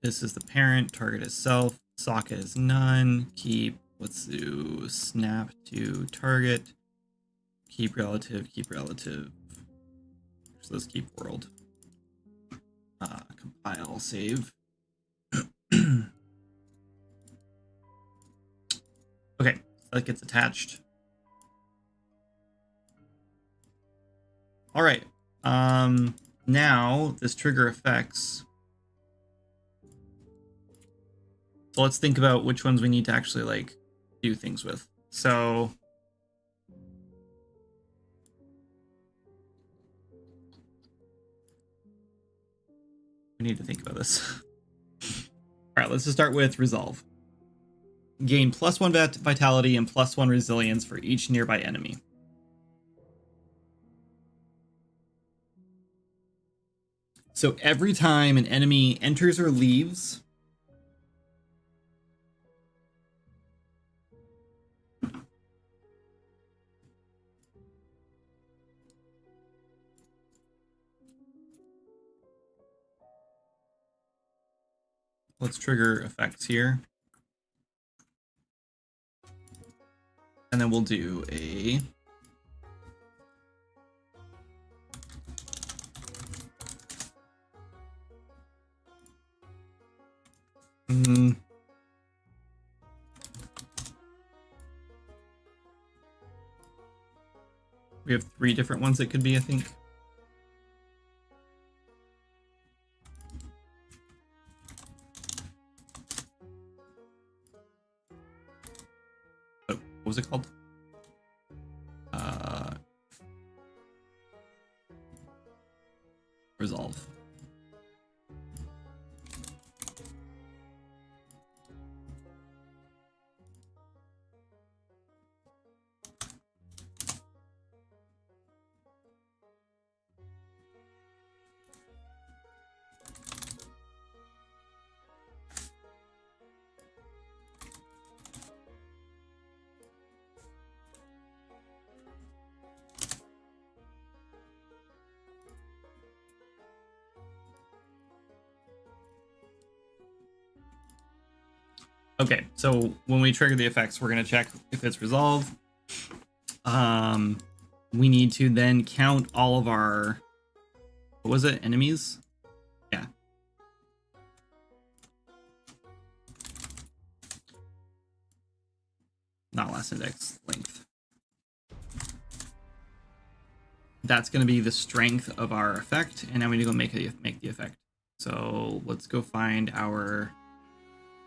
This is the parent, target is self, socket is none, keep, let's do snap to target, keep relative, so let's keep world. Compile, save. Okay, so that gets attached. All right, now this trigger effects. So let's think about which ones we need to actually like do things with. So we need to think about this. All right, let's just start with resolve. Gain +1 vitality and +1 resilience for each nearby enemy. So every time an enemy enters or leaves, let's trigger effects here. And then we'll do a we have 3 different ones it could be, I think. Oh, what was it called? Resolve. Okay, so when we trigger the effects, we're going to check if it's resolved. We need to then count all of our, what was it, enemies? Yeah. Not last index, length. That's going to be the strength of our effect, and now we need to go make the effect. So let's go find our,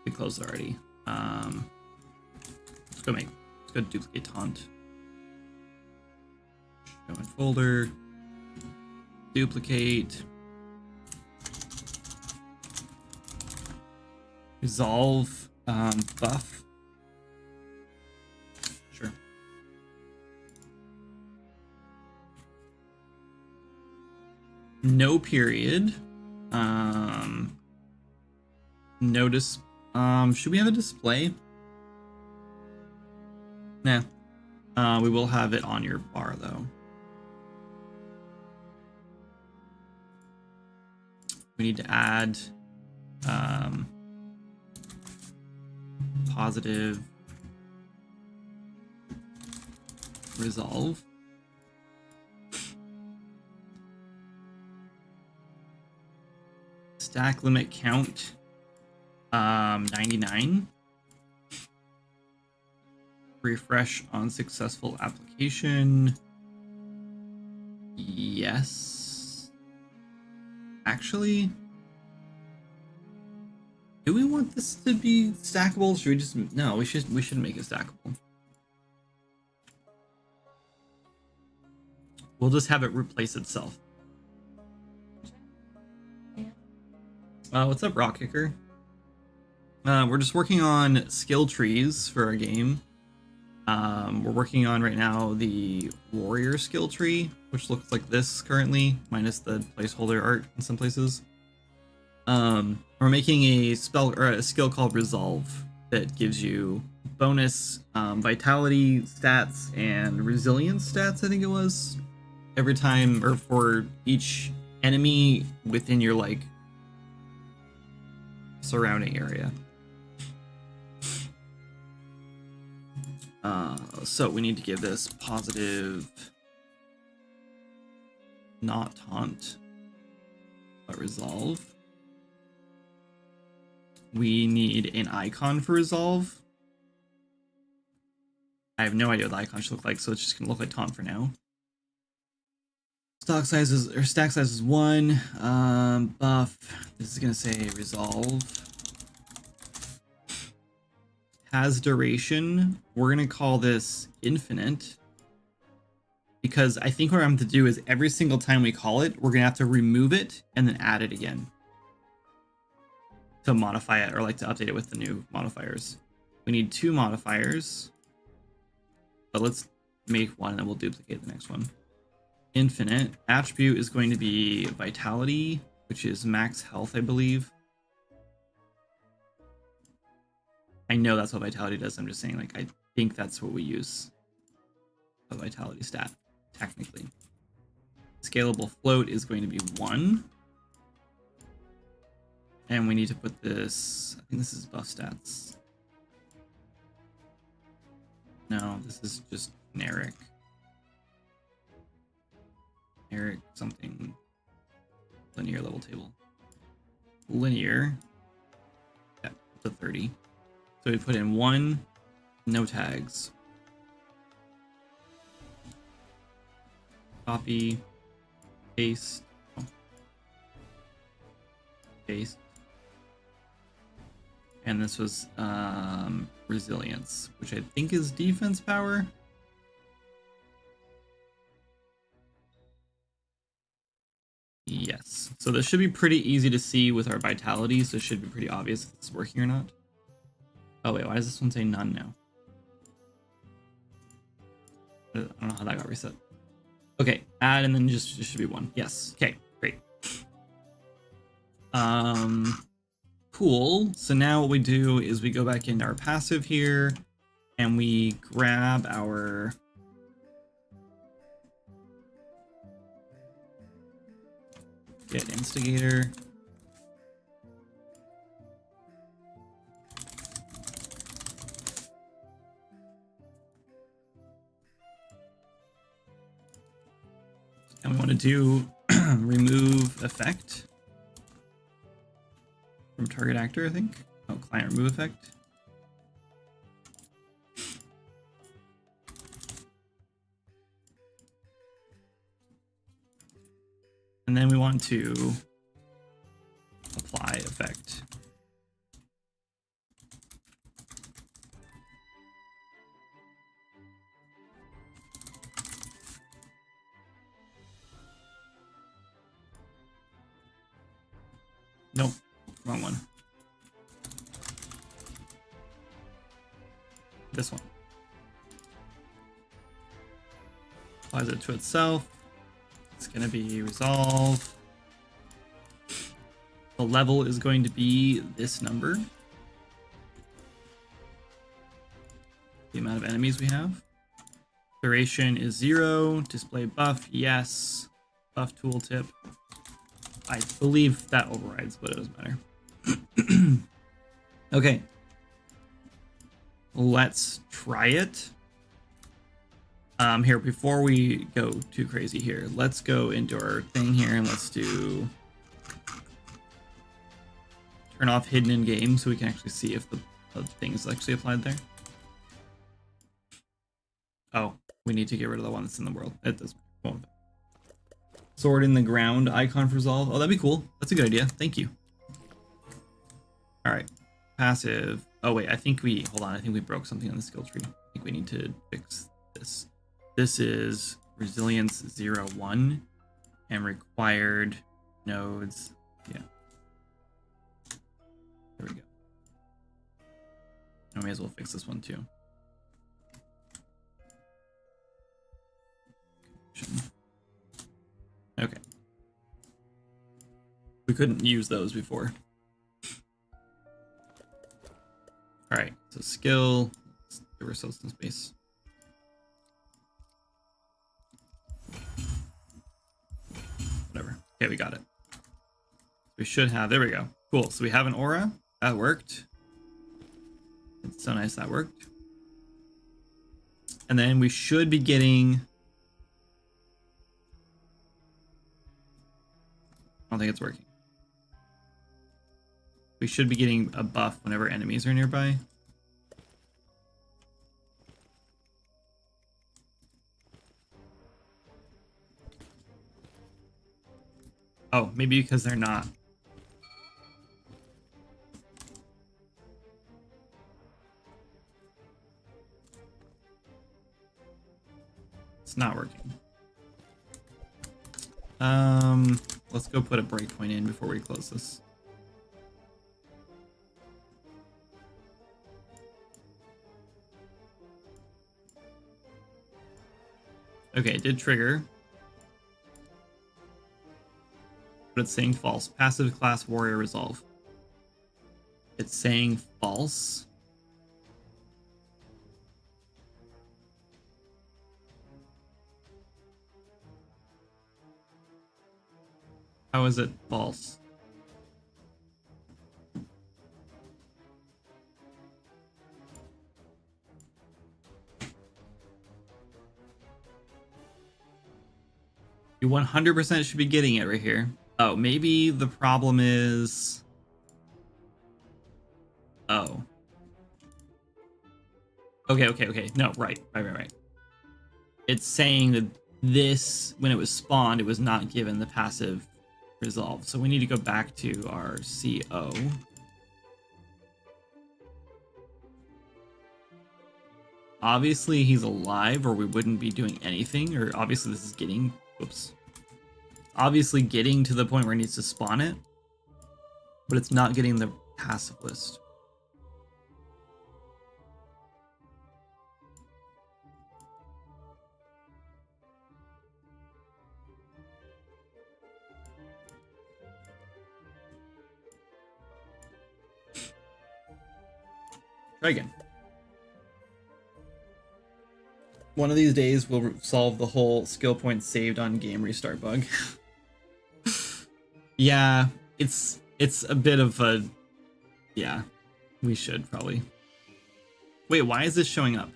we closed already. Let's go duplicate taunt. Show in folder. Duplicate. Resolve buff. Sure. No period. Notice Should we have a display? Nah. We will have it on your bar though. We need to add positive resolve. Stack limit count 99. Refresh on successful application. Yes. Actually, do we want this to be stackable? Should we just no? We should make it stackable. We'll just have it replace itself. What's up, Rock Kicker? We're just working on skill trees for our game. We're working on right now the warrior skill tree, which looks like this currently, minus the placeholder art in some places. We're making a spell or a skill called Resolve that gives you bonus vitality stats and resilience stats, I think it was, every time or for each enemy within your like surrounding area. So we need to give this positive, not taunt, but resolve. We need an icon for resolve. I have no idea what the icon should look like, so it's just gonna look like taunt for now. Stack size is 1. Buff. This is gonna say resolve. Has duration. We're gonna call this infinite because I think what I'm going to do is every single time we call it, we're gonna have to remove it and then add it again to modify it or like to update it with the new modifiers. We need 2 modifiers, but let's make one and then we'll duplicate the next one. Infinite attribute is going to be vitality, which is max health, I believe. I know that's what vitality does. I'm just saying, like, I think that's what we use. A vitality stat, technically. Scalable float is going to be 1. And we need to put this, I think this is buff stats. No, this is just generic. Generic something. Linear level table. Linear. Yeah, up to 30. So we put in 1, no tags. Copy, paste, paste. And this was resilience, which I think is defense power. Yes. So this should be pretty easy to see with our vitality, so it should be pretty obvious if it's working or not. Oh wait, why does this one say none now? I don't know how that got reset. Okay, add and then just should be 1. Yes. Okay, great. Cool. So now what we do is we go back into our passive here and we grab our get instigator. And we want to do remove effect from target actor, I think. Oh, client remove effect. And then we want to apply effect. Nope, wrong one. This one. Applies it to itself. It's going to be resolve. The level is going to be this number. amount of enemies we have. Duration is 0. Display buff, yes. Buff tooltip. I believe that overrides, but it doesn't matter. Okay. Let's try it. Here, before we go too crazy here, let's go into our thing here and let's do turn off hidden in game so we can actually see if the thing is actually applied there. Oh, we need to get rid of the one that's in the world. It doesn't. Won't. Sword in the ground icon for resolve. Oh, that'd be cool. That's a good idea. Thank you. All right. Passive. Oh, wait. I think we... Hold on. I think we broke something on the skill tree. I think we need to fix this. This is resilience 0-1 and required nodes. Yeah. There we go. I may as well fix this one too. Okay. We couldn't use those before. All right, so skill, let's give ourselves some space. Whatever. Okay, we got it. We should have, there we go. Cool, so we have an aura. That worked. It's so nice that worked. And then we should be getting... I don't think it's working. We should be getting a buff whenever enemies are nearby. Oh, maybe because they're not. It's not working. Let's go put a breakpoint in before we close this. Okay, it did trigger. But it's saying false. Passive class warrior resolve. It's saying false. How is it false? You 100% should be getting it right here. Oh, maybe the problem is... Oh. Okay. No, right. It's saying that this, when it was spawned, it was not given the passive resolve. So we need to go back to our CO. Obviously, he's alive, or we wouldn't be doing anything. Or obviously, this is getting... Whoops. Obviously getting to the point where it needs to spawn it, but it's not getting the passive list. Try again. One of these days we'll solve the whole skill point saved on game restart bug. Yeah, it's a bit of a... Yeah, we should probably. Wait, why is this showing up?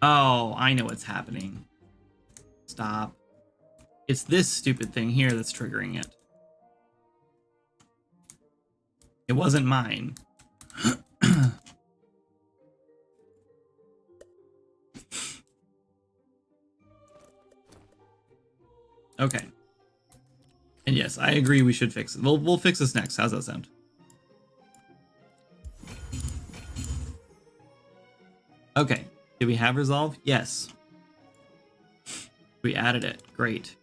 Oh, I know what's happening. Stop. It's this stupid thing here that's triggering it. It wasn't mine. Okay. And yes, I agree we should fix it. We'll fix this next. How's that sound? Okay. Did we have resolve? Yes. We added it. Great.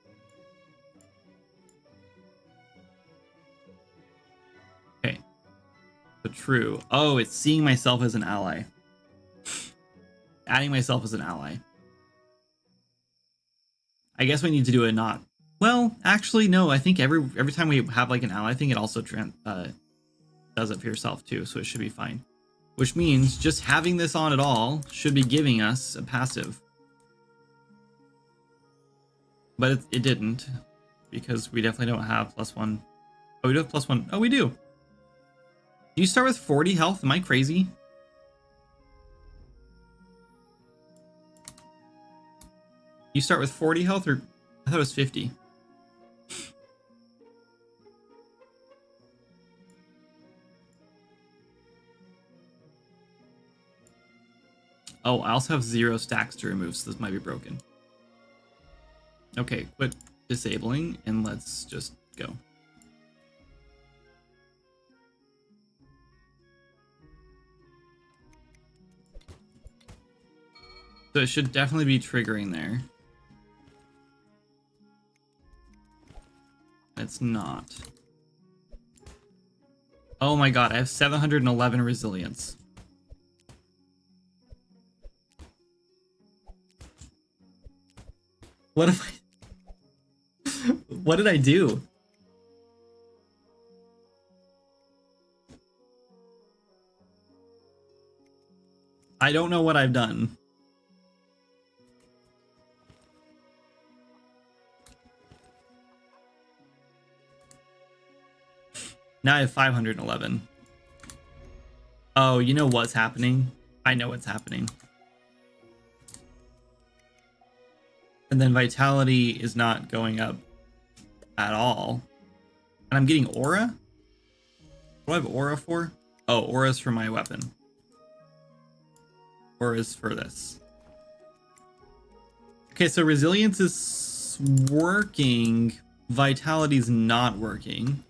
Okay. So true. Oh, it's seeing myself as an ally. Adding myself as an ally. I guess we need to do a not. Well, actually, no. I think every time we have like an ally thing, it also does it for yourself too, so it should be fine. which means just having this on at all should be giving us a passive. But it didn't, because we definitely don't have +1. Oh, we do have +1. Oh, we do. Do you start with 40 health? Am I crazy? You start with 40 health, or I thought it was 50. Oh, I also have 0 stacks to remove, so this might be broken. Okay, quit disabling, and let's just go. So it should definitely be triggering there. It's not. Oh my god, I have 711 resilience. What if I... What did I do? I don't know what I've done. Now I have 511. Oh, you know what's happening? I know what's happening. And then vitality is not going up at all. And I'm getting aura? What do I have aura for? Oh, aura's for my weapon. Aura's for this. Okay, so resilience is working. Vitality's not working.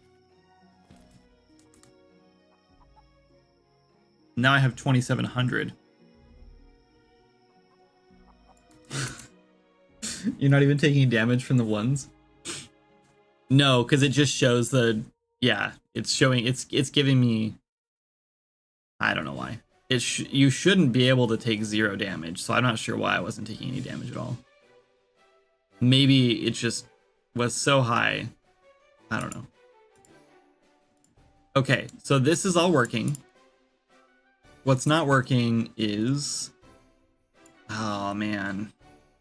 Now I have 2,700. You're not even taking damage from the ones? No, because it just shows the... Yeah, it's showing... It's giving me... I don't know why. You shouldn't be able to take 0 damage, so I'm not sure why I wasn't taking any damage at all. Maybe it just was so high. I don't know. Okay, so this is all working. What's not working is... Oh, man.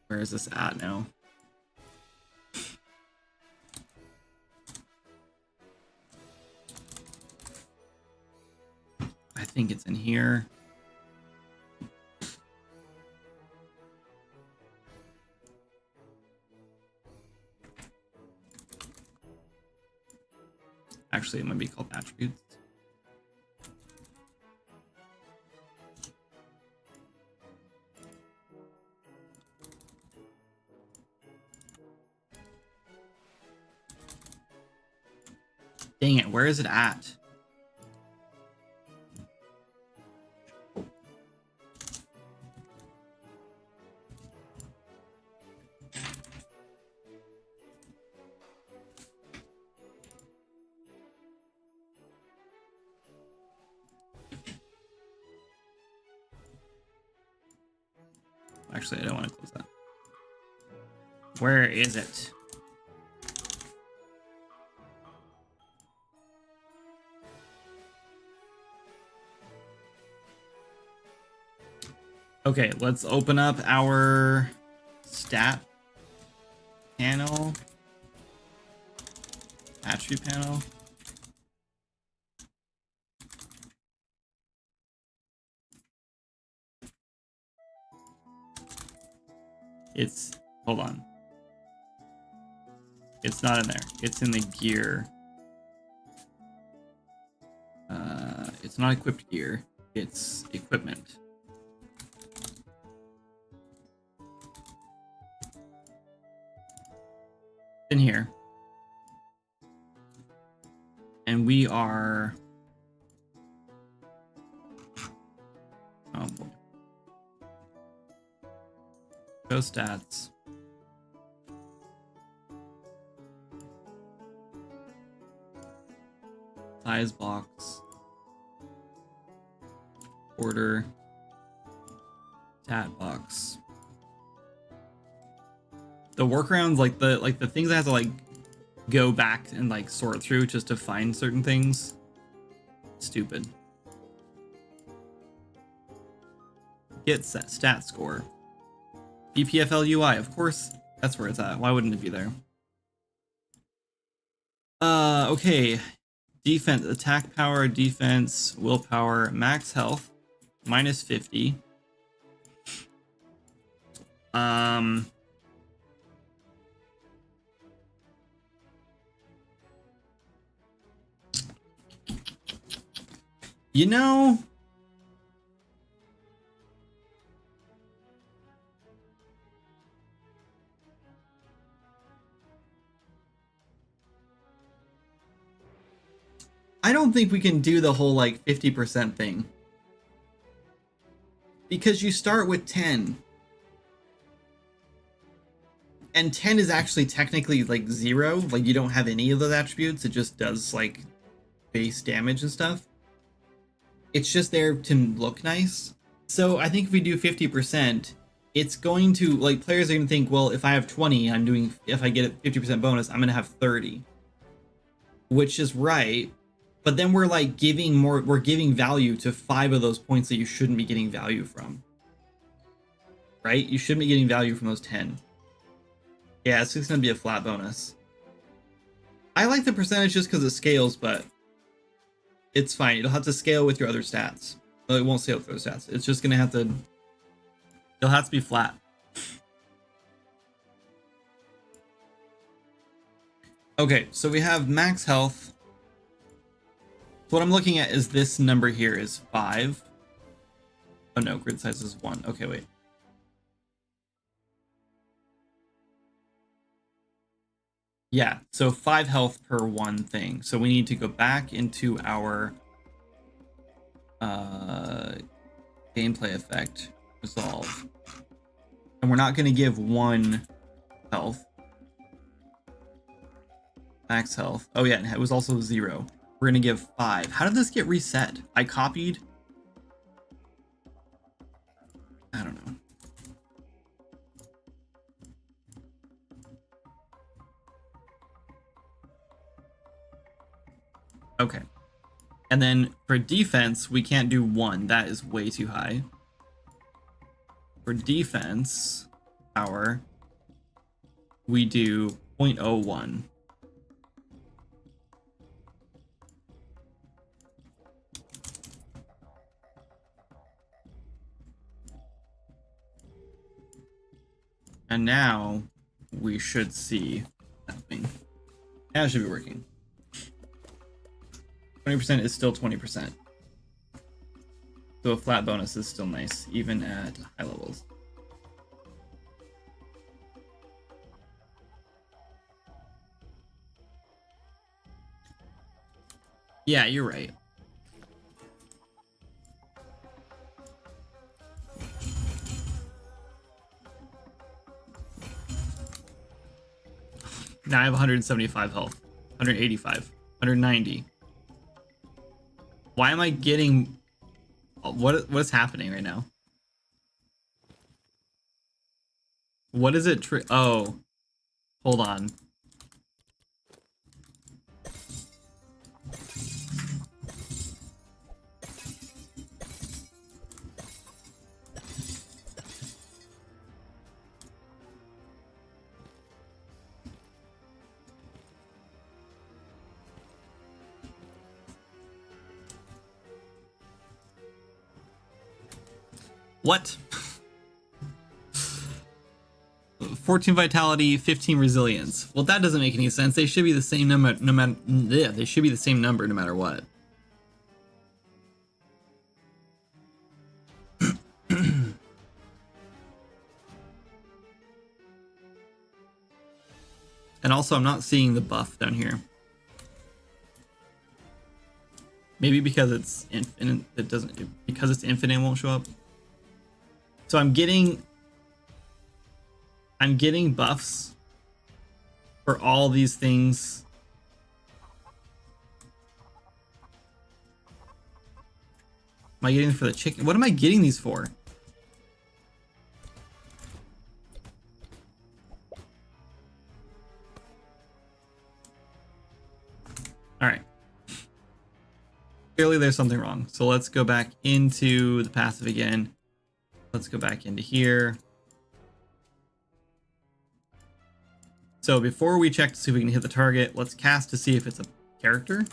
Where is this at now? I think it's in here. Actually, it might be called attributes. Dang it, where is it at? Actually, I don't want to close that. Where is it? Okay, let's open up our stat panel. Attribute panel. Hold on. It's not in there. It's in the gear. It's not equipped gear. It's equipment. In here. And we are... Oh boy. Go stats. Size box. Order. Stat box. The workarounds, like the things I have to like go back and like sort through just to find certain things. Stupid. Get set stat score. BPFL UI, of course, that's where it's at. Why wouldn't it be there? Okay. Defense, attack power, defense, willpower, max health, minus 50. You know, I don't think we can do the whole like 50% thing. Because you start with 10. And 10 is actually technically like 0. Like you don't have any of those attributes. It just does like base damage and stuff. It's just there to look nice. So I think if we do 50%, it's going to, like, players are going to think, well, if I have 20, if I get a 50% bonus, I'm going to have 30. Which is right. But then we're like we're giving value to 5 of those points that you shouldn't be getting value from. Right? You shouldn't be getting value from those 10. Yeah, it's just going to be a flat bonus. I like the percentage just because it scales, but it's fine. It'll have to scale with your other stats. Well, it won't scale with those stats. It's just going to have to... It'll have to be flat. Okay, so we have max health. So what I'm looking at is this number here is 5. Oh no, grid size is 1. Okay, wait. Yeah, so 5 health per one thing. So we need to go back into our gameplay effect, resolve. And we're not going to give 1 health. Max health. Oh yeah, and it was also 0. We're going to give 5. How did this get reset? I copied? I don't know. Okay. And then for defense, we can't do 1. That is way too high. For defense power, we do 0.01. And now we should see happening. Now it should be working. 20% is still 20%. So a flat bonus is still nice, even at high levels. Yeah, you're right. Now I have 175 health, 185, 190. Why am I getting... What is happening right now? What is it? Oh, hold on. What? 14 vitality, 15 resilience. Well, that doesn't make any sense. They should be the same number no matter... Yeah, they should be the same number no matter what. And also, I'm not seeing the buff down here. Maybe because it's infinite, it doesn't... Because it's infinite, it won't show up. So I'm getting buffs for all these things. Am I getting them for the chicken? What am I getting these for? All right. Clearly there's something wrong. So let's go back into the passive again. Let's go back into here. So before we check to see if we can hit the target, let's cast to see if it's a character.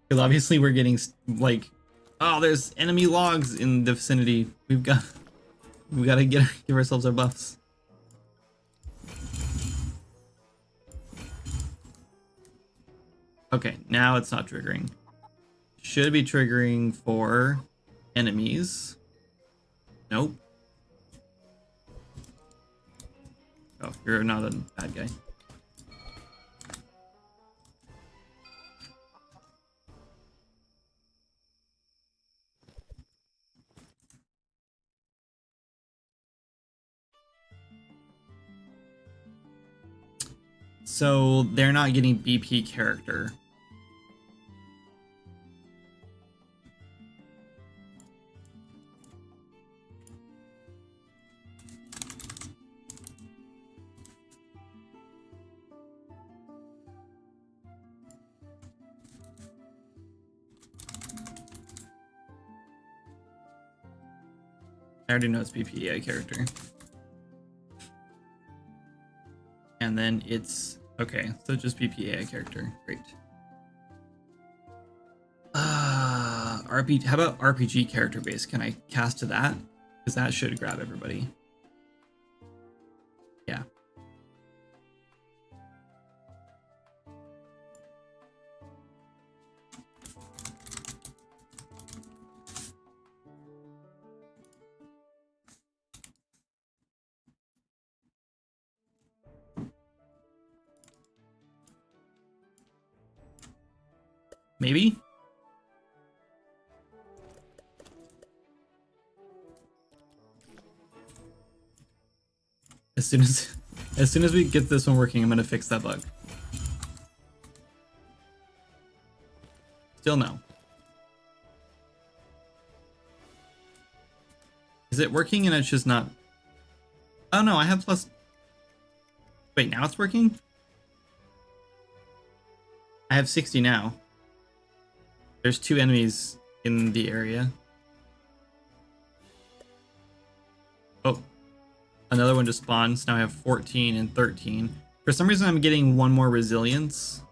Because obviously we're getting like, oh, there's enemy logs in the vicinity. We got to give ourselves our buffs. Okay, now it's not triggering. Should be triggering for enemies. Nope. Oh, you're not a bad guy. So they're not getting BP character. I already know it's BPA character. And then it's okay, so just BPA character. Great. RPG. How about RPG character base? Can I cast to that? Because that should grab everybody. Yeah. Maybe? As soon as we get this one working, I'm gonna fix that bug. Still no. Is it working and it's just not? Oh no, I have plus. Wait, now it's working? I have 60 now. There's 2 enemies in the area. Oh, another one just spawned. So now I have 14 and 13. For some reason, I'm getting 1 more resilience.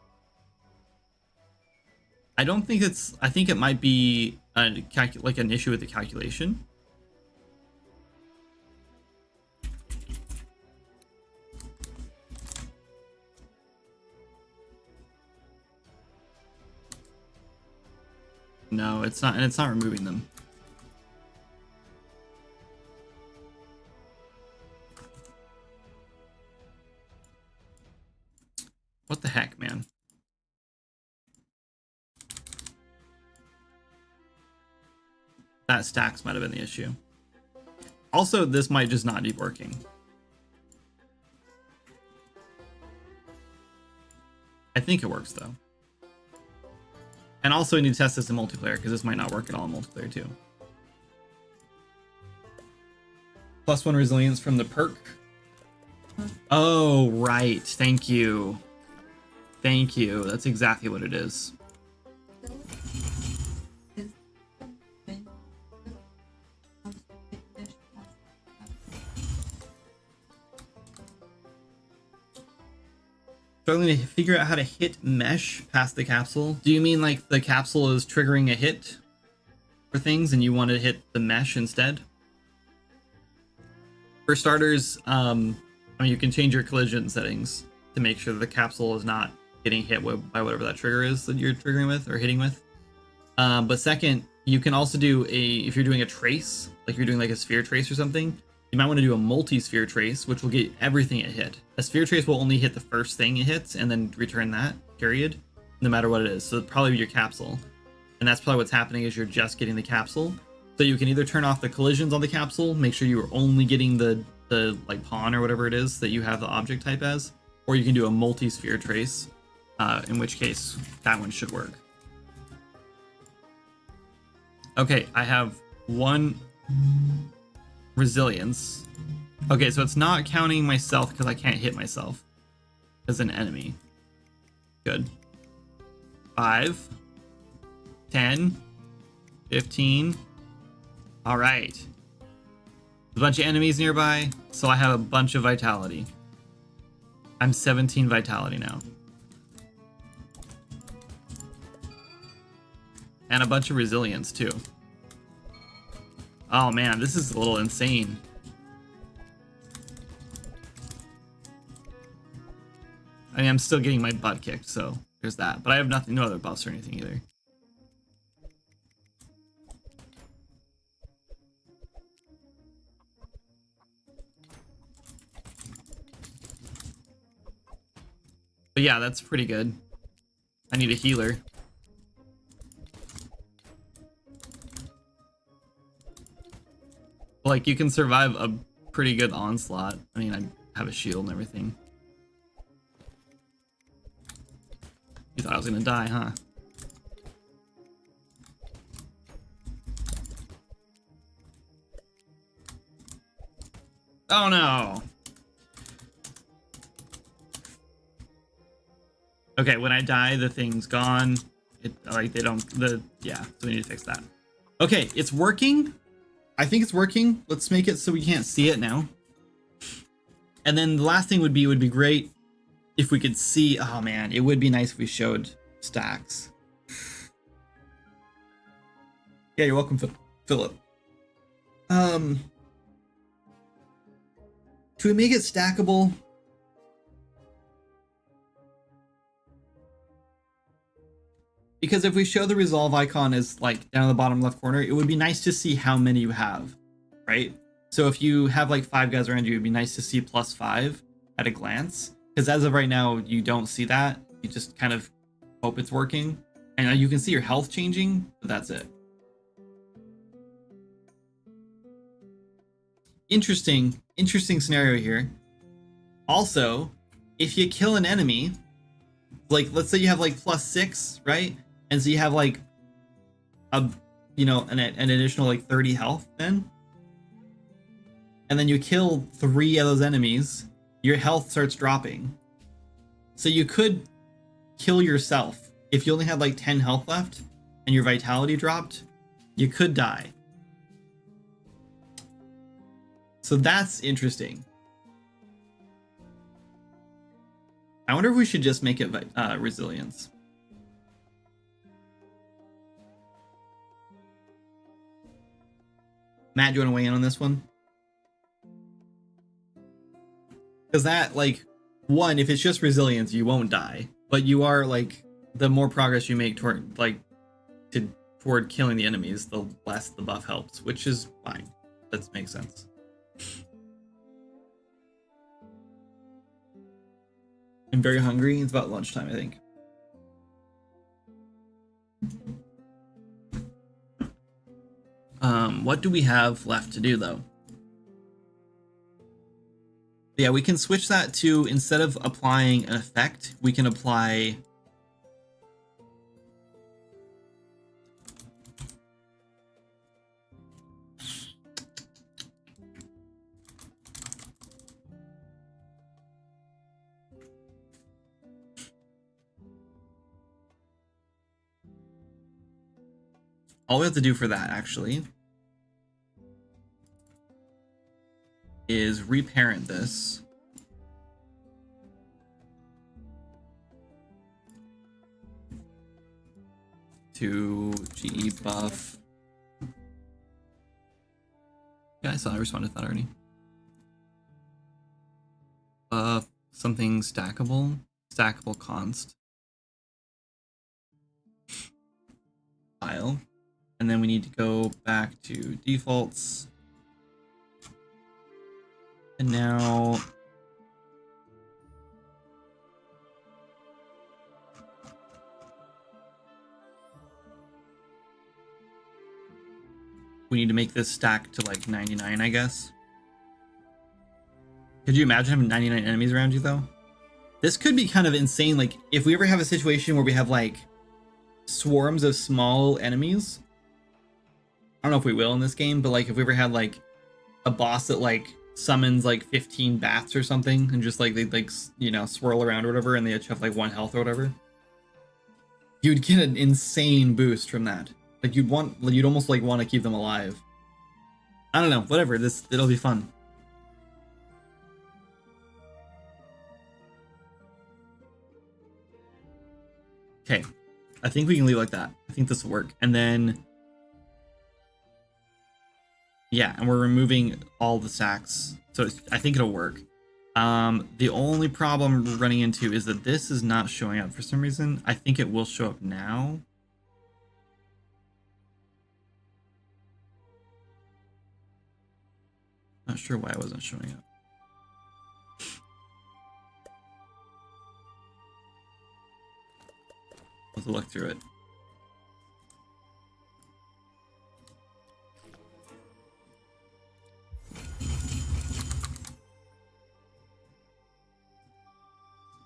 I don't think it's. I think it might be like an issue with the calculation. No, it's not, and it's not removing them. What the heck, man? That stacks might have been the issue. Also, this might just not be working. I think it works though. And also, we need to test this in multiplayer because this might not work at all in multiplayer too. +1 resilience from the perk. Oh, right. Thank you. Thank you. That's exactly what it is. Struggling to figure out how to hit mesh past the capsule. Do you mean like the capsule is triggering a hit for things and you want to hit the mesh instead? For starters, I mean, you can change your collision settings to make sure that the capsule is not getting hit by whatever that trigger is that you're triggering with or hitting with. But second, you can also do if you're doing a trace, like you're doing like a sphere trace or something, you might want to do a multi-sphere trace, which will get everything it hit. A sphere trace will only hit the first thing it hits and then return that, period, no matter what it is. So it'll probably be your capsule. And that's probably what's happening is you're just getting the capsule. So you can either turn off the collisions on the capsule, make sure you are only getting the like pawn or whatever it is that you have the object type as, or you can do a multi-sphere trace, in which case that one should work. Okay, I have 1 resilience. Okay, so it's not counting myself because I can't hit myself as an enemy. Good. 5, 10, 15. All right. A bunch of enemies nearby, so I have a bunch of vitality. I'm 17 vitality now. And a bunch of resilience too. Oh man, this is a little insane. I mean, I'm still getting my butt kicked, so there's that. But I have nothing, no other buffs or anything either. But yeah, that's pretty good. I need a healer. Like, you can survive a pretty good onslaught. I mean, I have a shield and everything. You thought I was gonna die, huh? Oh no! Okay, when I die, the thing's gone. It, like, they don't, yeah, so we need to fix that. Okay, it's working. I think it's working. Let's make it so we can't see it now. And then the last thing would be great if we could see, oh man, it would be nice if we showed stacks. Yeah, you're welcome, Philip. Should we make it stackable? Because if we show the resolve icon as like down in the bottom left corner, it would be nice to see how many you have, right? So if you have like 5 guys around you, it'd be nice to see +5 at a glance. Because as of right now, you don't see that. You just kind of hope it's working. And you can see your health changing, but that's it. Interesting scenario here. Also, if you kill an enemy, like let's say you have like +6, right? And so you have like a, you know, an additional like 30 health then. And then you kill 3 of those enemies, your health starts dropping. So you could kill yourself. If you only had like 10 health left and your vitality dropped, you could die. So that's interesting. I wonder if we should just make it resilience. Matt, do you want to weigh in on this one? Because that, like, one, if it's just resilience, you won't die. But you are, like, the more progress you make toward, like, toward killing the enemies, the less the buff helps, which is fine. That makes sense. I'm very hungry. It's about lunchtime, I think. What do we have left to do, though? Yeah, we can switch that to, instead of applying an effect, we can apply... All we have to do for that, actually, is reparent this. To GE buff. Yeah, I saw I responded to that already. Something stackable. Stackable const. File. And then we need to go back to defaults. And now we need to make this stack to like 99, I guess. Could you imagine having 99 enemies around you though? This could be kind of insane. Like if we ever have a situation where we have like swarms of small enemies, don't know if we will in this game, but like if we ever had like a boss that like summons like 15 bats or something and just like they like you know swirl around or whatever and they each have like 1 health or whatever, you'd get an insane boost from that. Like you'd almost like want to keep them alive. I don't know, whatever, it'll be fun. Okay, I think we can leave it like that. I think this will work. And then yeah, and we're removing all the sacks, so I think it'll work. The only problem we're running into is that this is not showing up for some reason. I think it will show up now. Not sure why it wasn't showing up. Let's look through it.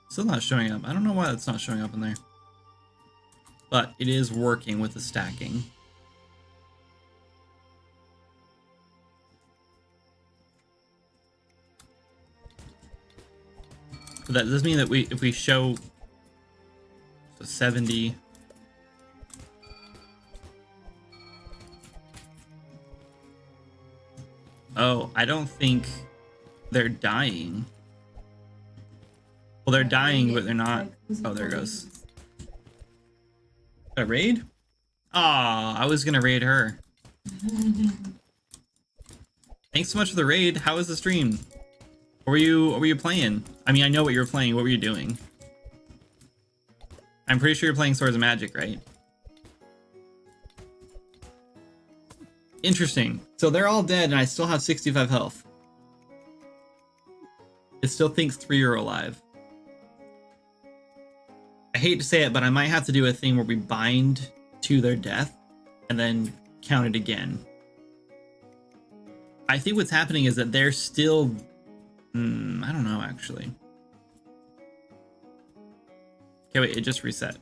Still not showing up. I don't know why it's not showing up in there. But it is working with the stacking. So that does mean that if we show so 70. Oh, I don't think they're dying. Well, they're dying, but they're not. Oh, there it goes. A raid? Aw, I was gonna raid her. Thanks so much for the raid. How was the stream? What were you playing? I mean, I know what you were playing. What were you doing? I'm pretty sure you're playing Swords of Magic, right? Interesting. So they're all dead, and I still have 65 health. It still thinks 3 are alive. I hate to say it, but I might have to do a thing where we bind to their death and then count it again. I think what's happening is that they're still... I don't know, actually. Okay, wait, it just reset.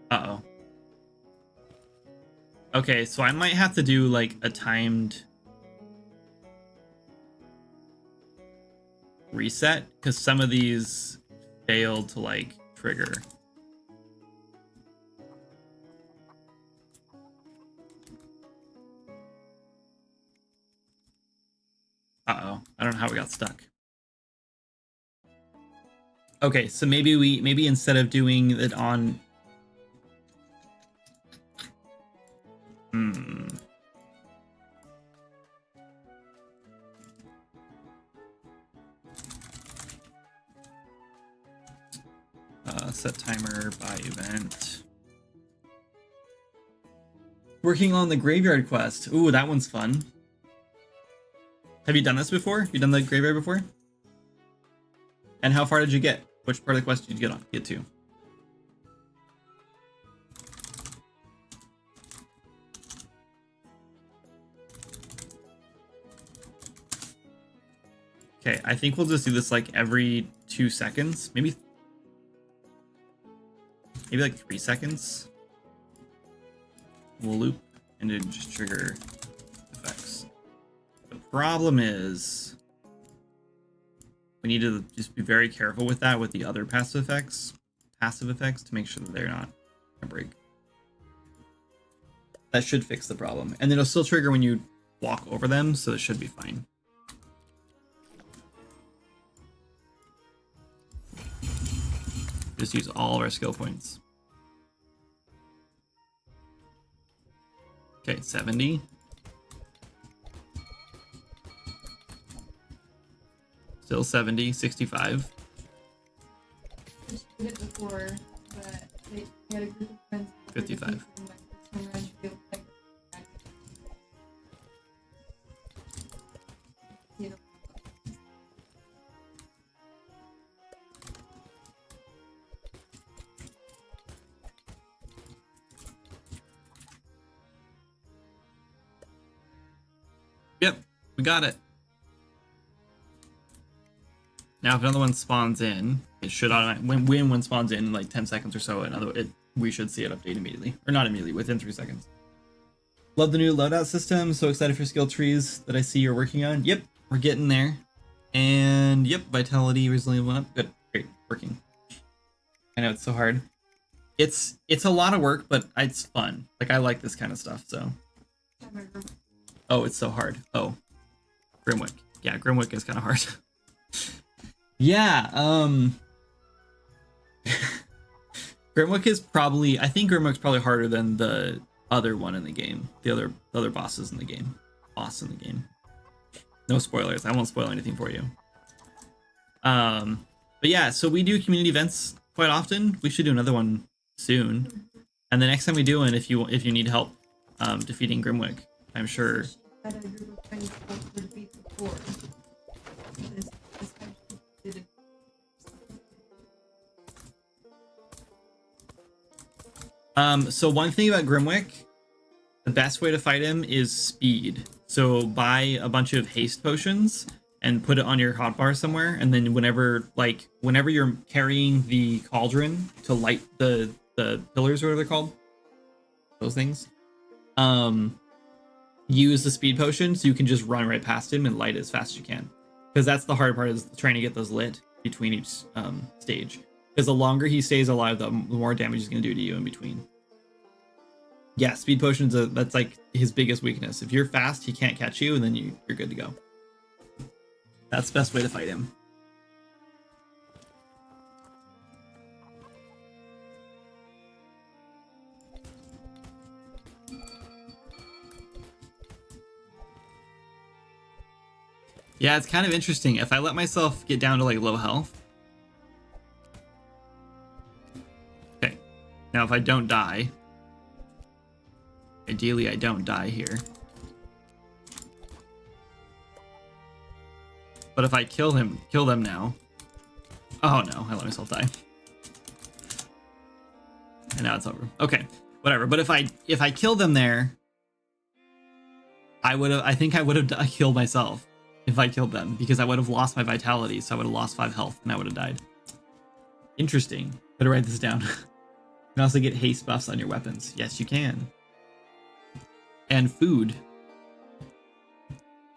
Uh-oh. Okay, so I might have to do, like, a timed... reset, because some of these failed to, like, trigger. Uh-oh. I don't know how we got stuck. Okay, so maybe instead of doing it on... set timer by event. Working on the graveyard quest. Ooh, that one's fun. Have you done this before? You done the graveyard before? And how far did you get? Which part of the quest did you get to? Okay, I think we'll just do this like every 2 seconds. Maybe like 3 seconds. We'll loop and then just trigger effects. The problem is we need to just be very careful with that with the other passive effects to make sure that they're not gonna break. That should fix the problem. And it'll still trigger when you walk over them, so it should be fine. Just use all of our skill points. Okay, 70. Still 70, 65. Just did it before, but they had a group of friends. 55. Yep, we got it. Now if another one spawns in, it should automatically when one spawns in like 10 seconds or so, and we should see it update immediately, or not immediately, within 3 seconds. Love the new loadout system. So excited for skill trees that I see you're working on. Yep, we're getting there. And yep, vitality recently went up. Good, great, working. I know it's so hard. It's a lot of work, but it's fun. Like, I like this kind of stuff. So. Oh, it's so hard. Oh, Grimwick. Yeah, Grimwick is kind of hard. Yeah. Grimwick is probably. I think Grimwick's probably harder than the other one in the game. The other bosses in the game. Boss in the game. No spoilers. I won't spoil anything for you. But yeah, so we do community events quite often. We should do another one soon. And the next time we do one, if you need help defeating Grimwick, I'm sure. So one thing about Grimwick, the best way to fight him is speed. So buy a bunch of haste potions and put it on your hotbar somewhere, and then whenever you're carrying the cauldron to light the pillars, or whatever they're called, those things, use the speed potion so you can just run right past him and light it as fast as you can. Because that's the hard part, is trying to get those lit between each stage. Because the longer he stays alive, the more damage he's going to do to you in between. Yeah, speed potions, that's like his biggest weakness. If you're fast, he can't catch you, and then you're good to go. That's the best way to fight him. Yeah, it's kind of interesting. If I let myself get down to like low health. Okay. Now if I don't die. Ideally I don't die here. But if I kill them now. Oh no, I let myself die. And now it's over. Okay, whatever. But if I kill them there, I think I would have killed myself if I killed them, because I would have lost my vitality, so I would have lost 5 health and I would have died. Interesting. Better write this down. You can also get haste buffs on your weapons. Yes, you can. And food.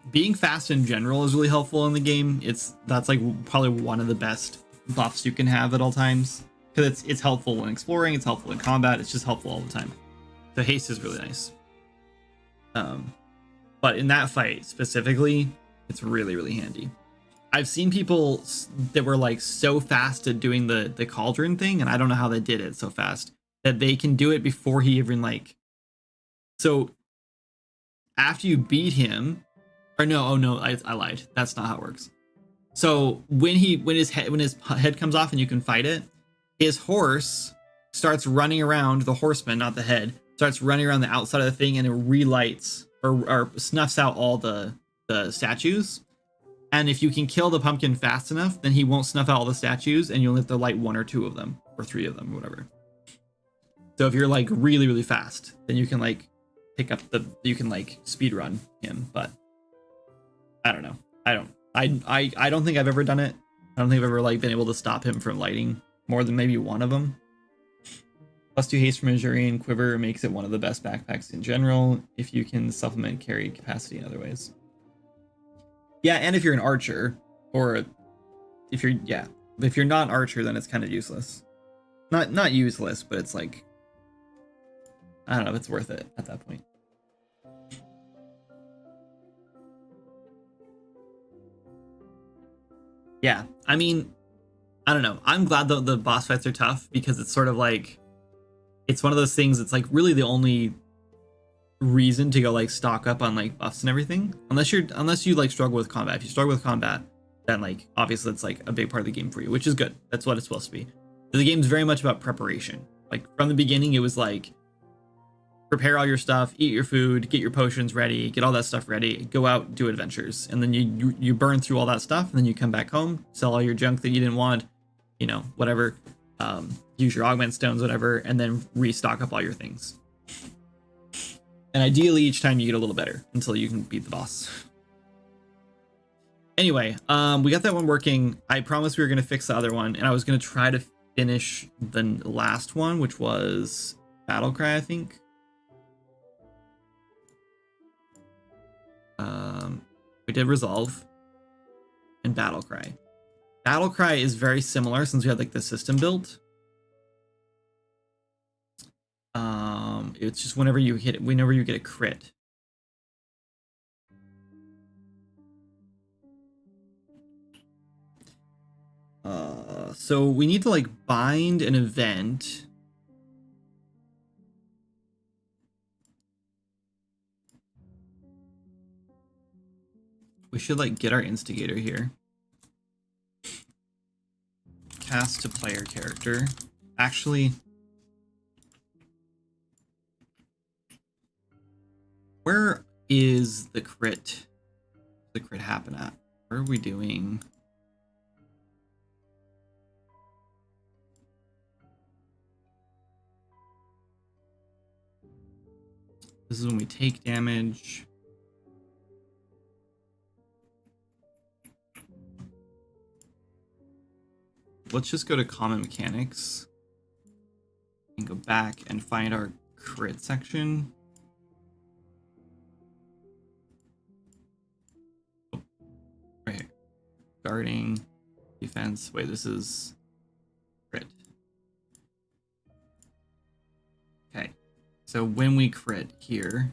Being fast in general is really helpful in the game. That's like probably one of the best buffs you can have at all times, because it's helpful when exploring, it's helpful in combat, it's just helpful all the time. So haste is really nice. But in that fight specifically, it's really, really handy. I've seen people that were like so fast at doing the cauldron thing, and I don't know how they did it so fast, that they can do it before he even like. So after you beat him, or no, oh no, I lied. That's not how it works. So when his head comes off and you can fight it, his horse starts running around, the horseman, not the head, starts running around the outside of the thing, and it relights or snuffs out all the statues. And if you can kill the pumpkin fast enough, then he won't snuff out all the statues, and you'll have to light 1 or 2 of them, or 3 of them, or whatever. So if you're like really, really fast, then you can like you can like speed run him. But I don't know. I don't think I've ever done it. I don't think I've ever like been able to stop him from lighting more than maybe one of them. +2 haste from Injurian Quiver makes it one of the best backpacks in general, if you can supplement carry capacity in other ways. Yeah, and if you're an archer, or if you're not an archer, then it's kind of useless. Not useless, but it's like, I don't know if it's worth it at that point. Yeah, I mean, I don't know. I'm glad that the boss fights are tough, because it's sort of like, it's one of those things that's like really the only reason to go like stock up on like buffs and everything, unless you like struggle with combat. If you struggle with combat, then like obviously it's like a big part of the game for you, which is good. That's what it's supposed to be. The game's very much about preparation. Like from the beginning, it was like, prepare all your stuff, eat your food, get your potions ready, get all that stuff ready, go out, do adventures, and then you burn through all that stuff, and then you come back home, sell all your junk that you didn't want, whatever, use your augment stones, whatever, and then restock up all your things. And ideally each time you get a little better until you can beat the boss. Anyway, we got that one working. I promised we were gonna fix the other one, and I was gonna try to finish the last one, which was Battle Cry, I think. We did Resolve and Battle Cry. Battle Cry is very similar since we had like the system built. It's just whenever you get a crit. So we need to like bind an event. We should like get our instigator here. Cast to player character. Actually, where is the crit? The crit happen at? Where are we doing? This is when we take damage. Let's just go to common mechanics and go back and find our crit section. Oh, right here. Guarding, defense. Wait, this is crit. Okay, so when we crit here,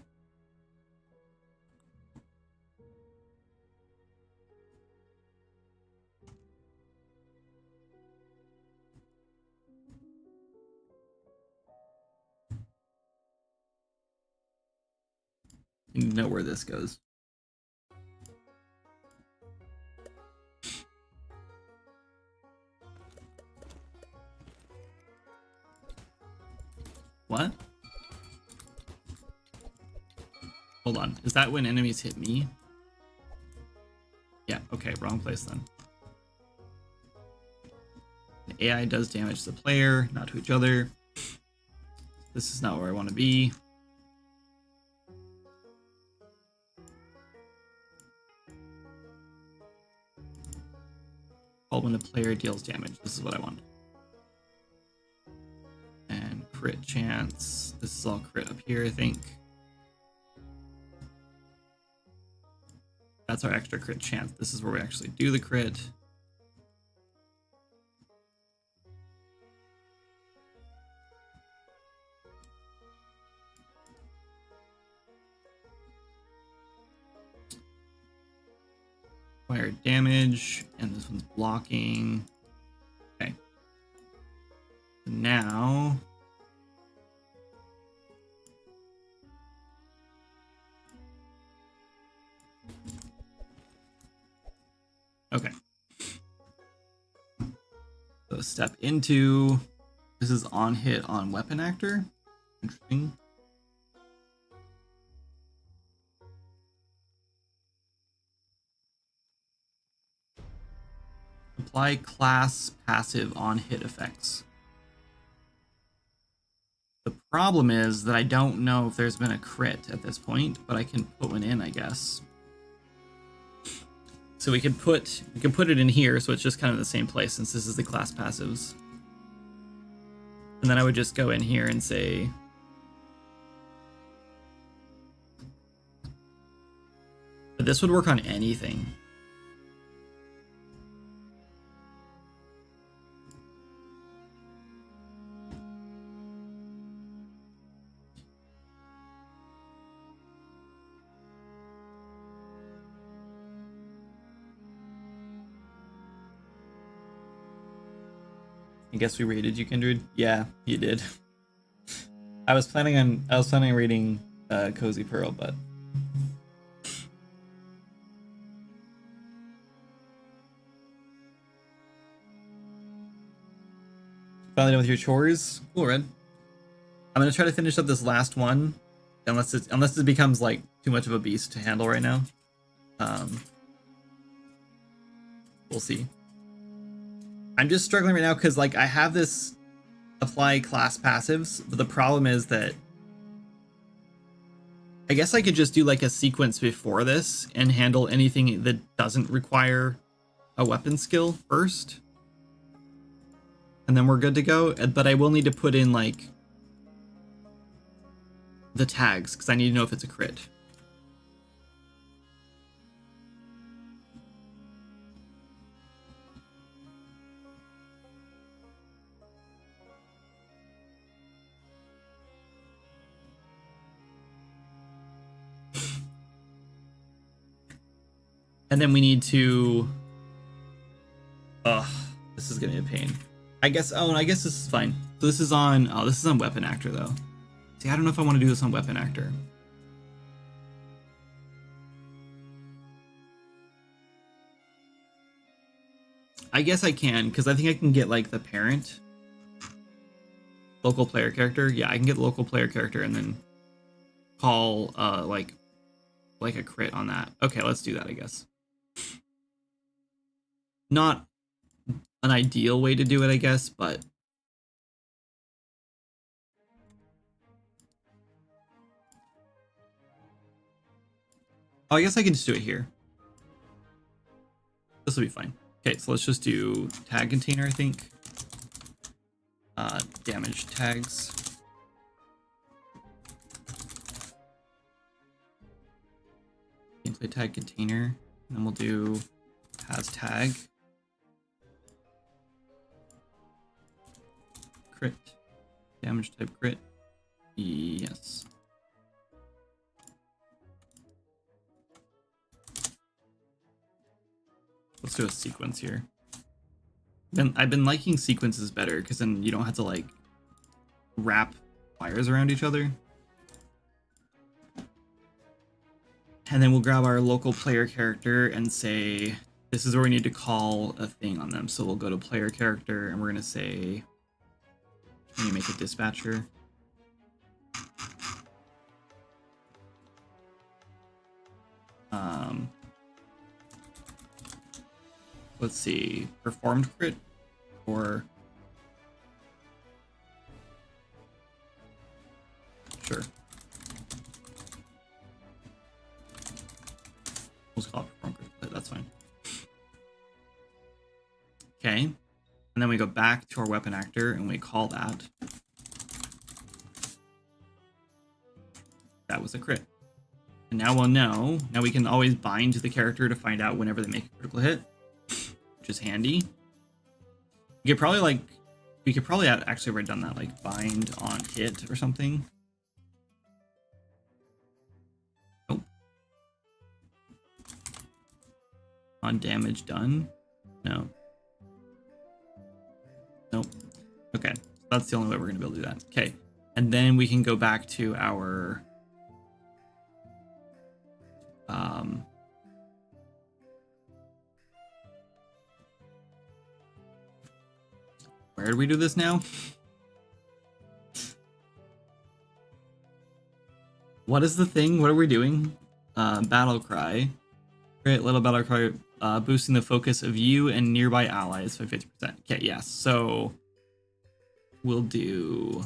you know where this goes. What? Hold on. Is that when enemies hit me? Yeah, okay, wrong place then. The AI does damage to the player, not to each other. This is not where I want to be. When the player deals damage. This is what I want. And crit chance. This is all crit up here, I think. That's our extra crit chance. This is where we actually do the crit. Fire damage, and this one's blocking. Okay. Now okay. So step into, this is on hit on weapon actor. Interesting. Apply class passive on hit effects. The problem is that I don't know if there's been a crit at this point, but I can put one in, I guess. So we can put it in here, so it's just kind of the same place since this is the class passives. And then I would just go in here and say but this would work on anything. I guess we rated you, Kindred. Yeah, you did. I was planning on rating Cozy Pearl, but finally done with your chores. Cool, Red. I'm gonna try to finish up this last one, unless it becomes like too much of a beast to handle right now. We'll see. I'm just struggling right now because like I have this apply class passives, but the problem is that I guess I could just do like a sequence before this and handle anything that doesn't require a weapon skill first. And then we're good to go. But I will need to put in like the tags because I need to know if it's a crit. And then we need to... Ugh, this is gonna be a pain. I guess, oh, I guess this is fine. So this is on, oh, this is on Weapon Actor though. See, I don't know if I want to do this on Weapon Actor. I guess I can, because I think I can get like the parent. Local player character. Yeah, I can get the local player character and then call like a crit on that. Okay, let's do that, I guess. Not an ideal way to do it, I guess, but oh, I guess I can just do it here. This will be fine. Okay, so let's just do tag container, I think. Damage tags. Gameplay tag container. And then we'll do has tag. Crit. Damage type crit. Yes. Let's do a sequence here. I've been liking sequences better because then you don't have to like wrap wires around each other. And then we'll grab our local player character and say, this is where we need to call a thing on them. So we'll go to player character and we're going to say, can you make a dispatcher? Let's see, performed crit or sure. We'll call it performed crit, but that's fine. Okay, and then we go back to our weapon actor and we call that. That was a crit. And now we'll know. Now we can always bind to the character to find out whenever they make a critical hit, which is handy. We could probably actually already done that, like bind on hit or something. Nope. On damage done. No. Nope. Okay, that's the only way we're gonna be able to do that. Okay, and then we can go back to our where do we do this now? What is the thing? What are we doing? Battle cry. Great little battle cry, boosting the focus of you and nearby allies by 50%. Okay, yes. So we'll do.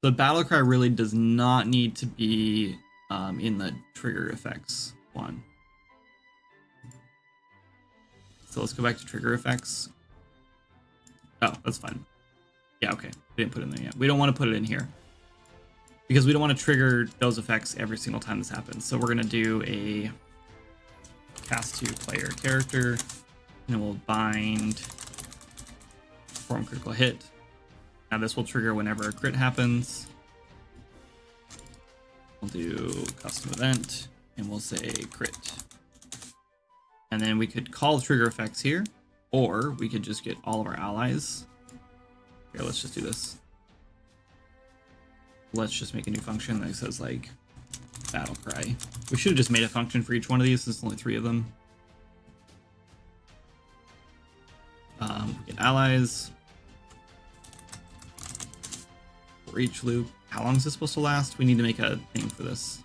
The battle cry really does not need to be in the trigger effects one. So let's go back to trigger effects. Oh, that's fine. Yeah, okay. We didn't put it in there yet. We don't want to put it in here because we don't want to trigger those effects every single time this happens. So we're going to do a cast to player character, and then we'll bind perform critical hit. Now this will trigger whenever a crit happens. We'll do custom event, and we'll say crit. And then we could call trigger effects here, or we could just get all of our allies. Here, let's just do this. Let's just make a new function that says like battle cry. We should have just made a function for each one of these. There's only 3 of them. We get allies for each loop. How long is this supposed to last? We need to make a thing for this.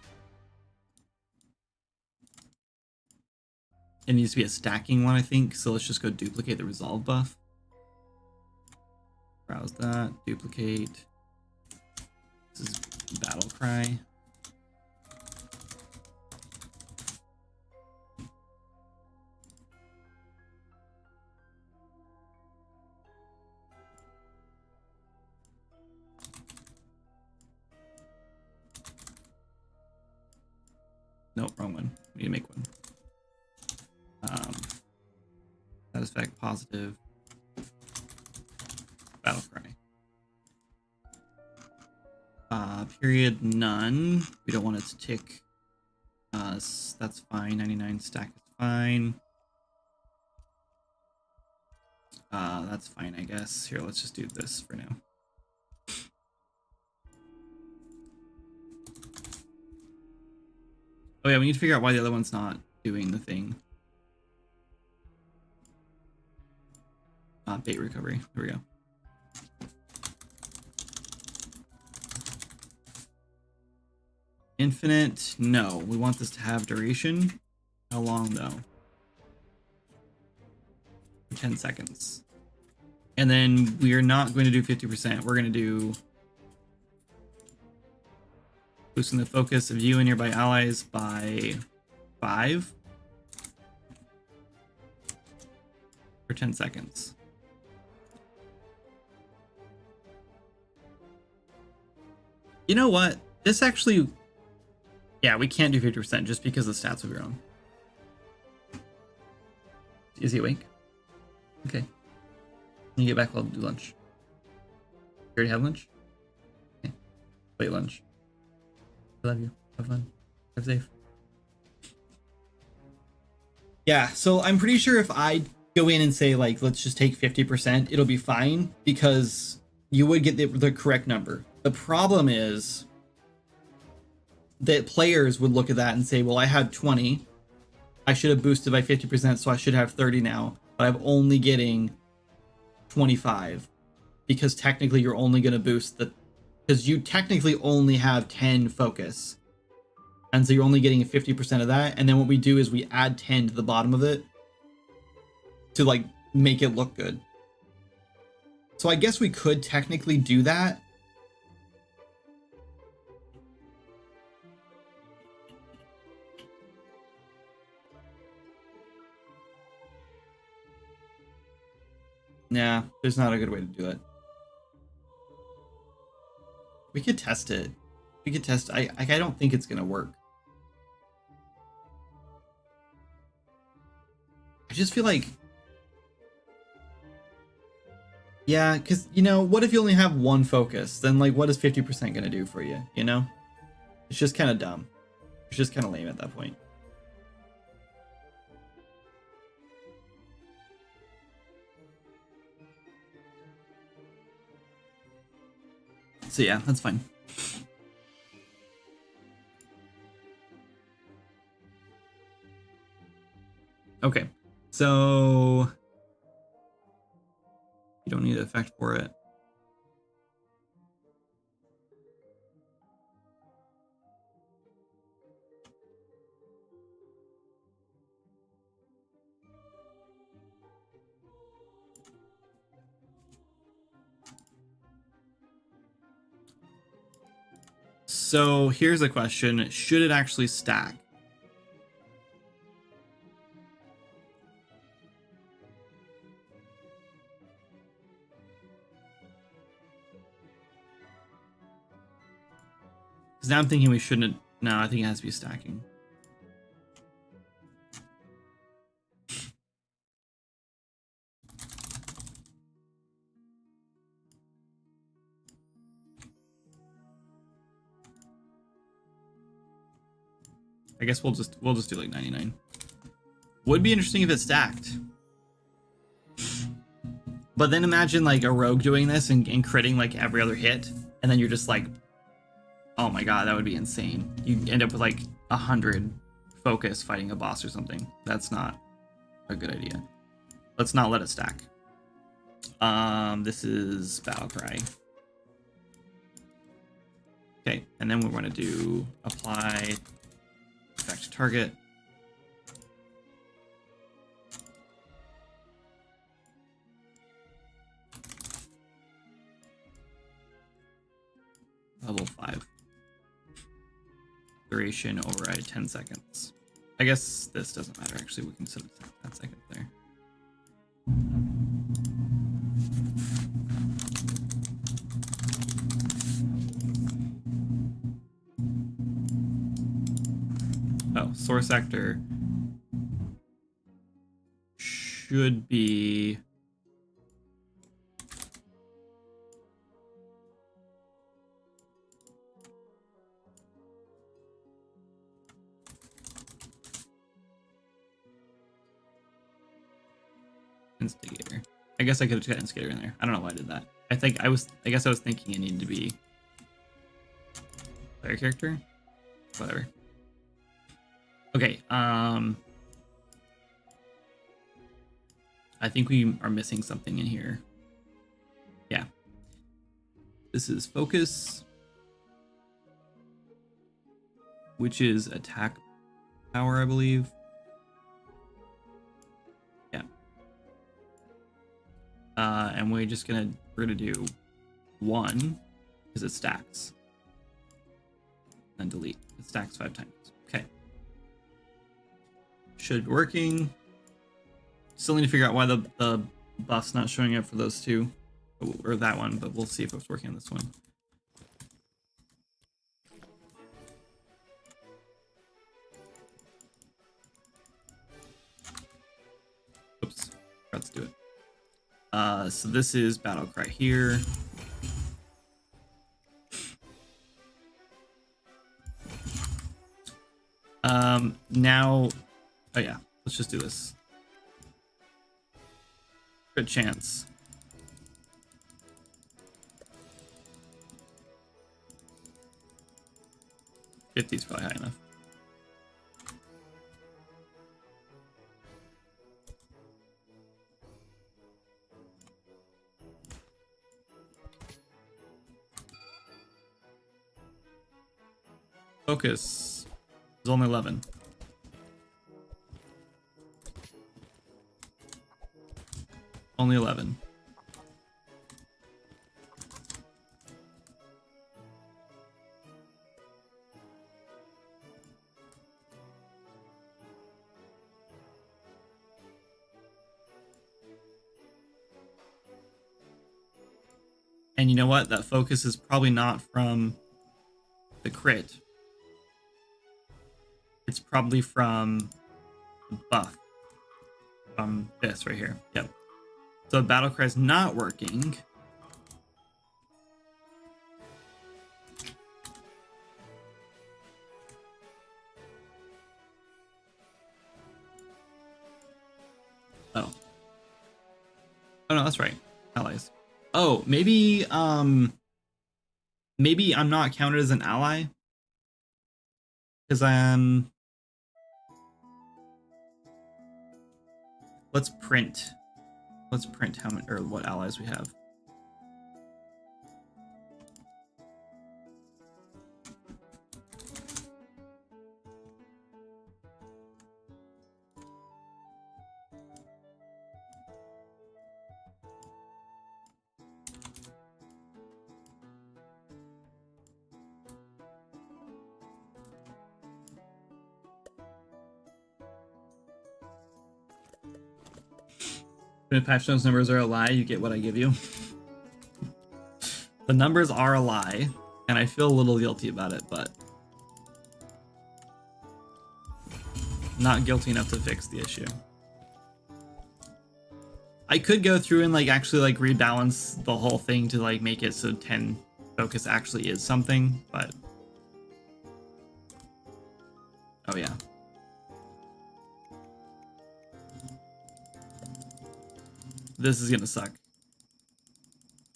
It needs to be a stacking one, I think. So let's just go duplicate the resolve buff. Browse that, duplicate. This is Battle cry. Nope, wrong one. We need to make one. Satisfact positive. Battle cry. Period none. We don't want it to tick us. That's fine. 99 stack is fine. That's fine, I guess. Here, let's just do this for now. Oh yeah, we need to figure out why the other one's not doing the thing. Bait recovery. There we go. Infinite, no. We want this to have duration. How long though? 10 seconds. And then we are not going to do 50%. We're going to do boosting the focus of you and nearby allies by 5 for 10 seconds. You know what? This actually... Yeah, we can't do 50% just because the stats will be wrong. Is he awake? Okay. When you get back, we'll do lunch. You already have lunch? Okay. Late lunch. I love you. Have fun. Drive safe. Yeah, so I'm pretty sure if I go in and say, like, let's just take 50%, it'll be fine because you would get the correct number. The problem is that players would look at that and say, well, I had 20. I should have boosted by 50%, so I should have 30 now. But I'm only getting 25 because technically you're only going to boost the... Because you technically only have 10 focus. And so you're only getting 50% of that. And then what we do is we add 10 to the bottom of it to, like, make it look good. So I guess we could technically do that. Nah, there's not a good way to do it. We could test it. We could test. I don't think it's gonna work. I just feel like, yeah, because you know, what if you only have one focus? Then like, what is 50% gonna do for you? You know, it's just kind of dumb. It's just kind of lame at that point. So yeah, that's fine. Okay, so you don't need an effect for it. So here's a question. Should it actually stack? Because now I'm thinking we shouldn't. No, I think it has to be stacking. I guess we'll just do like 99. Would be interesting if it stacked. But then imagine like a rogue doing this and critting like every other hit, and then you're just like, oh my god, that would be insane. You end up with like 100 focus fighting a boss or something. That's not a good idea. Let's not let it stack. This is Battle Cry. Okay, and then we want to do apply back to target. Level 5. duration override 10 seconds. I guess this doesn't matter, actually. We can set it 10 seconds there. Oh, source actor should be instigator. I guess I could have got instigator in there. I don't know why I did that. I guess I was thinking it needed to be player character. Whatever. Okay, I think we are missing something in here. Yeah. This is focus, which is attack power, I believe. Yeah. And we're gonna do 1 because it stacks. And delete. It stacks 5 times. Okay. Should be working. Still need to figure out why the buff's not showing up for those two. Or that one, but we'll see if it's working on this one. Oops. Forgot to do it. So this is battle cry here. Now, oh yeah, let's just do this. Good chance. 50 is probably high enough. Focus is only 11. Only 11. And you know what? That focus is probably not from the crit. It's probably from the buff. From this right here. Yep. So battle cry is not working. Oh. Oh no, that's right. Allies. Oh, maybe maybe I'm not counted as an ally. Because let's print how many or what allies we have. If patch notes numbers are a lie, you get what I give you. The numbers are a lie, and I feel a little guilty about it, but not guilty enough to fix the issue. I could go through and like actually like rebalance the whole thing to like make it so 10 focus actually is something, but oh yeah. This is gonna suck.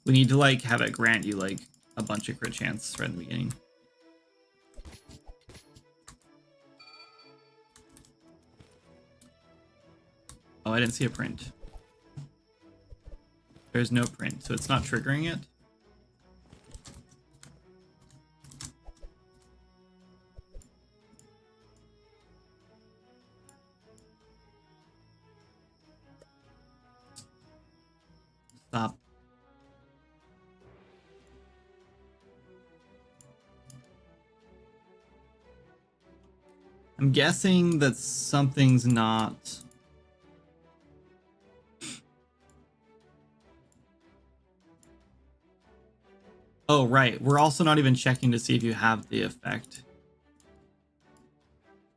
We need to like have it grant you like a bunch of crit chance right in the beginning. Oh, I didn't see a print. There's no print, so it's not triggering it. Stop. I'm guessing that something's not... Oh, right. We're also not even checking to see if you have the effect.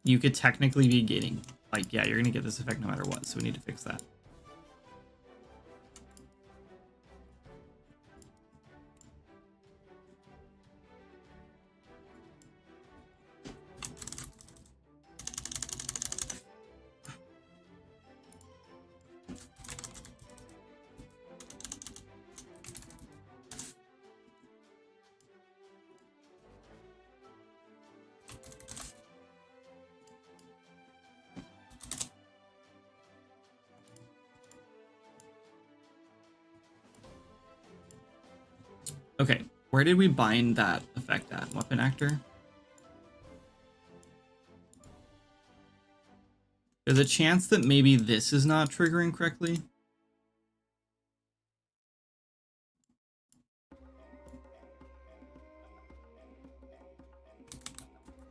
You could technically be getting... Like, yeah, you're going to get this effect no matter what, so we need to fix that. Okay, where did we bind that effect at? Weapon actor? There's a chance that maybe this is not triggering correctly.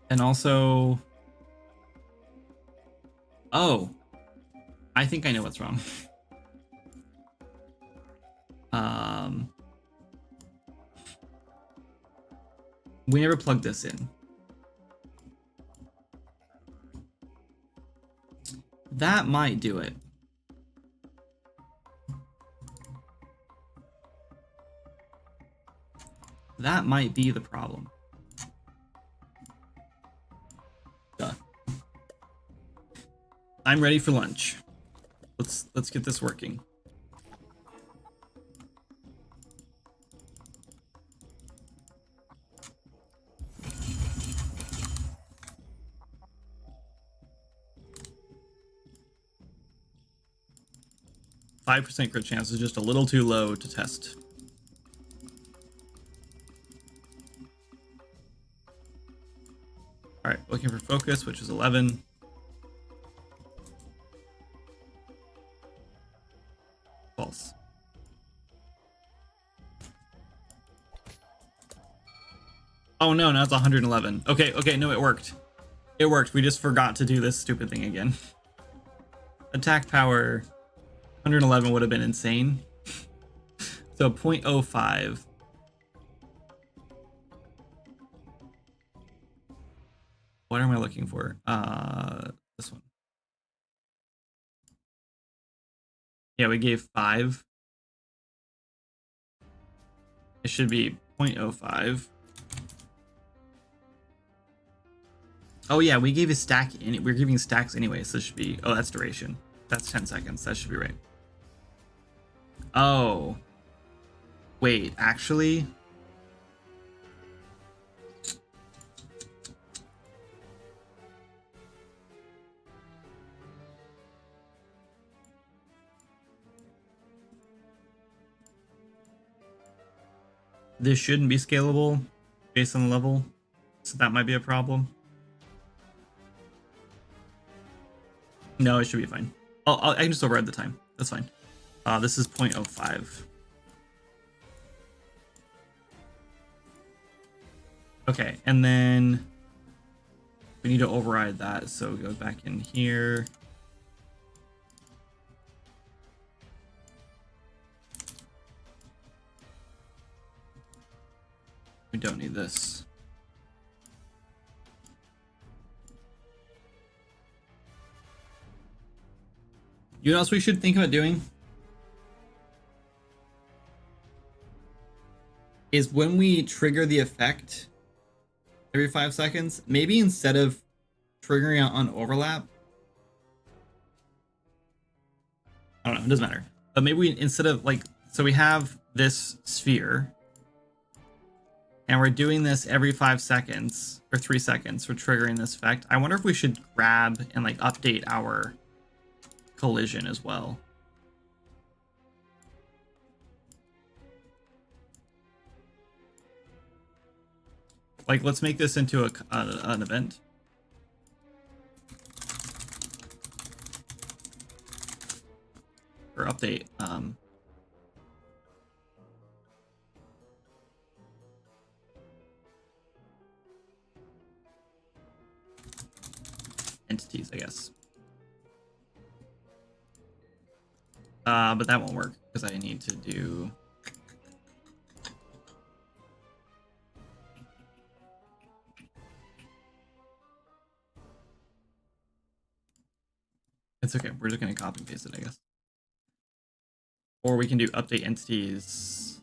And also... Oh, I think I know what's wrong. We never plugged this in. That might do it. That might be the problem. Duh. I'm ready for lunch. Let's get this working. %5 crit chance is just a little too low to test. All right, looking for focus, which is 11. False. Oh no, now it's 111. Okay, no, it worked. It worked. We just forgot to do this stupid thing again. Attack power 111 would have been insane. So 0.05. What am I looking for? This one. Yeah, we gave 5. It should be 0.05. Oh yeah, we gave a stack. We're giving stacks anyway, so this should be... Oh, that's duration. That's 10 seconds. That should be right. Oh. Wait, actually... This shouldn't be scalable based on the level, so that might be a problem. No, it should be fine. I can just override the time. That's fine. This is 0.05. Okay, and then we need to override that, so go back in here. We don't need this. You know what else we should think about doing? Is when we trigger the effect every 5 seconds, maybe instead of triggering it on overlap, I don't know, it doesn't matter. But maybe we, instead of like, so we have this sphere, and we're doing this every 5 seconds, or 3 seconds for triggering this effect. I wonder if we should grab and like update our collision as well. Like, let's make this into an event. Or update. entities, I guess. But that won't work because I need to do. It's okay. We're just gonna copy and paste it, I guess. Or we can do update entities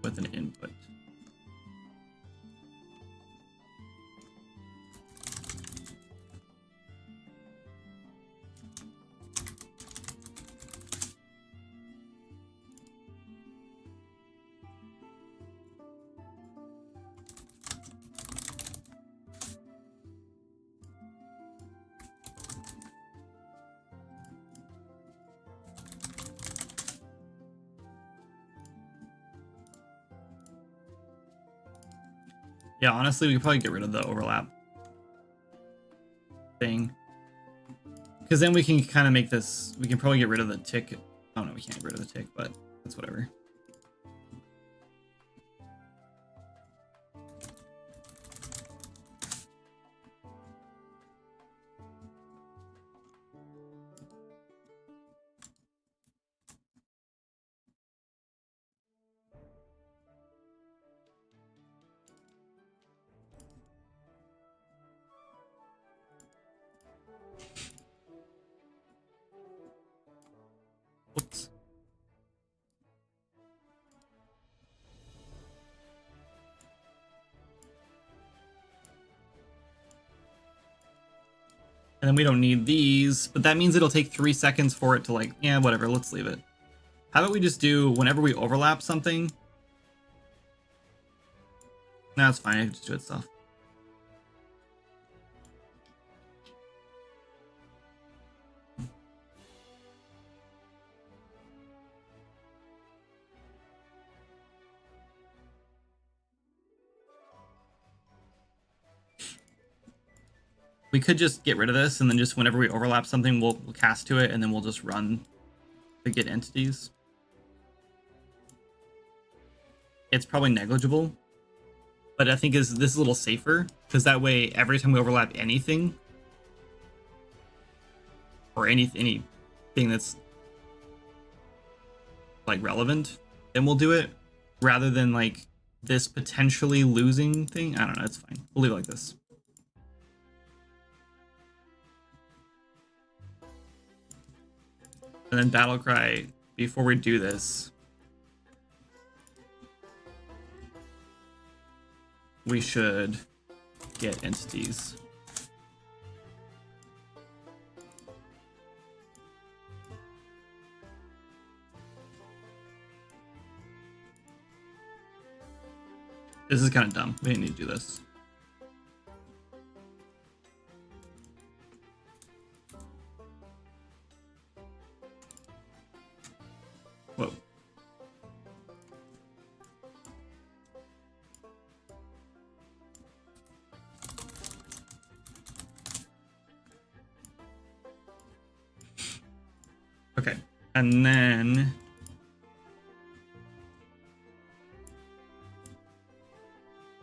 with an input. Yeah, honestly, we could probably get rid of the overlap thing. Because then we can kind of make this, we can probably get rid of the tick. Oh no, we can't get rid of the tick, but that's whatever. Oops. And then we don't need these, but that means it'll take 3 seconds for it to like, yeah, whatever, let's leave it. How about we just do, whenever we overlap something? No, it's fine, I can just do it stuff. We could just get rid of this, and then just whenever we overlap something, we'll cast to it, and then we'll just run to get entities. It's probably negligible, but I think this is a little safer, because that way, every time we overlap anything, or anything that's like relevant, then we'll do it, rather than like this potentially losing thing. I don't know, it's fine. We'll leave it like this. And then battle cry, before we do this, we should get entities. This is kind of dumb. We didn't need to do this. Whoa. Okay, and then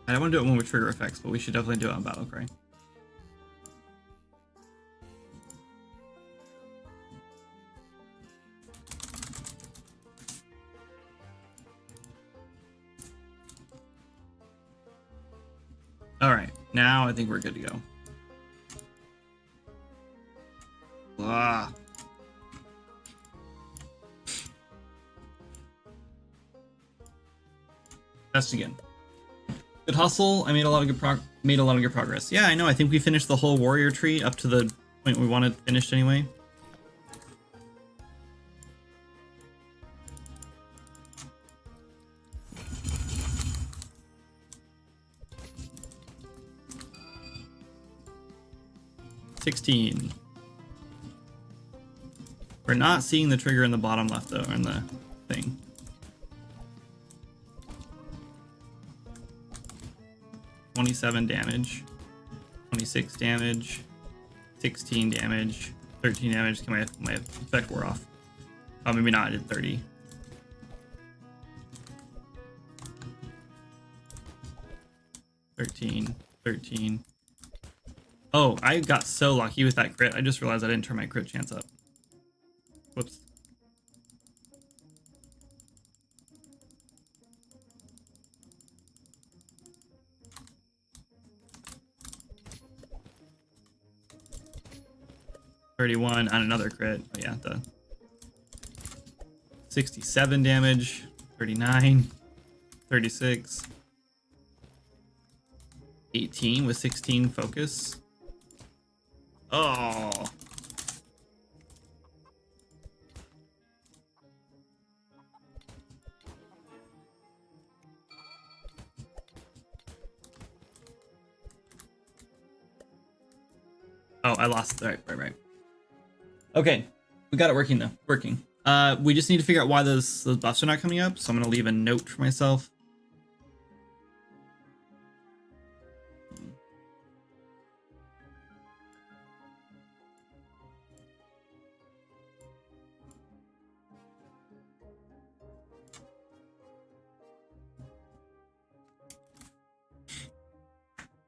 I don't want to do it when we trigger effects, but we should definitely do it on battle cry. All right, now I think we're good to go. Ah. Test again. Good hustle. I made a lot of good progress. Yeah, I know. I think we finished the whole warrior tree up to the point we wanted finished anyway. $16. We're not seeing the trigger in the bottom left though, in the thing. $27 damage, 26 damage, 16 damage, 13 damage. Can my effect wore off? Oh, maybe not. I did 30. $13. Oh, I got so lucky with that crit. I just realized I didn't turn my crit chance up. Whoops. $31 on another crit. Oh yeah, the 67 damage, 39, 36, 18 with 16 focus. Oh. Oh, I lost. Right. Okay, we got it working though. Working. We just need to figure out why those buffs are not coming up. So I'm gonna leave a note for myself.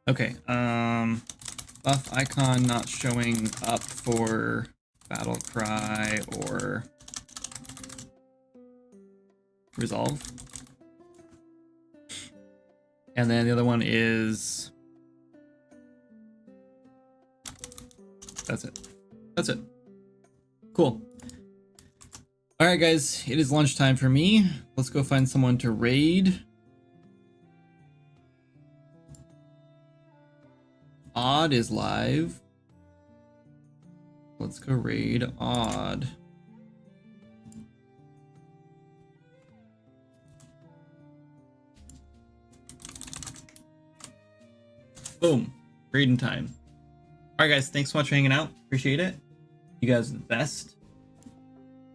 Okay. Buff icon not showing up for battle cry or resolve. And then the other one is that's it. Cool. All right, guys, it is lunchtime for me. Let's go find someone to raid. Odd is live. Let's go raid Odd. Boom. Raiding time. All right, guys, thanks so much for hanging out. Appreciate it. You guys are the best.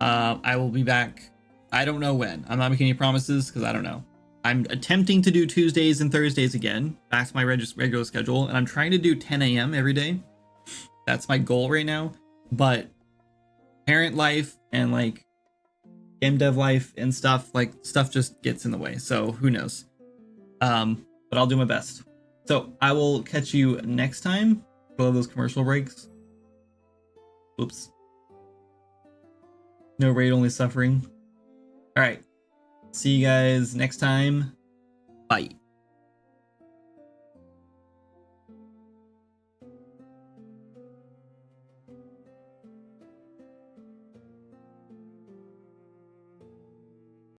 I will be back. I don't know when. I'm not making any promises because I don't know. I'm attempting to do Tuesdays and Thursdays again, back to my regular schedule, and I'm trying to do 10 a.m. every day. That's my goal right now. But parent life and like game dev life and stuff just gets in the way. So who knows? But I'll do my best. So I will catch you next time for all those commercial breaks. Oops. No raid, only suffering. All right. See you guys next time. Bye.